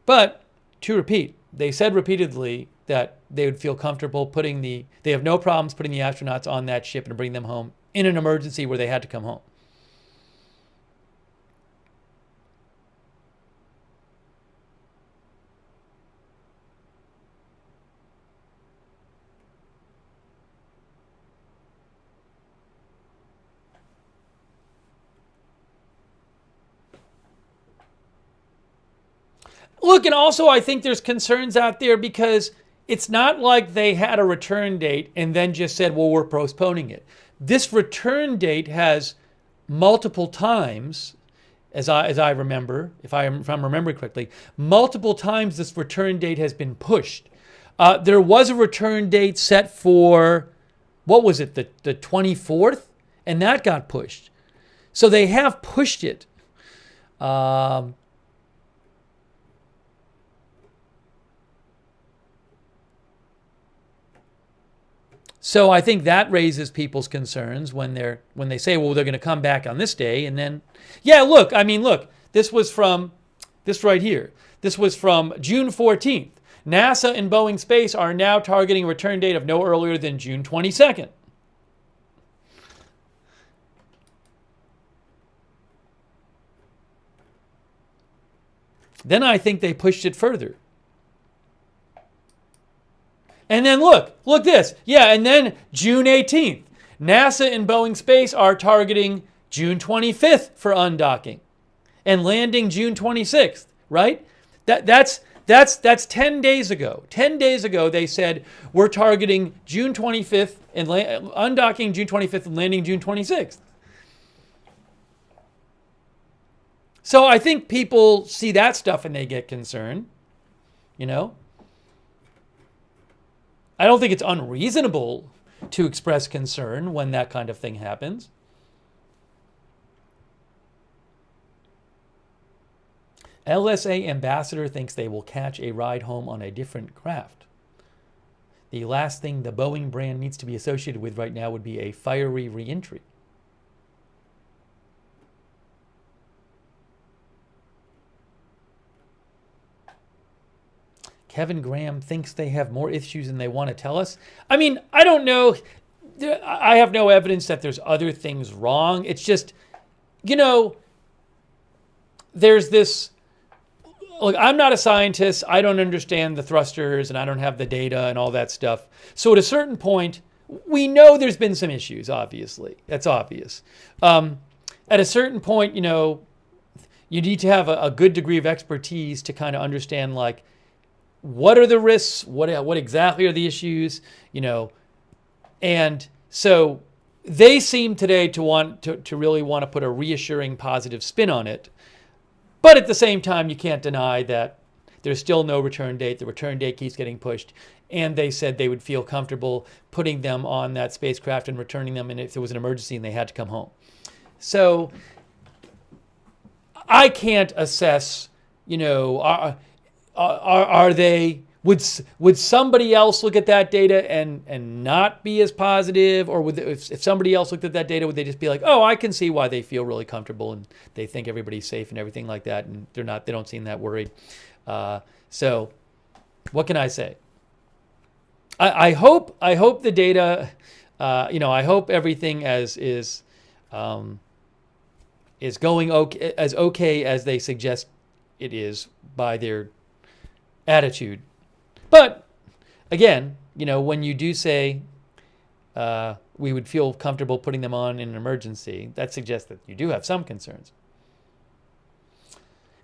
But to repeat, they said repeatedly that they would feel comfortable they have no problems putting the astronauts on that ship and bringing them home in an emergency where they had to come home. Look, and also I think there's concerns out there because it's not like they had a return date and then just said, well, we're postponing it. This return date has multiple times, as I remember, if I'm remembering correctly, multiple times this return date has been pushed. There was a return date set for, what was it, the 24th? And that got pushed. So they have pushed it. So I think that raises people's concerns when they say, well, they're going to come back on this day, and then, yeah, look, this right here. This was from June 14th. NASA and Boeing Space are now targeting a return date of no earlier than June 22nd. Then I think they pushed it further. And then look this. Yeah, and then June 18th. NASA and Boeing Space are targeting June 25th for undocking and landing June 26th, right? That's 10 days ago. 10 days ago they said we're targeting June 25th and undocking June 25th and landing June 26th. So I think people see that stuff and they get concerned, you know? I don't think it's unreasonable to express concern when that kind of thing happens. LSA ambassador thinks they will catch a ride home on a different craft. The last thing the Boeing brand needs to be associated with right now would be a fiery reentry. Kevin Graham thinks they have more issues than they want to tell us. I mean, I don't know. I have no evidence that there's other things wrong. It's just, there's this. Look, I'm not a scientist. I don't understand the thrusters and I don't have the data and all that stuff. So at a certain point, we know there's been some issues, obviously. That's obvious. At a certain point, you need to have a good degree of expertise to kind of understand, like, what are the risks? What exactly are the issues? And so they seem today to want to really want to put a reassuring positive spin on it. But at the same time, you can't deny that there's still no return date. The return date keeps getting pushed. And they said they would feel comfortable putting them on that spacecraft and returning them, and if there was an emergency and they had to come home. So I can't assess, are they, would somebody else look at that data and not be as positive? Or would if somebody else looked at that data, would they just be like, oh, I can see why they feel really comfortable and they think everybody's safe and everything like that, and they don't seem that worried. So what can I say? I hope the data, I hope everything is going okay as they suggest it is by their attitude. But again, when you do say we would feel comfortable putting them on in an emergency, that suggests that you do have some concerns.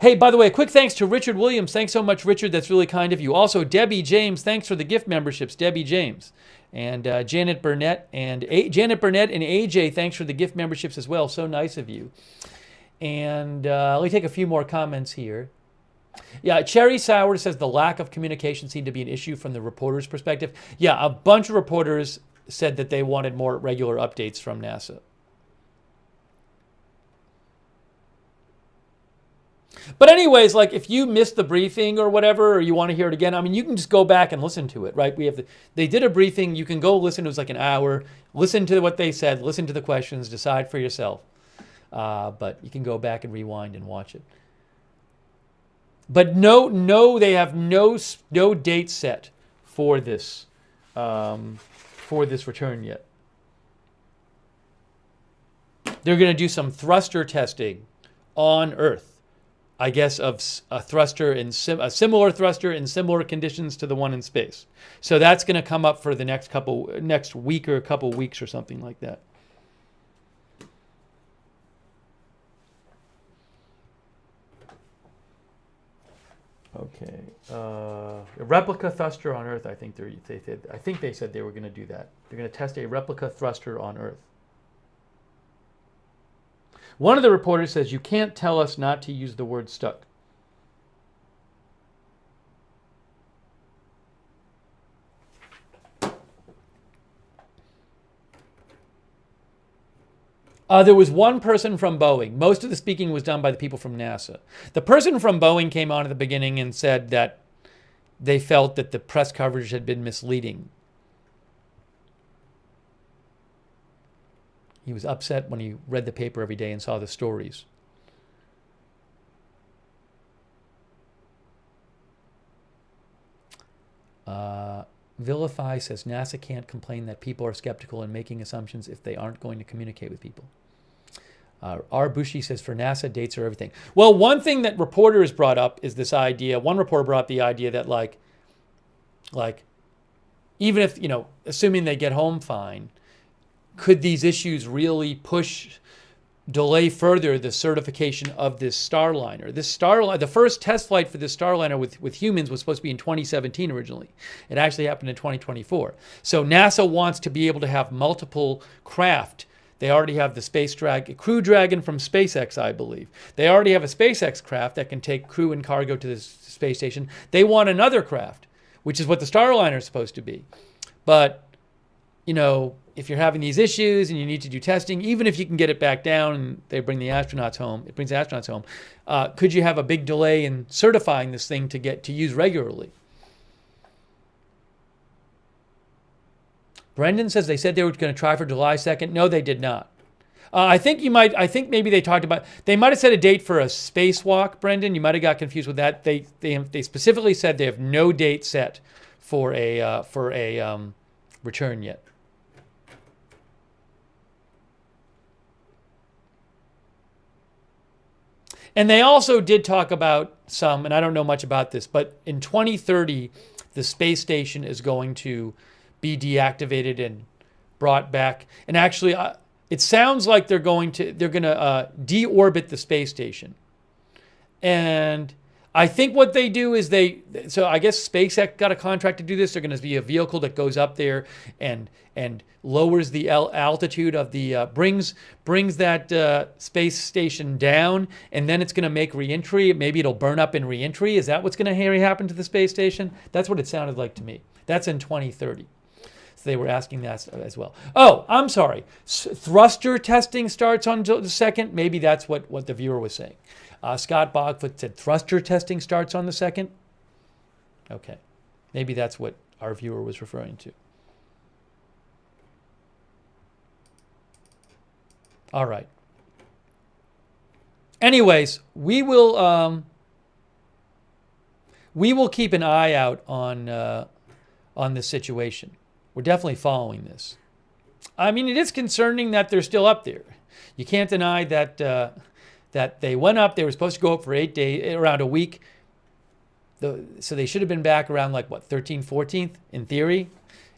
Hey, by the way, a quick thanks to Richard Williams. Thanks so much, Richard. That's really kind of you. Also, Debbie James. Thanks for the gift memberships, Debbie James. And Janet Burnett and AJ, thanks for the gift memberships as well. So nice of you. And let me take a few more comments here. Yeah, Cherry Sour says the lack of communication seemed to be an issue from the reporter's perspective. Yeah, a bunch of reporters said that they wanted more regular updates from NASA. But anyways, like if you missed the briefing or whatever, or you want to hear it again, I mean, you can just go back and listen to it, right? They did a briefing. You can go listen. It was like an hour. Listen to what they said. Listen to the questions. Decide for yourself. But you can go back and rewind and watch it. But no, they have no date set for this return yet. They're going to do some thruster testing on Earth. I guess of a thruster a similar thruster in similar conditions to the one in space. So that's going to come up for the next week or a couple weeks or something like that. Okay, a replica thruster on Earth. I think they said they were going to do that. They're going to test a replica thruster on Earth. One of the reporters says, you can't tell us not to use the word stuck. There was one person from Boeing. Most of the speaking was done by the people from NASA. The person from Boeing came on at the beginning and said that they felt that the press coverage had been misleading. He was upset when he read the paper every day and saw the stories. Vilify says NASA can't complain that people are skeptical and making assumptions if they aren't going to communicate with people. R. Bushy says for NASA, dates are everything. Well, one thing that reporters brought up is this idea. One reporter brought up the idea that like even if, assuming they get home fine, could these issues really delay further the certification of this Starliner? The first test flight for this Starliner with humans was supposed to be in 2017 originally. It actually happened in 2024. So NASA wants to be able to have multiple craft. They already have the Crew Dragon from SpaceX, I believe. They already have a SpaceX craft that can take crew and cargo to the space station. They want another craft, which is what the Starliner is supposed to be. But you know, if you're having these issues and you need to do testing, even if you can get it back down and they bring the astronauts home, it brings the astronauts home, could you have a big delay in certifying this thing to get to use regularly? Brendan says they said they were going to try for July 2nd. No, they did not. I think maybe they talked about, they might have set a date for a spacewalk, Brendan. You might have got confused with that. They specifically said they have no date set for a return yet. And they also did talk about some, and I don't know much about this, but in 2030, the space station is going to be deactivated and brought back. And actually, it sounds like they're going to deorbit the space station. And I think what they do is so I guess SpaceX got a contract to do this. They're going to be a vehicle that goes up there and lowers the altitude of the, brings that space station down, and then it's going to make reentry. Maybe it'll burn up in reentry. Is that what's going to happen to the space station? That's what it sounded like to me. That's in 2030. So they were asking that as well. Oh, I'm sorry. Thruster testing starts on the 2nd. Maybe that's what the viewer was saying. Scott Bogfoot said thruster testing starts on the 2nd. Okay. Maybe that's what our viewer was referring to. All right. Anyways, we will keep an eye out on this situation. We're definitely following this. I mean, it is concerning that they're still up there. You can't deny that that they went up. They were supposed to go up for 8 days, around a week. So they should have been back around like what, 13th, 14th in theory.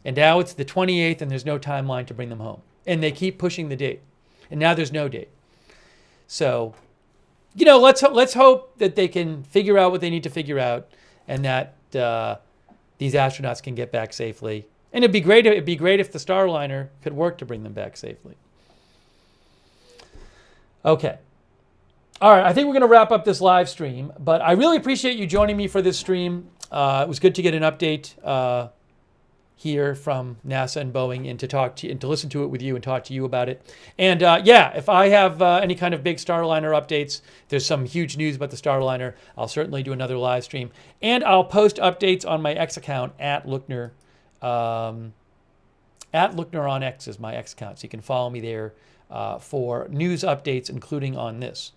And now it's the 28th, and there's no timeline to bring them home. And they keep pushing the date. And now there's no date. So, you know, let's hope that they can figure out what they need to figure out, and that these astronauts can get back safely. And it'd be great if the Starliner could work to bring them back safely. Okay. All right, I think we're going to wrap up this live stream, but I really appreciate you joining me for this stream. It was good to get an update here from NASA and Boeing, and to talk to you and to listen to it with you and talk to you about it. And yeah, if I have any kind of big Starliner updates, there's some huge news about the Starliner, I'll certainly do another live stream. And I'll post updates on my X account at Lookner. At Lookner on X is my X account, so you can follow me there for news updates, including on this.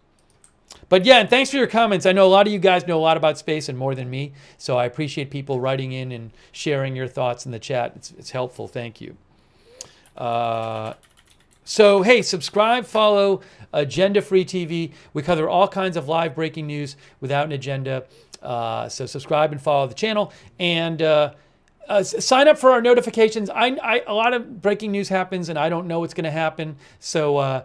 But yeah, and thanks for your comments. I know a lot of you guys know a lot about space and more than me, so I appreciate people writing in and sharing your thoughts in the chat. It's helpful. Thank you. So hey, subscribe, follow Agenda Free TV. We cover all kinds of live breaking news without an agenda. So subscribe and follow the channel, and sign up for our notifications. A lot of breaking news happens, and I don't know what's going to happen. So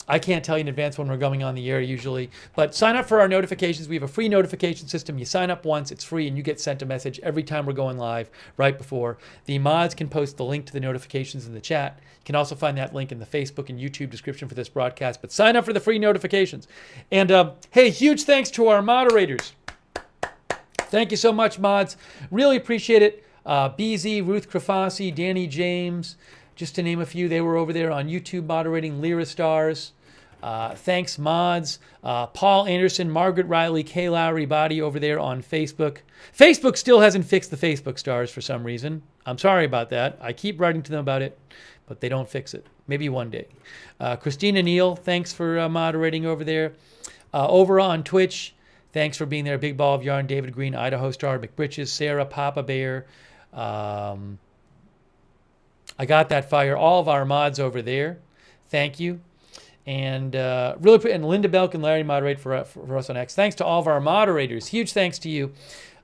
I can't tell you in advance when we're going on the air usually, but sign up for our notifications. We have a free notification system. You sign up once, it's free, and you get sent a message every time we're going live right before. The mods can post the link to the notifications in the chat. You can also find that link in the Facebook and YouTube description for this broadcast, but sign up for the free notifications. And hey, huge thanks to our moderators. Thank you so much, mods. Really appreciate it. BZ, Ruth Krafasi, Danny James, just to name a few. They were over there on YouTube moderating. Lyra Stars. Thanks, mods. Paul Anderson, Margaret Riley, Kay Lowry Body over there on Facebook. Facebook still hasn't fixed the Facebook stars for some reason. I'm sorry about that. I keep writing to them about it, but they don't fix it. Maybe one day. Christina Neal, thanks for moderating over there. Over on Twitch, thanks for being there. Big Ball of Yarn, David Green, Idaho Star, McBritches, Sarah, Papa Bear. I Got That Fire. All of our mods over there. Thank you. And and Linda Belk and Larry moderate for us on X. Thanks to all of our moderators. Huge thanks to you.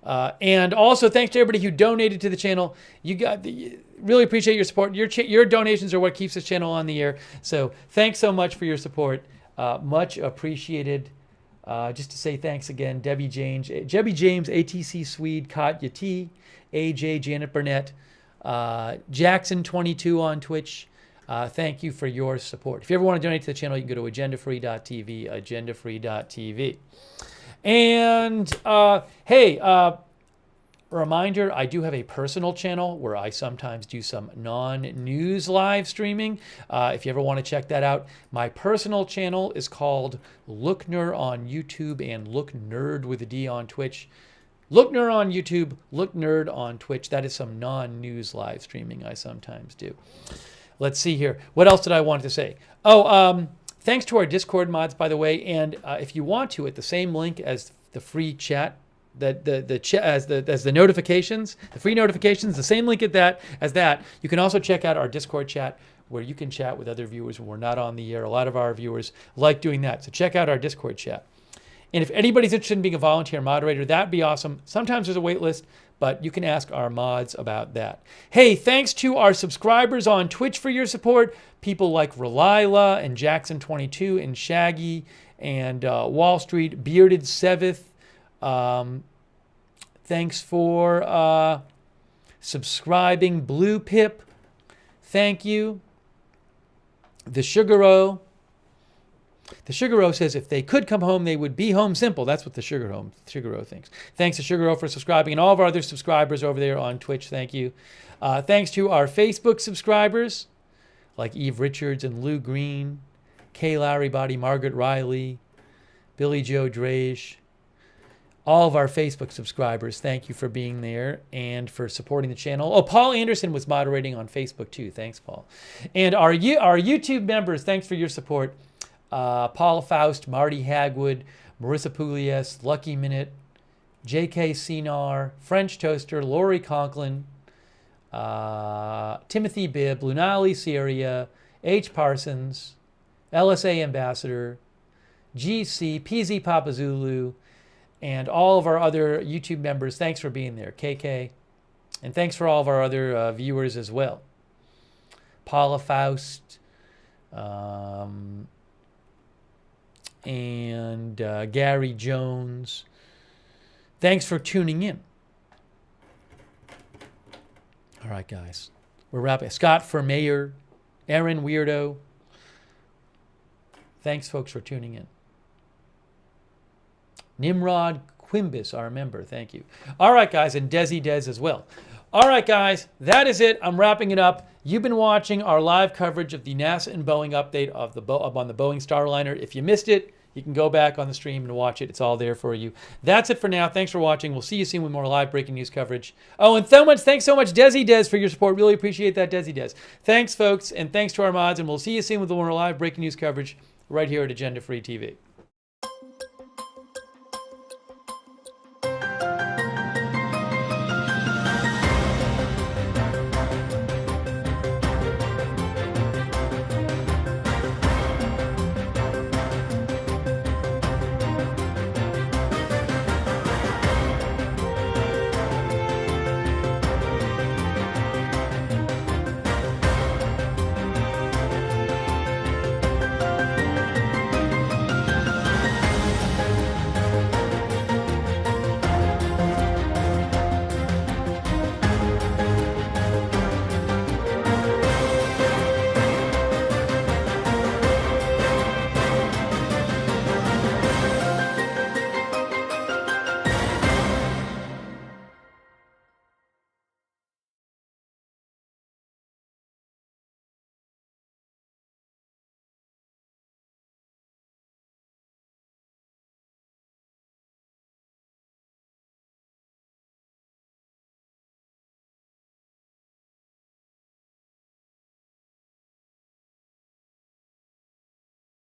And also thanks to everybody who donated to the channel. Really appreciate your support. Your donations are what keeps this channel on the air. So thanks so much for your support. Much appreciated. Just to say thanks again, Debbie James, ATC Swede, Katya T, AJ, Janet Burnett, Jackson22 on Twitch. Thank you for your support. If you ever want to donate to the channel, you can go to agendafree.tv, agendafree.tv. And hey, reminder, I do have a personal channel where I sometimes do some non-news live streaming. If you ever want to check that out, my personal channel is called Lookner on YouTube and Look Nerd with a D on Twitch. Lookner on YouTube, Look Nerd on Twitch. That is some non-news live streaming I sometimes do. Let's see here. What else did I want to say? Oh, thanks to our Discord mods, by the way. And if you want to, at the same link as the free chat, as the notifications, the free notifications, the same link at that as that. You can also check out our Discord chat where you can chat with other viewers when we're not on the air. A lot of our viewers like doing that. So check out our Discord chat. And if anybody's interested in being a volunteer moderator, that'd be awesome. Sometimes there's a wait list, but you can ask our mods about that. Hey, thanks to our subscribers on Twitch for your support. People like Relila and Jackson22 and Shaggy and Wall Street, Bearded Seveth. Thanks for subscribing. Blue Pip, thank you. The Sugaro says if they could come home, they would be home simple. That's what the Sugaro thinks. Thanks to Sugaro for subscribing and all of our other subscribers over there on Twitch. Thank you. Thanks to our Facebook subscribers like Eve Richards and Lou Green, Kay Larry Body, Margaret Riley, Billy Joe Drage. All of our Facebook subscribers, thank you for being there and for supporting the channel. Oh, Paul Anderson was moderating on Facebook too. Thanks, Paul. And our YouTube members, thanks for your support. Paula Faust, Marty Hagwood, Marissa Pugliese, Lucky Minute, J.K. Sinar, French Toaster, Lori Conklin, Timothy Bibb, Lunali Syria, H. Parsons, LSA Ambassador, GC, PZ Papazulu, and all of our other YouTube members. Thanks for being there, KK. And thanks for all of our other viewers as well. Paula Faust, and Gary Jones. Thanks for tuning in. All right, guys. We're wrapping. Scott for Mayor, Aaron Weirdo. Thanks, folks, for tuning in. Nimrod Quimbus, our member. Thank you. All right, guys, and Desi Des as well. All right, guys, that is it. I'm wrapping it up. You've been watching our live coverage of the NASA and Boeing update of on the Boeing Starliner. If you missed it, you can go back on the stream and watch it. It's all there for you. That's it for now. Thanks for watching. We'll see you soon with more live breaking news coverage. Oh, and thanks so much, Desi Des, for your support. Really appreciate that, Desi Des. Thanks, folks, and thanks to our mods, and we'll see you soon with more live breaking news coverage right here at Agenda Free TV.